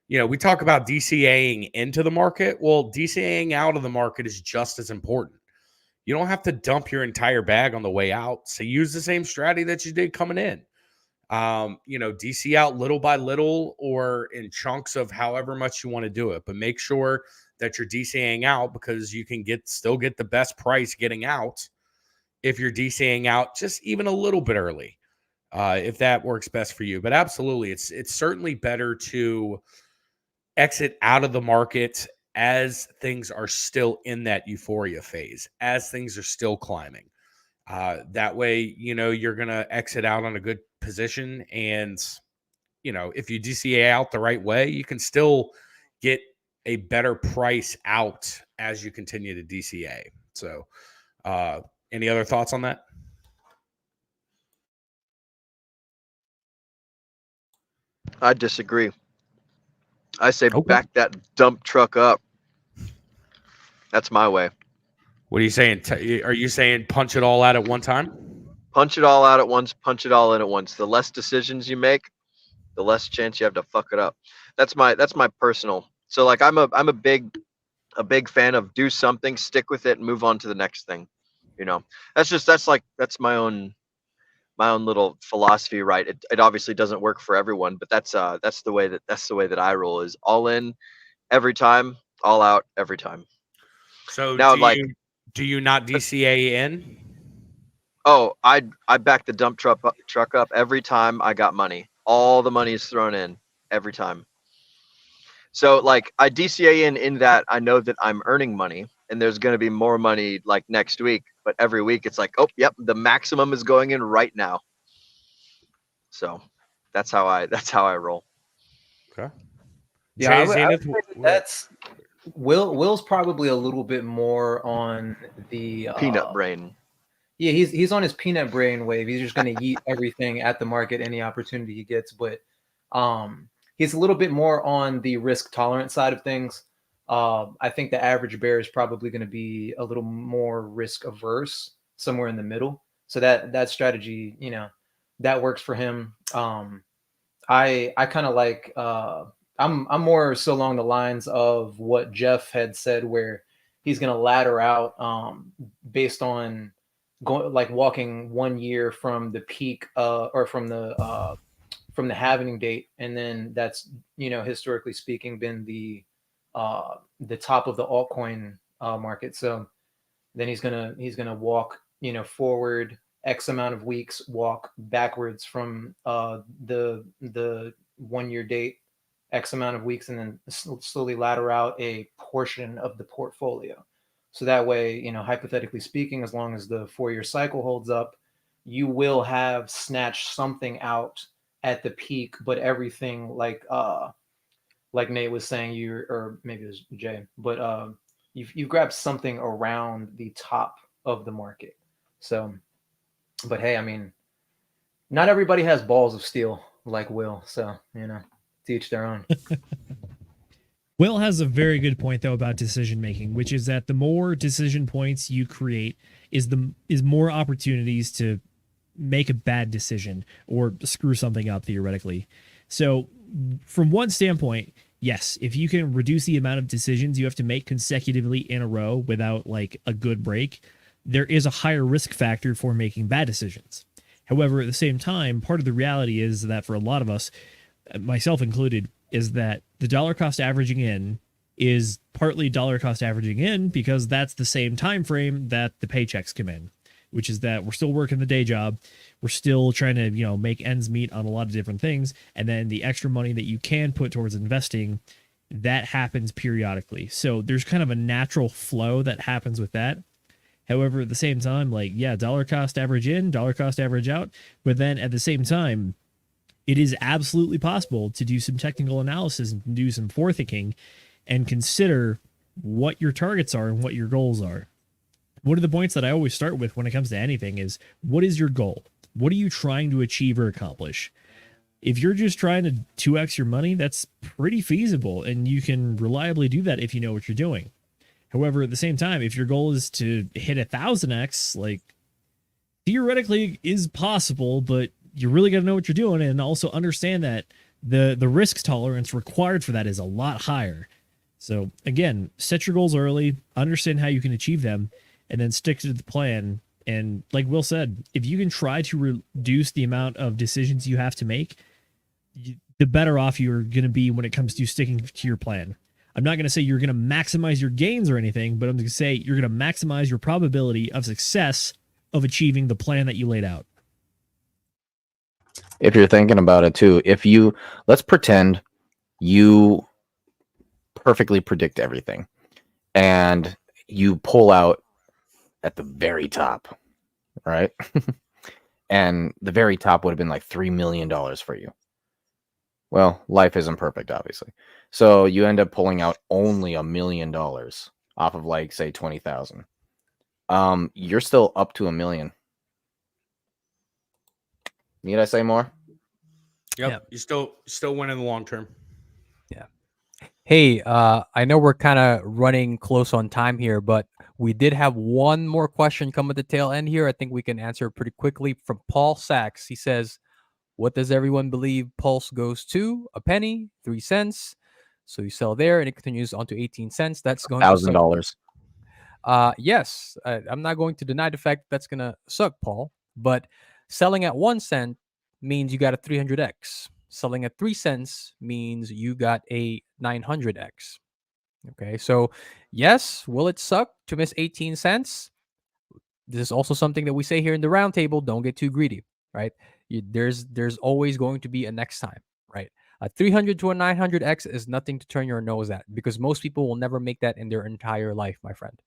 We talk about DCAing into the market. Well, DCAing out of the market is just as important. You don't have to dump your entire bag on the way out. So use the same strategy that you did coming in. DC out little by little or in chunks of however much you want to do it. But make sure that you're DCAing out because you can still get the best price getting out if you're DCAing out just even a little bit early, if that works best for you. But absolutely, it's certainly better to exit out of the market as things are still in that euphoria phase, as things are still climbing. That way, you're going to exit out on a good position and, if you DCA out the right way, you can still get a better price out as you continue to DCA. So, any other thoughts on that? I disagree. I say back that dump truck up. That's my way. What are you saying? Are you saying punch it all out at one time? Punch it all out at once. Punch it all in at once. The less decisions you make, the less chance you have to fuck it up. That's my personal. So like I'm a big fan of do something, stick with it, and move on to the next thing. That's my own little philosophy, right? It obviously doesn't work for everyone, but that's the way that I roll, is all in every time, all out every time. So now, do you not DCA in? Oh, I back the dump truck up every time I got money. All the money is thrown in every time. So like I DCA in that I know that I'm earning money and there's going to be more money like next week, but every week it's like, oh, yep, the maximum is going in right now. So that's how I roll. Okay. Yeah, I would say that's Will's probably a little bit more on the peanut brain. Yeah, he's on his peanut brain wave. He's just going to eat everything at the market, any opportunity he gets. But he's a little bit more on the risk tolerant side of things. I think the average bear is probably going to be a little more risk averse, somewhere in the middle. So that strategy, that works for him. I kind of like I'm more so along the lines of what Jeff had said, where he's going to ladder out based on walking 1 year from the peak or from the halving date, and then that's historically speaking been the top of the altcoin market. So then he's gonna walk forward X amount of weeks, walk backwards from the 1 year date X amount of weeks, and then slowly ladder out a portion of the portfolio. So that way, hypothetically speaking, as long as the 4-year cycle holds up, you will have snatched something out at the peak, but everything like Nate was saying, or maybe it was Jay, but you've grabbed something around the top of the market. So, but hey, I mean, not everybody has balls of steel like Will, so to each their own. Will has a very good point though about decision making, which is that the more decision points you create is more opportunities to make a bad decision or screw something up theoretically. So from one standpoint, yes, if you can reduce the amount of decisions you have to make consecutively in a row without like a good break, there is a higher risk factor for making bad decisions. However, at the same time, part of the reality is that for a lot of us, myself included, is that the dollar cost averaging in is partly dollar cost averaging in because that's the same time frame that the paychecks come in, which is that we're still working the day job. We're still trying to, make ends meet on a lot of different things. And then the extra money that you can put towards investing, that happens periodically. So there's kind of a natural flow that happens with that. However, at the same time, dollar cost average in, dollar cost average out. But then at the same time, it is absolutely possible to do some technical analysis and do some forethinking and consider what your targets are and what your goals are. One of the points that I always start with when it comes to anything is, what is your goal? What are you trying to achieve or accomplish? If you're just trying to 2x your money, that's pretty feasible, and you can reliably do that if you know what you're doing. However, at the same time, if your goal is to hit 1,000x, theoretically is possible, but you really got to know what you're doing and also understand that the risk tolerance required for that is a lot higher. So again, set your goals early, understand how you can achieve them, and then stick to the plan. And like Will said, if you can try to reduce the amount of decisions you have to make, the better off you're going to be when it comes to sticking to your plan. I'm not going to say you're going to maximize your gains or anything, but I'm going to say you're going to maximize your probability of success of achieving the plan that you laid out. If you're thinking about it too, let's pretend you perfectly predict everything and you pull out at the very top, right? And the very top would have been like $3 million for you. Well, life isn't perfect, obviously. So you end up pulling out only $1 million off of like say 20,000. You're still up to $1 million. Need I say more? Yep. Yeah. You still win in the long term. Yeah. Hey, I know we're kind of running close on time here, but we did have one more question come at the tail end here. I think we can answer pretty quickly from Paul Sachs. He says, what does everyone believe Pulse goes to? A penny, 3 cents. So you sell there and it continues on to 18 cents. That's going to suck. $1,000. Yes, I'm not going to deny the fact that's going to suck, Paul, but selling at 1 cent means you got a 300x. Selling at 3 cents means you got a 900x. Okay, so yes, will it suck to miss 18 cents? This is also something that we say here in the roundtable. Don't get too greedy, right? There's always going to be a next time, right? A 300 to a 900x is nothing to turn your nose at because most people will never make that in their entire life, my friend.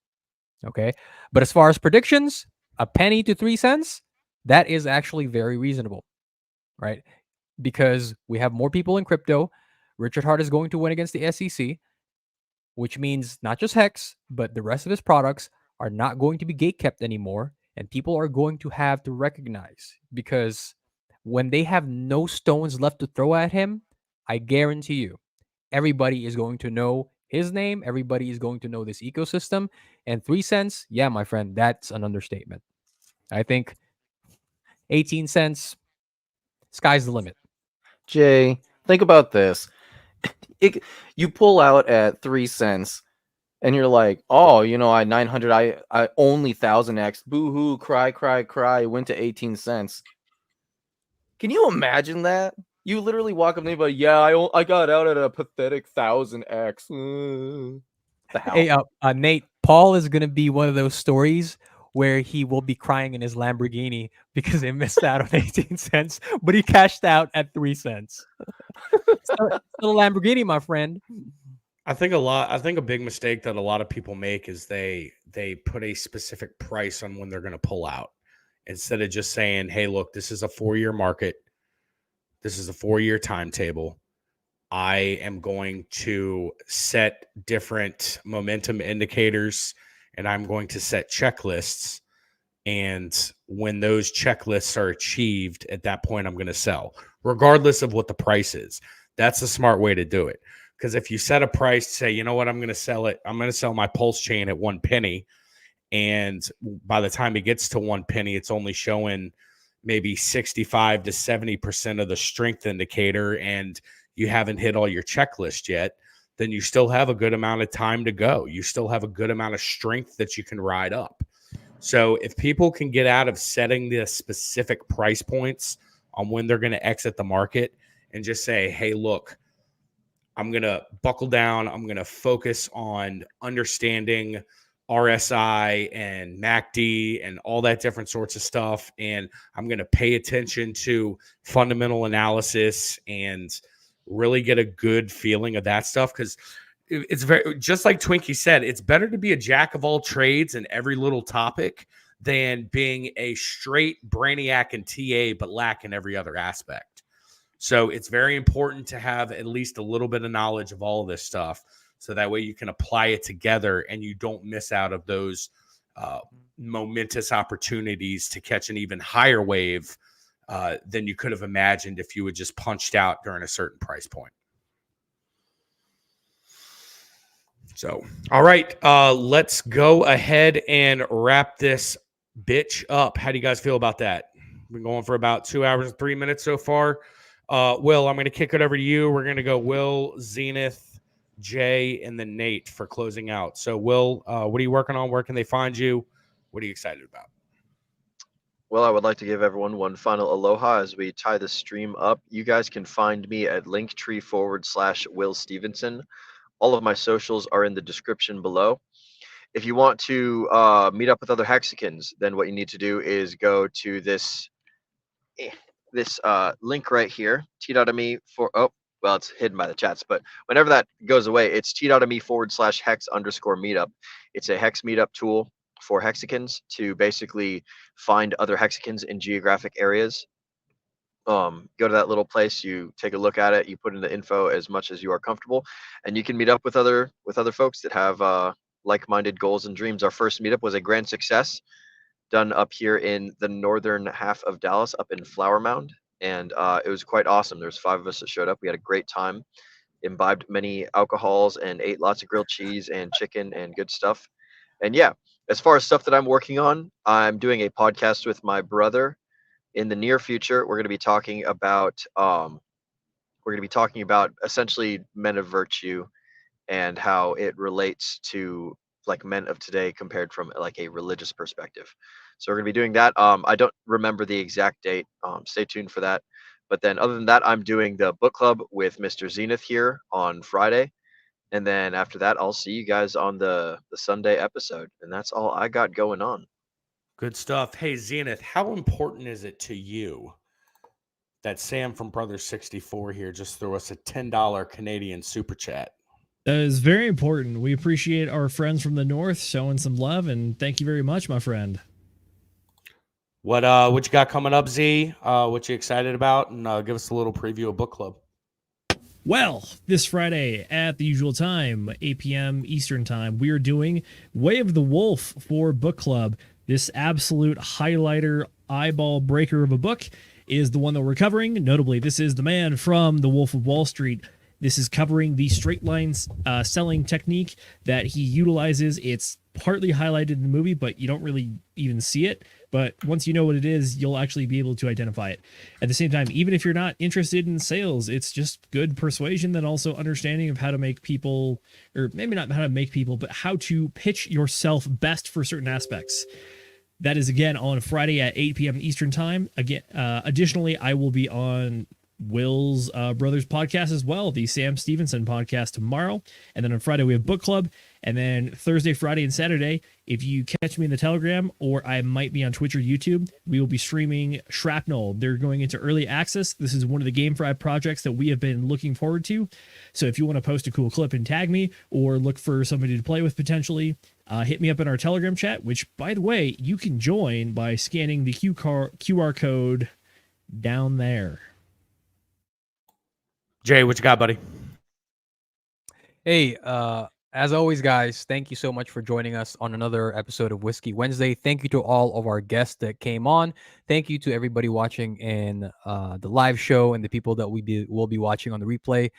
Okay, but as far as predictions, a penny to 3 cents, that is actually very reasonable, right? Because we have more people in crypto. Richard Hart is going to win against the SEC, which means not just Hex, but the rest of his products are not going to be gatekept anymore. And people are going to have to recognize, because when they have no stones left to throw at him, I guarantee you, everybody is going to know his name. Everybody is going to know this ecosystem. And 3 cents, yeah, my friend, that's an understatement. I think 18 cents, sky's the limit. Jay, think about this. You pull out at 3 cents and you're like, oh, you know, I 900, I only 1000x, boo-hoo, cry, went to 18 cents. Can you imagine that? You literally walk up to anybody, yeah, I got out at a pathetic 1000x. The hell? Hey, Nate, Paul is going to be one of those stories where he will be crying in his Lamborghini because he missed out on 18 cents, but he cashed out at 3 cents. Still a Lamborghini, my friend. I think a big mistake that a lot of people make is they put a specific price on when they're going to pull out instead of just saying, hey, look, this is a 4-year market. This is a 4-year timetable. I am going to set different momentum indicators and I'm going to set checklists. And when those checklists are achieved, at that point, I'm going to sell, regardless of what the price is. That's a smart way to do it. Because if you set a price, say, you know what, I'm going to sell my Pulse chain at 1 penny. And by the time it gets to 1 penny, it's only showing maybe 65 to 70% of the strength indicator. And you haven't hit all your checklist yet, then you still have a good amount of time to go. You still have a good amount of strength that you can ride up. So if people can get out of setting the specific price points on when they're going to exit the market and just say, hey, look, I'm going to buckle down. I'm going to focus on understanding RSI and MACD and all that different sorts of stuff. And I'm going to pay attention to fundamental analysis and really get a good feeling of that stuff. Because it's very, just like Twinkie said, it's better to be a jack of all trades in every little topic than being a straight brainiac and TA, but lack in every other aspect. So it's very important to have at least a little bit of knowledge of all of this stuff. So that way you can apply it together and you don't miss out of those momentous opportunities to catch an even higher wave than you could have imagined if you had just punched out during a certain price point. So, all right, let's go ahead and wrap this bitch up. How do you guys feel about that? We've been going for about 2 hours and 3 minutes so far. Will, I'm going to kick it over to you. We're going to go Will, Zenith, Jay, and then Nate for closing out. So, Will, what are you working on? Where can they find you? What are you excited about? Well, I would like to give everyone one final aloha as we tie the stream up. You guys can find me at linktree/Will Stevenson. All of my socials are in the description below. If you want to meet up with other Hexicans, then what you need to do is go to this link right here, t.me for, oh, well, it's hidden by the chats, but whenever that goes away, it's t.me/hex_meetup. It's a Hex Meetup tool for Hexicans to basically find other Hexicans in geographic areas. Go to that little place, you take a look at it, you put in the info as much as you are comfortable, and you can meet up with other folks that have like-minded goals and dreams. Our first meetup was a grand success, done up here in the northern half of Dallas, up in Flower Mound, and it was quite awesome. There's 5 of us that showed up. We had a great time, imbibed many alcohols, and ate lots of grilled cheese and chicken and good stuff. And yeah, as far as stuff that I'm working on, I'm doing a podcast with my brother. In the near future, we're going to be talking about essentially men of virtue and how it relates to like men of today compared from like a religious perspective. So we're going to be doing that. I don't remember the exact date. Stay tuned for that. But then other than that, I'm doing the book club with Mr. Zenith here on Friday. And then after that, I'll see you guys on the Sunday episode. And that's all I got going on. Good stuff. Hey, Zenith, how important is it to you that Sam from Brother 64 here just threw us a $10 Canadian super chat? That is very important. We appreciate our friends from the north showing some love, and thank you very much, my friend. What you got coming up, Z? What you excited about? And give us a little preview of book club. Well, this Friday at the usual time, 8 p.m. Eastern time, we are doing Way of the Wolf for book club. This absolute highlighter, eyeball breaker of a book is the one that we're covering. Notably, this is The Man from The Wolf of Wall Street. This is covering the straight line selling technique that he utilizes. It's partly highlighted in the movie, but you don't really even see it. But once you know what it is, you'll actually be able to identify it. At the same time, even if you're not interested in sales, it's just good persuasion, then also understanding of how to make people, or maybe not how to make people, but how to pitch yourself best for certain aspects. That is, again, on Friday at 8 p.m. Eastern time. Again, additionally, I will be on Will's Brothers podcast as well, the Sam Stevenson podcast tomorrow. And then on Friday, we have book club. And then Thursday, Friday, and Saturday, if you catch me in the Telegram, or I might be on Twitch or YouTube, we will be streaming Shrapnel. They're going into early access. This is one of the Game Fry projects that we have been looking forward to. So if you want to post a cool clip and tag me, or look for somebody to play with potentially, hit me up in our Telegram chat, which, by the way, you can join by scanning the QR code down there. Jay, what you got, buddy? Hey, as always, guys, thank you so much for joining us on another episode of Whiskey Wednesday. Thank you to all of our guests that came on. Thank you to everybody watching in the live show and the people that will be watching on the replay.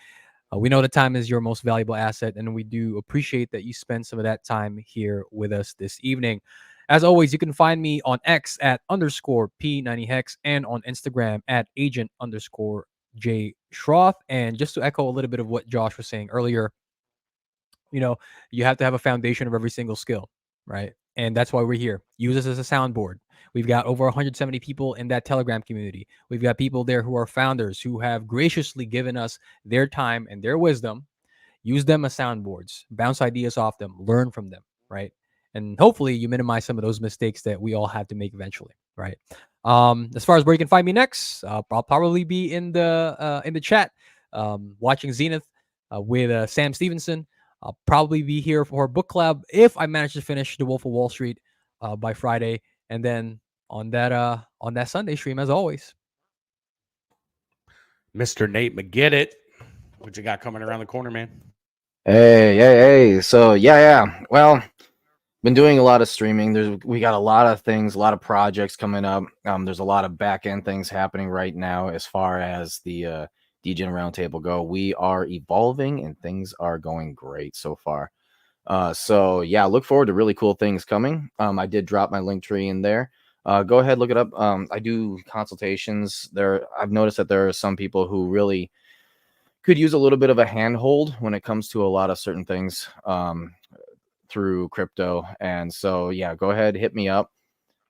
We know the time is your most valuable asset, and we do appreciate that you spend some of that time here with us this evening. As always, you can find me on X at _P90Hex and on Instagram at @agent_J Schroth. And just to echo a little bit of what Josh was saying earlier, you have to have a foundation of every single skill, right? And that's why we're here. Use us as a soundboard. We've got over 170 people in that Telegram community. We've got people there who are founders who have graciously given us their time and their wisdom. Use them as soundboards. Bounce ideas off them. Learn from them, right? And hopefully you minimize some of those mistakes that we all have to make eventually, right? As far as where you can find me next, I'll probably be in the chat watching Zenith with Sam Stevenson. I'll probably be here for book club if I manage to finish The Wolf of Wall Street by Friday, and then on that Sunday stream, as always. Mr. Nate McGidit, what you got coming around the corner, man? Hey. So yeah. Well, been doing a lot of streaming. We got a lot of things, a lot of projects coming up. There's a lot of back end things happening right now as far as the DGen Roundtable go. We are evolving and things are going great so far. So yeah, look forward to really cool things coming. I did drop my link tree in there. Go ahead, look it up. I do consultations there. I've noticed that there are some people who really could use a little bit of a handhold when it comes to a lot of certain things through crypto. And so yeah, go ahead, hit me up.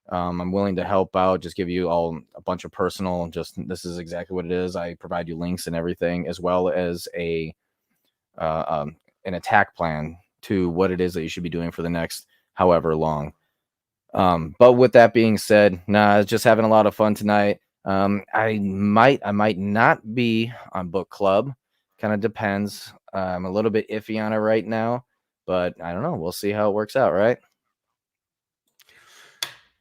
I'm willing to help out, just give you all a bunch of personal, this is exactly what it is. I provide you links and everything, as well as an attack plan to what it is that you should be doing for the next however long. But with that being said, just having a lot of fun tonight. I might not be on book club. Kind of depends. I'm a little bit iffy on it right now, but I don't know. We'll see how it works out, right?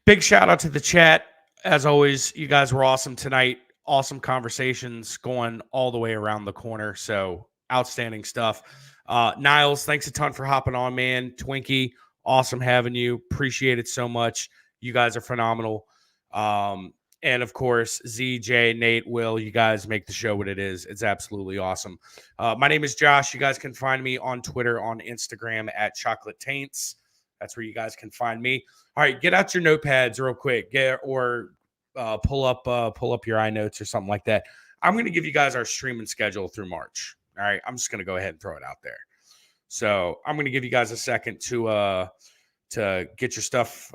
Big shout out to the chat. As always, you guys were awesome tonight. awesome conversations going all the way around the corner. So outstanding stuff. Niles, thanks a ton for hopping on, man. Twinkie, awesome having you. Appreciate it so much. You guys are phenomenal. And of course, ZJ, Nate, Will, you guys make the show what it is. It's absolutely awesome. My name is Josh. You guys can find me on Twitter, on Instagram at Chocolate Taints. That's where you guys can find me. All right, get out your notepads real quick, pull up your iNotes or something like that. I'm going to give you guys our streaming schedule through March. All right, I'm just going to go ahead and throw it out there. So I'm going to give you guys a second to get your stuff,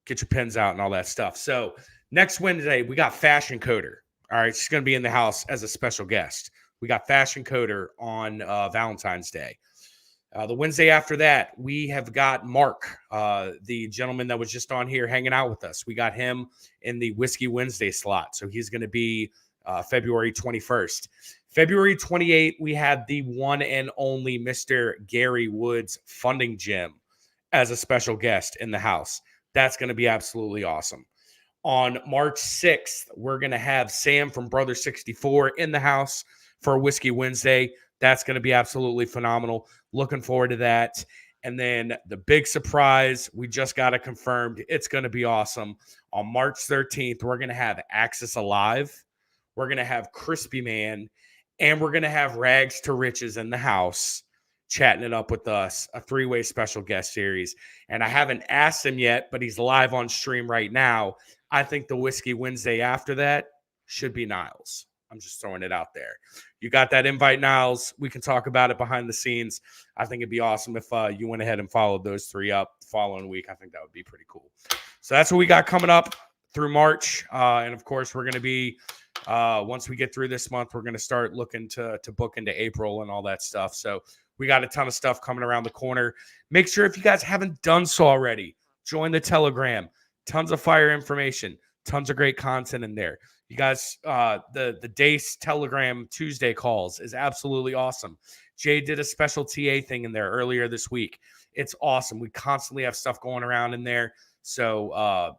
get your pens out and all that stuff. So next Wednesday, we got Fashion Coder. All right, she's going to be in the house as a special guest. We got Fashion Coder on Valentine's Day. The Wednesday after that, we have got Mark, the gentleman that was just on here hanging out with us. We got him in the Whiskey Wednesday slot. So he's going to be February 21st. February 28th, we had the one and only Mr. Gary Woods Funding Gym as a special guest in the house. That's going to be absolutely awesome. On March 6th, we're going to have Sam from Brother 64 in the house for Whiskey Wednesday. That's going to be absolutely phenomenal. Looking forward to that. And then the big surprise, we just got it confirmed. It's going to be awesome. On March 13th, we're going to have Axis Alive. We're going to have Crispy Man. And we're going to have Rags to Riches in the house chatting it up with us. A three-way special guest series. And I haven't asked him yet, but he's live on stream right now. I think the Whiskey Wednesday after that should be Niles. I'm just throwing it out there. You got that invite, Niles. We can talk about it behind the scenes. I think it'd be awesome if you went ahead and followed those three up the following week. I think that would be pretty cool. So that's what we got coming up through March. And of course, we're going to be, once we get through this month, we're going to start looking to book into April and all that stuff. So we got a ton of stuff coming around the corner. Make sure if you guys haven't done so already, join the Telegram. Tons of fire information. Tons of great content in there. You guys, the Dace Telegram Tuesday calls is absolutely awesome. Jay did a special TA thing in there earlier this week. It's awesome. We constantly have stuff going around in there. So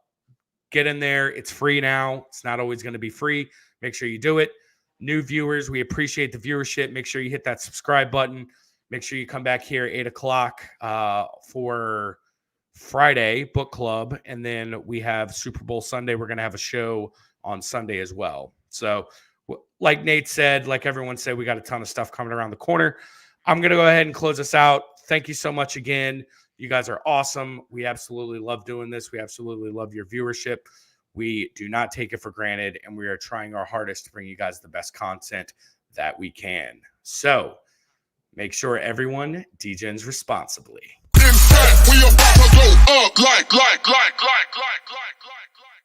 get in there. It's free now. It's not always going to be free. Make sure you do it. New viewers, we appreciate the viewership. Make sure you hit that subscribe button. Make sure you come back here 8 o'clock for Friday book club. And then we have Super Bowl Sunday. We're going to have a show on Sunday as well. So like Nate said, like everyone said, we got a ton of stuff coming around the corner. I'm going to go ahead and close us out. Thank you so much again. You guys are awesome. We absolutely love doing this. We absolutely love your viewership. We do not take it for granted, and we are trying our hardest to bring you guys the best content that we can. So make sure everyone degens responsibly. In fact, we about to go up like.